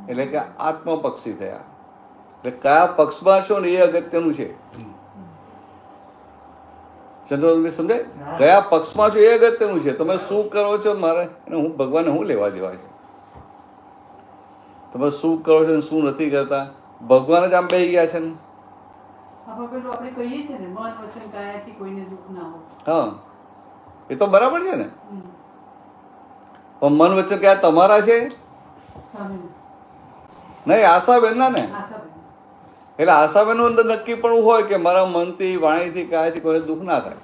એટલે કે આત્મપક્ષી થયા. એટલે કયા પક્ષમાં છો ને એ અગત્યનું છે. ચંદ્રભાઈ સમજાય? કયા પક્ષમાં છો એ અગત્યનું છે. તમે શું કરો છો મારે અને હું ભગવાનને શું લેવા દેવા છે? તમે શું કરો છો ને શું નથી કરતા ભગવાન જ આમ બેસી ગયા છે ને. આપણે પેલું આપણે કહીએ છીએ ને મન વચન કાયાથી કોઈને દુઃખ ના હોય. હા, એ તો બરાબર છે ને. હમ. પણ મન વચ્ચે કયા તમારા છે? સામે નહીં, આશાબેનના ને. આશાબેન એટલે આશાબેનનું અંદર નક્કી પણ હોય કે મારા મનથી વાણીથી કાયાથી કોઈને દુઃખ ના થાય.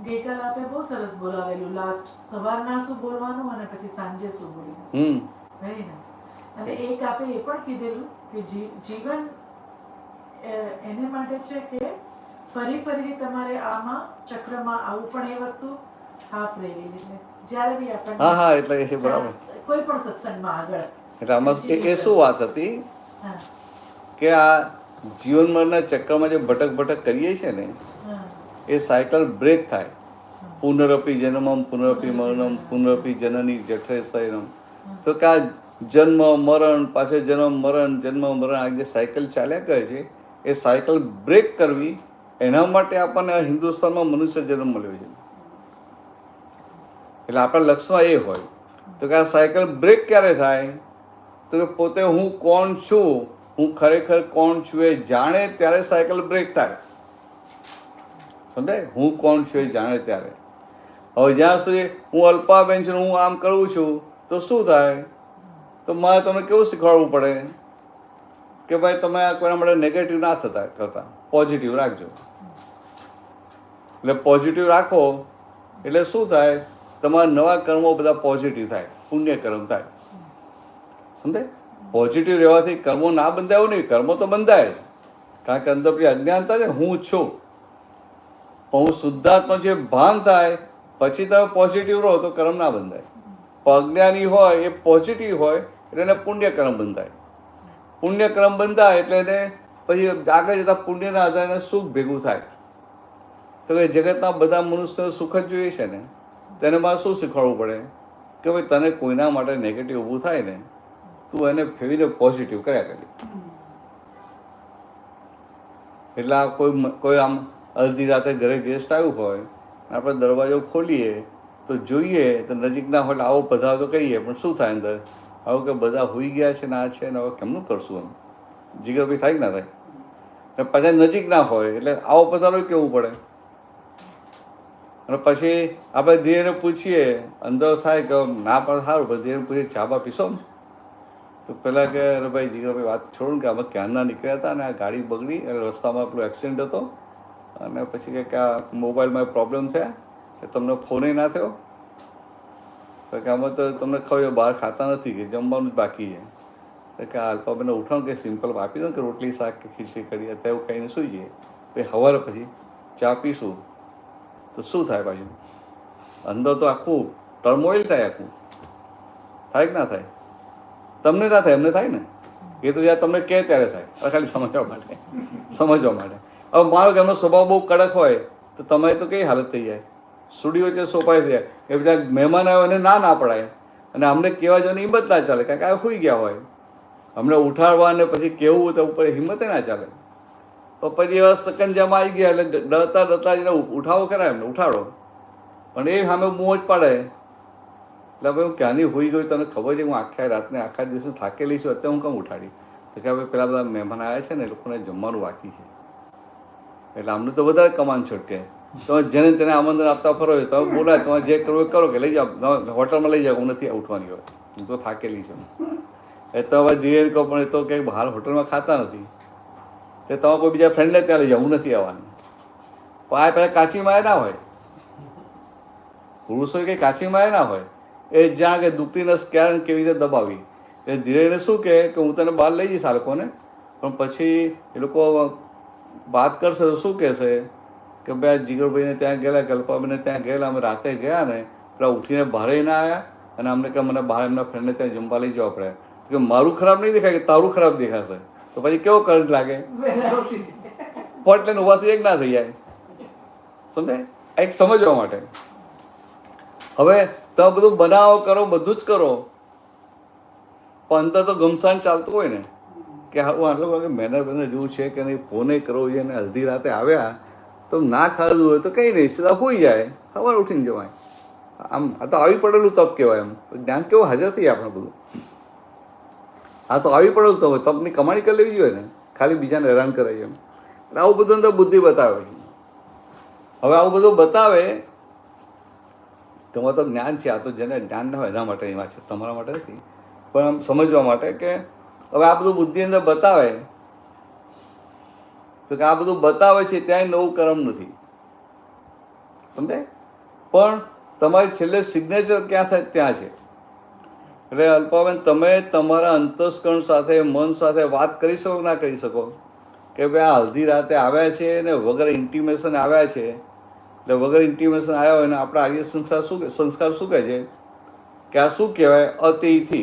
ગઈકાલ આપે બહુ સરસ બોલાવેલું લાસ્ટ સવારના શું બોલવાનું અને પછી સાંજે શું બોલવાનું. Very nice. અને એક આપે એ પણ કીધેલું કે જીવન એને માટે છે કે ફરી ફરી તમારે આમાં ચક્રમાં આવું, પણ એ વસ્તુ હાફ રહી ગઈ. એટલે જ્યારે બી હા આપણને હા, એટલે એ બરાબર. કોઈ પણ સત્સંગમાં આગળ એટલે આમાં એ શું વાત હતી હા કે આ જીવન મરણના ચક્રમાં જે ભટક ભટક કરીએ છીએ ને હા એ સાયકલ બ્રેક થાય. પુનરપી જન્મમ પુનરપી મરણમ પુનરપી જનની જઠરે શયનમ. તો કે આ જન્મ મરણ પાછળ જન્મ મરણ જન્મ મરણ આ જે સાયકલ ચાલ્યા કરે છે એ સાયકલ બ્રેક કરવી, એના માટે આપણને આ હિન્દુસ્તાનમાં મનુષ્ય જન્મ મળ્યો છે. એટલે આપણા લક્ષ્યમાં એ હોય તો કે આ સાયકલ બ્રેક ક્યારે થાય? તો કે પોતે હું કોણ છું, હું ખરેખર કોણ છું એ જાણે ત્યારે સાયકલ બ્રેક થાય. સમજાય? હું કોણ છું એ જાણે ત્યારે. હવે જ્યાં સુધી હું અલ્પાબેન છું, હું આમ કરું છું, તો શું થાય? તો મારે તમને કેવું શીખવાડવું પડે કે ભાઈ તમે આ કોઈના માટે નેગેટિવ ના કરતા, પોઝિટિવ રાખજો. એટલે પોઝિટિવ રાખો એટલે શું થાય? તમારા નવા કર્મો બધા પોઝિટિવ થાય, પુણ્ય કર્મ થાય. સમજાય? પોઝિટિવ રહેવાથી કર્મો ના બંધાય એવું નહીં, કર્મો તો બંધાય જ. કારણ કે અંદર પેલી અજ્ઞાનતા છે હું છું, પણ હું શુદ્ધાત્મા જે ભાન થાય પછી તમે પોઝિટિવ રહો તો કર્મ ના બંધાય. પણ અજ્ઞાની હોય એ પોઝિટિવ હોય એટલે એને પુણ્યકર્મ બંધાય. પુણ્યકર્મ બંધાય એટલે એને પછી આગળ જતાં પુણ્યના આધારે એને સુખ ભેગું થાય. તો કે જગતના બધા મનુષ્યને સુખ જ જોઈએ છે ને, તેને મારે શું શીખવાડવું પડે કે ભાઈ તને કોઈના માટે નેગેટિવ ઊભું થાય ને તું એને ફેવીને પોઝિટિવ કર્યા કરી. એટલે આ કોઈ આમ અડધી રાતે ઘરે ગેસ્ટ આવ્યું હોય આપણે દરવાજો ખોલીએ તો જોઈએ તો નજીકના હોય આવો પધારો તો કહીએ, પણ શું થાય અંદર આવું કે બધા હોઈ ગયા છે ને આ છે ને હવે કેમનું કરશું એમ જીગરભાઈ થાય કે ના થાય? પાછા નજીક ના હોય એટલે આવો પધારો કેવું પડે. અને પછી આપણે ધીરે પૂછીએ અંદર થાય કે ના પણ સારું, પણ ધીરે પૂછીએ ચા બા પીશો તો પહેલાં કે અરે ભાઈ જીગરભાઈ વાત છોડું કે અમે ક્યારના નીકળ્યા હતા અને આ ગાડી બગડી એટલે રસ્તામાં પેલો એક્સિડન્ટ હતો અને પછી કે આ મોબાઈલમાં પ્રોબ્લેમ થયા કે તમને ફોને ના થયો કે આમાં તો તમને ખબર બહાર ખાતા નથી કે જમવાનું જ બાકી છે કે આ અલ્પાબેનને ઉઠાણ કે સિમ્પલ આપી દો કે રોટલી શાક કે ખીચડી કઢી અત્યારે એવું ખાઈને સૂઈ જઈએ, પછી સવારે પછી ચા પીશું તો શું થાય? પાછું અંદર તો આખું ટર્મોઇલ થાય, આખું થાય કે ના થાય? તમને ના થાય, એમને થાય ને. એ તો જ્યારે તમને કહે ત્યારે થાય, ખાલી સમજવા માટે. હવે મારો ઘરનો સ્વભાવ બહુ કડક હોય તો તમે તો કઈ હાલત થઈ જાય, સુડી વચ્ચે સોપાઈ થઈ જાય કે બધા મહેમાન આવ્યો એને ના પડાય અને અમને કહેવા જવાની હિંમત ના ચાલે કારણ કે આ સુઈ ગયા હોય, અમને ઉઠાડવા અને પછી કહેવું તો ઉપર હિંમતે ના ચાલે. તો પછી એવા સકંજામાં આવી ગયા એટલે ડરતા ડરતા જઈને ઉઠાવો ખરા એમને ઉઠાડો, પણ એ સામે મોં જ પાડે. એટલે ભાઈ હું ક્યાંની હોઈ ગયું તને ખબર છે, હું આખા રાતને આખા દિવસે થાકેલી છું, અત્યારે હું કેમ ઉઠાડી? તો કે ભાઈ પેલા બધા મહેમાન આવ્યા છે ને એ લોકોને જમવાનું બાકી છે, એટલે આમને તો વધારે કમાન છટકે. તમે જેને તેને આમંત્રણ આપતા ફરો તમે બોલાય, તમારે જે કરવું એ કરો, કે લઈ જાઓ હોટલમાં લઈ જાઓ, હું નથી ઉઠવાની હોય, હું તો થાકેલી છું. એ તો હવે જઈએ કહો, પણ એ તો કંઈક બહાર હોટલમાં ખાતા નથી, તે તમે કોઈ બીજા ફ્રેન્ડને ત્યાં લઈ જાઓ, હું નથી આવવાનું. પણ આ પહેલાં કાચી માયા ના હોય, પુરુષો કંઈ કાચી માયા ના હોય. એ જ્યાં કે દુખતી નસ ક્યાં કેવી રીતે દબાવી, એ ધીરે ધીરે શું કહે કે હું તને બહાર લઈ જઈશ આ લોકોને, પણ પછી એ લોકો વાત કરશે તો શું કહેશે કે ભાઈ જીગરભાઈને ત્યાં ગયેલા, કલ્પાબેનને ત્યાં ગયેલા, અમે રાતે ગયા ને પેલા ઉઠીને બહાર ના આવ્યા, અને અમને કે મને બહાર એમના ફ્રેન્ડને ત્યાં જમવા લઈ જવા પડે. કે મારું ખરાબ નહીં દેખાય, કે તારું ખરાબ દેખાશે, તો પછી કેવો કરંટ લાગે, ફટ લઈને ઉભા થઈ એક ના થઈ જાય. સમજાય? એક સમજવા માટે. હવે તમે બધું બનાવો કરો, બધું જ કરો, પણ અંતર તો ગમસાન ચાલતું હોય ને કે હું આટલો વાગે મહેનત જેવું છે કે નહીં, ફોને કરવો જોઈએ, અને અડધી રાતે આવ્યા તો ના ખાધું હોય તો કંઈ નહીં, સીધા હોઈ જાય, સવારે ઉઠીને જવાય. આમ આ તો આવી પડેલું તપ કહેવાય. એમ જ્ઞાન કેવું હાજર થઈ આપણે બધું, આ તો આવી પડેલું તપ, તપની કમાણી કરી લેવી જોઈએ ને, ખાલી બીજાને હેરાન કરાય એમ. એટલે આવું બધું અંદર બુદ્ધિ બતાવે. હવે આવું બધું બતાવે, તમારે તો જ્ઞાન છે, આ તો જેને જ્ઞાન ના હોય એના માટેની વાત છે, તમારા માટે નથી, પણ આમ સમજવા માટે કે હવે આ બધું બુદ્ધિ અંદર બતાવે તો કે આ બધું બતાવે છે ત્યાં નવું કર્મ નથી, સમજાય? પણ તમારી છેલ્લે સિગ્નેચર ક્યાં થાય ત્યાં છે. એટલે અલ્પાબેન તમે તમારા અંતસ્કરણ સાથે, મન સાથે વાત કરી શકો ના કરી શકો કે ભાઈ આ અડધી રાતે આવ્યા છે ને વગર ઇન્ટિમેશન આવ્યા છે, એટલે વગર ઇન્ટિમેશન આવ્યા હોય ને આપણા આર્ય સંસ્કાર શું કહે છે કે આ શું કહેવાય? અતિથિ.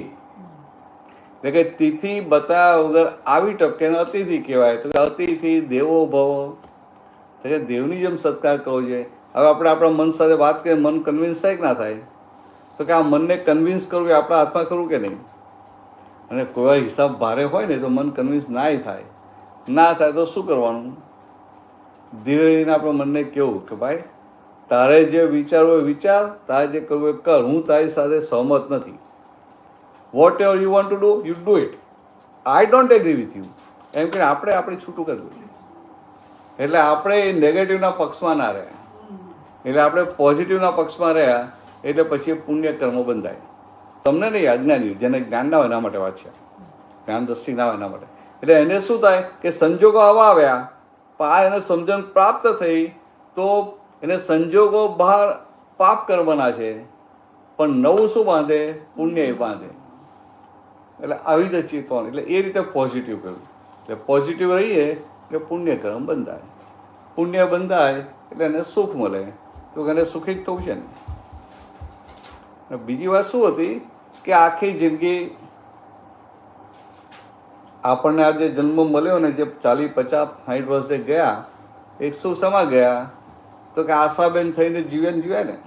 એટલે કે તિથિ બતાવ્યા વગર આવી ટપકે ને અતિથિ કહેવાય. તો અતિથિ દેવો ભવ, એટલે કે દેવની જેમ સત્કાર કરવો જોઈએ. હવે આપણે આપણા મન સાથે વાત કરીએ, મન કન્વિન્સ થાય કે ના થાય? તો કે આ મનને કન્વિન્સ કરવું એ આપણા હાથમાં કરવું કે નહીં? અને કોઈ વાર હિસાબ ભારે હોય ને તો મન કન્વિન્સ ના થાય, ના થાય તો શું કરવાનું? ધીરે ધીરે આપણા મનને કેવું કે ભાઈ તારે જે વિચારવું હોય વિચાર, તારે જે કરવું હોય કર, હું તારી સાથે સહમત નથી. Whatever you want to do you do it, I don't agree with you, એમ કે આપણે છૂટું કરવું. એટલે આપણે નેગેટિવના પક્ષમાં ના રહ્યા, એટલે આપણે પોઝિટિવના પક્ષમાં રહ્યા, એટલે પછી પુણ્ય કર્મો બંધાય. તમને નહીં, અજ્ઞાની જેને જ્ઞાન ના હોય એના માટે વાત છે, જ્ઞાન દ્રષ્ટિ ના હોય એના માટે. એટલે એને શું થાય કે સંજોગો આવા આવ્યા, પણ આ એને સમજણ પ્રાપ્ત થઈ તો એને સંજોગો બહાર પાપ કર્મના છે, પણ નવું શું બાંધે? પુણ્ય એ બાંધે. એટલે આવી રીતે ચેતવાનું, એટલે એ રીતે પોઝિટિવ કર્યું. એટલે પોઝિટિવ રહીએ એટલે પુણ્ય કર્મ બંધાય, પુણ્ય બંધાય એટલે એને સુખ મળે, તો એને સુખી જ થવું છે ને. બીજી વાત શું હતી કે આખી જિંદગી આપણને આ જે જન્મ મળ્યો ને, જે 40, 50, 60 વર્ષ જે ગયા, એ શું સમા ગયા? તો કે આશાબેન થઈને જીવન જીવ્યા ને.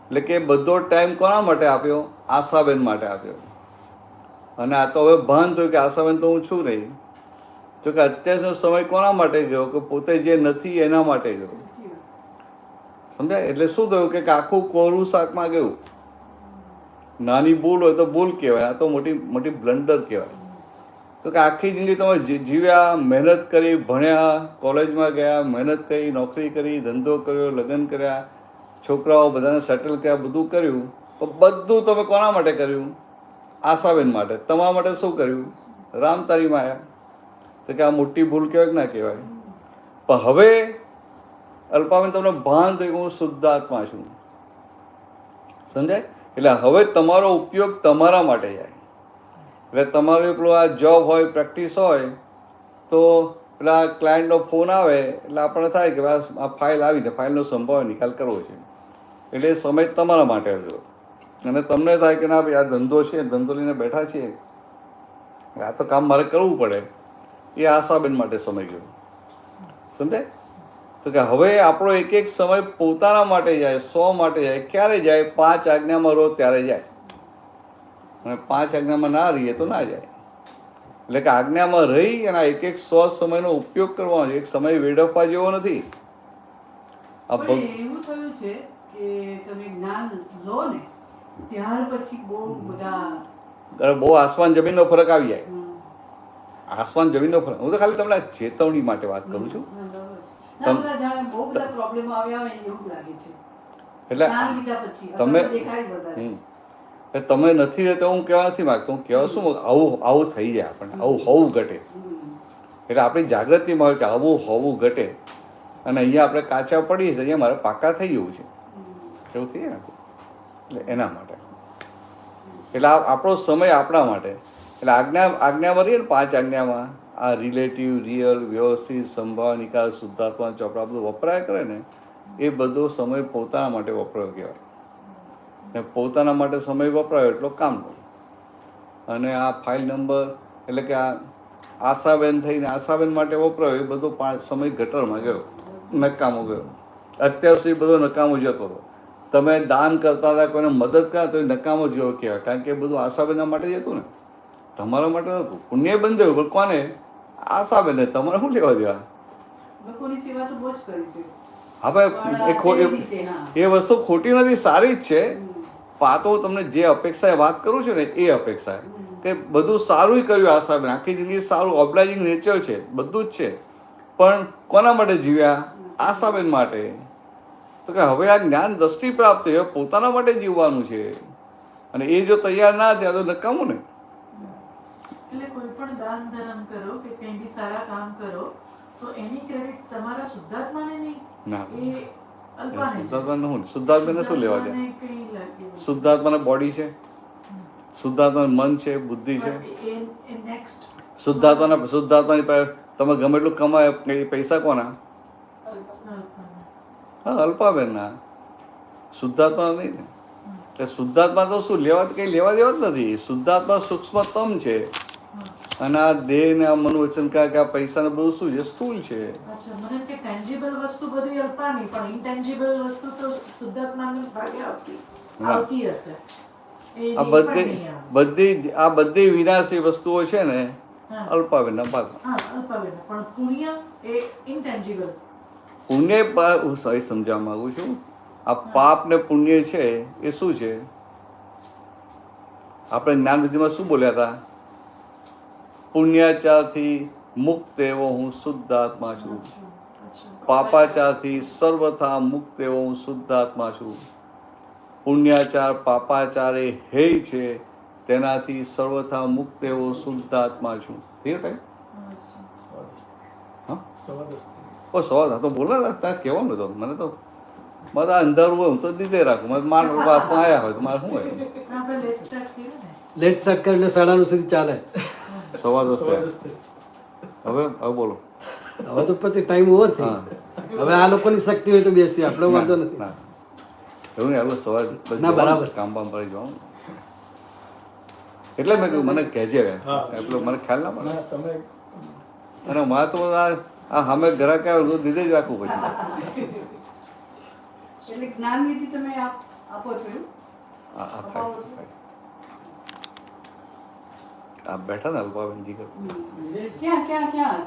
એટલે કે બધો ટાઈમ કોના માટે આપ્યો? આશાબેન માટે આપ્યો. અને આ તો હવે ભાન થયું કે આશાબેન તો હું છું નહીં. તો કે અત્યારનો સમય કોના માટે ગયો? કે પોતે જે નથી એના માટે ગયો. સમજાય? એટલે શું થયું કે આખું કોરું શાકમાં ગયું. નાની ભૂલ હોય તો ભૂલ કહેવાય, આ તો મોટી મોટી બ્લન્ડર કહેવાય. તો કે આખી જિંદગી તમે જીવ્યા, મહેનત કરી, ભણ્યા, કોલેજમાં ગયા, મહેનત કરી, નોકરી કરી, ધંધો કર્યો, લગ્ન કર્યા, છોકરાઓ બધાને સેટલ કર્યા, બધું કર્યું, તો બધું તમે કોના માટે કર્યું? આશાબેન માટે. તમારા માટે શું કર્યું? રામ તારી માયા. તો કે આ મોટી ભૂલ કહેવાય કે ના કહેવાય? પણ હવે અલ્પાબેન તમને ભાન થયું કે હું શુદ્ધ આત્મા છું, સમજાય? એટલે હવે તમારો ઉપયોગ તમારા માટે જાય. એટલે તમારું પેલું આ જોબ હોય, પ્રેક્ટિસ હોય, તો પેલા ક્લાયન્ટનો ફોન આવે એટલે આપણને થાય કે આ ફાઇલ આવીને ફાઇલનો સંભાવ નિકાલ કરવો છે, એટલે એ સમય તમારા માટે આવ્યો. અને તમને થાય કે ના ભાઈ આ ધંધો છે, ધંધો લઈને બેઠા છીએ, આ તો કામ મારે કરવું પડે, એ આશાબેન માટે સમય ગયો, સમજાય? તો કે હવે આપણો એક એક સમય પોતાના માટે જાય, 100 માટે જાય. ક્યારે જાય? 5 આજ્ઞામાં રહો ત્યારે જાય, અને 5 આજ્ઞામાં ના રહીએ તો ના જાય. એટલે કે આજ્ઞામાં રહી અને એક એક સમયનો ઉપયોગ કરવાનો છે. એક સમય વેડફવા જેવો નથી. આ પણ એવું થયું છે કે તમે જ્ઞાન લો ને ત્યાર પછી બહુ બધા બહુ આસમાન જમીનનો ફરક આવી જાય. હમ, આસમાન જમીનનો ફરક. હું તો ખાલી તમને ચેતવણી માટે વાત કરું છું. બરાબર છે. ના, બધા જાણે બહુ બધા પ્રોબ્લેમ આવ્યા હોય એવું લાગે છે એટલે જ્ઞાન લીધા પછી તમે અત્યારે દેખાય વધારે. એટલે તમે નથી રહેતો હું કહેવા નથી માગતો. હું કહેવા શું આવું થઈ જાય આપણને, આવું હોવું ઘટે. હમ. એટલે આપણી જાગૃતિમાં હોય કે આવું હોવું ઘટે. અને અહીંયા આપણે કાચા પડીએ છીએ, અહીંયા મારે પાકા થઈ જવું છે, એવું થઈ જાય ને. એટલે એના માટે એટલે આપણો સમય આપણા માટે. એટલે આજ્ઞામાં રહીએ ને 5 આજ્ઞામાં આ રિલેટિવ, રિયલ, વ્યવસ્થિત, સંભાવ, નિકાલ, શુદ્ધાત્મા, ચોપડા બધું વપરાય કરે ને, એ બધો સમય પોતાના માટે વપરાયો કહેવાય. ને પોતાના માટે સમય વપરાયો એટલો કામનો. અને આ ફાઇલ નંબર એટલે કે આ આશાબેન થઈને આશાબેન માટે વપરાયો એ બધો સમય ગટરમાં ગયો, નકામો ગયો. અત્યાર સુધી બધો નકામો જતો હતો. તમે દાન કરતા હતા, કોઈને મદદ કરતા તો એ નકામો જેવો કહેવાય, કારણ કે એ બધું આશાબેનના માટે જ હતું ને, તમારા માટે નહોતું. પુણ્ય બંધાયું પણ કોને? આશાબેન. તમારે શું લેવા દેવા? લોકોની સેવા તો બહુ જ કરી છે. હવે એ વસ્તુ ખોટી નથી, સારી જ છે. આ તો તમને જે અપેક્ષાએ વાત કરું છું ને એ અપેક્ષા કે બધું સારું કર્યું આશાબેન, આખી જિંદગી સારું, ઓબ્લાઇઝિંગ નેચર છે, બધું જ છે. પણ કોના માટે જીવ્યા? આશાબેન માટે. તો કે હવે આ જ્ઞાન દ્રષ્ટિ પ્રાપ્ત થઈ, પોતાના માટે જીવવાનું છે. અને એ જો તૈયાર ના થયા તો નકામું ને. એટલે કોઈ પણ દાન ધર્મ કરો કે કંઈ બી સારા કામ કરો તો એની ક્રેડિટ તમારા શુદ્ધાત્માને નહીં, ના, એ અલ્પાને જ. શુદ્ધાત્માને શું લેવા દે? શુદ્ધાત્માને કંઈ લાગ્યું. શુદ્ધાત્માને બોડી છે, શુદ્ધાત્માને મન છે, બુદ્ધિ છે. પણ એ next શુદ્ધાત્માની પાસે તમે ગમે એટલું કમાય એ પૈસા કોના? અલ્પાને. હા, અલ્પાબેનના. શુદ્ધાત્મા નહીં ને. એટલે શુદ્ધાત્મા તો શું લેવા, કંઈ લેવા દેવા જ નથી. શુદ્ધાત્મા સૂક્ષ્મતમ છે. અને આ દેહ ને આ મન વચન કે આ પૈસા ને બધું શું છે? સ્થૂળ છે. અચ્છા, મને એમ કે tangible વસ્તુ બધી અલ્પાની, પણ intangible વસ્તુ તો શુદ્ધાત્માને ભાગે આવતી હશે. એ આ નહીં પણ નહીં આવે. બધી વિનાશી વસ્તુઓ છે ને હા. અલ્પાબેનના ભાગમાં. હા, અલ્પાબેન. પણ પુણ્ય એ intangible. પુણ્ય પર હું સહી સમજાવવા માંગુ છું. આ પાપ ને પુણ્ય છે એ શું છે? આપણે જ્ઞાન વિધિમાં શું બોલ્યા હતા? પુણ્યાચારથી મુક્ત એવો હું શુદ્ધાત્મા છું, અચ્છા. પાપાચારથી સર્વથા મુક્ત એવો હું શુદ્ધાત્મા છું. પુણ્યાચાર પાપાચાર એ હેય છે, તેનાથી સર્વથા મુક્ત એવો શુદ્ધાત્મા છું. ઠીક છે? હા, ઓ સવાલ હા તો બોલા તારે કહેવાનું તો મને તો બધા અંધારું હોય હું તો દીધે રાખું. મને માર આવ્યા હોય તો મારે શું હોય? આપણે let's start કરીએ ને. લેટ સ્ટાર્ટ કરીને 9:30 સુધી ચાલે. 10:15. હવે બોલો. હવે તો પછી ટાઈમ ઓવર થઈ. હવે આ લોકોની શક્તિ હોય તો બેસી, આપણો વાંધો નથી. ના, એવું નહીં. હવે સવાર ના, બરાબર. કામ પર જવાનું એટલે મેં કહ્યું મને કહેજે એટલે મને ખ્યાલ ના પડે. અને મારે તો આ સામે ગ્રાહક આવ્યો તો દીધે જ રાખવું પછી. એટલે જ્ઞાન વિધિ તમે આપો છો એમ? આ થાય. આ બેઠા ને અલ્પાબેનજી કર. ક્યાં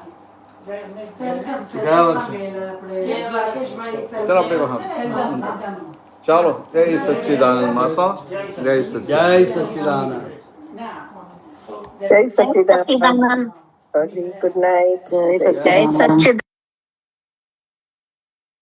Welcome. ગયા વર્ષે. આપણે રાકેશભાઈ ચાલો આપણે કહો. ચાલો, જય સચ્ચિદાનંદ માતા, જય સચ્ચિદાનંદ. જય સચ્ચિદાનંદ. જય સચ્ચિદાનંદ. Good night. જય સચ્ચિદાનંદ.